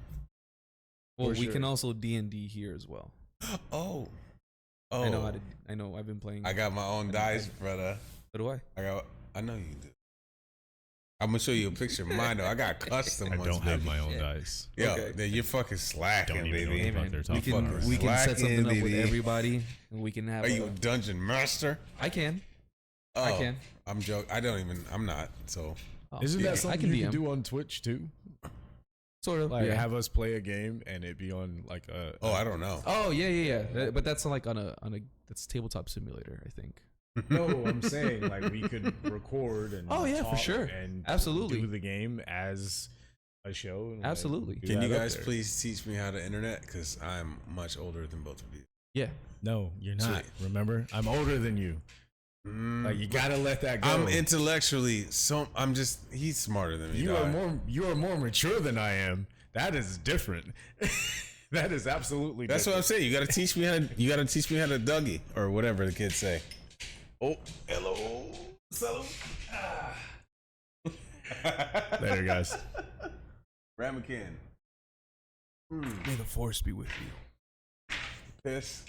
Well, we can also D&D here as well. Oh. I know how to. I know. I've been playing. I got my own dice, brother. So do I. I know you do. I'm gonna show you a picture of mine though. I got custom ones. I don't have baby. my own dice. Yo, Okay. you're fucking slacking, Don't even know baby. what the fuck they're We talking can about. set something up with baby. everybody, and we can have. Are you a dungeon master? I can. Oh, I can. I'm joking. I'm not. So Isn't that I something can you can DM. do on Twitch too? Sort of. Like yeah. have us play a game and it be on like a. Oh, I don't know. Oh yeah. But that's like on a that's tabletop simulator, I think. No, I'm saying like we could record and Oh, yeah, for talk sure. and Absolutely. do the game as a show. And, like, Absolutely. do Can you that up guys there. please teach me how to internet? Because I'm much older than both of you. Yeah. No, you're not. Sweet. Remember, I'm older than you. Like you gotta let that go. I'm intellectually he's smarter than me. dog. You are more mature than I am. That is different. That is absolutely. That's what I'm saying. You gotta teach me how to Dougie or whatever the kids say. Oh, hello. Later, guys. Ramekin. May the force be with you. Piss.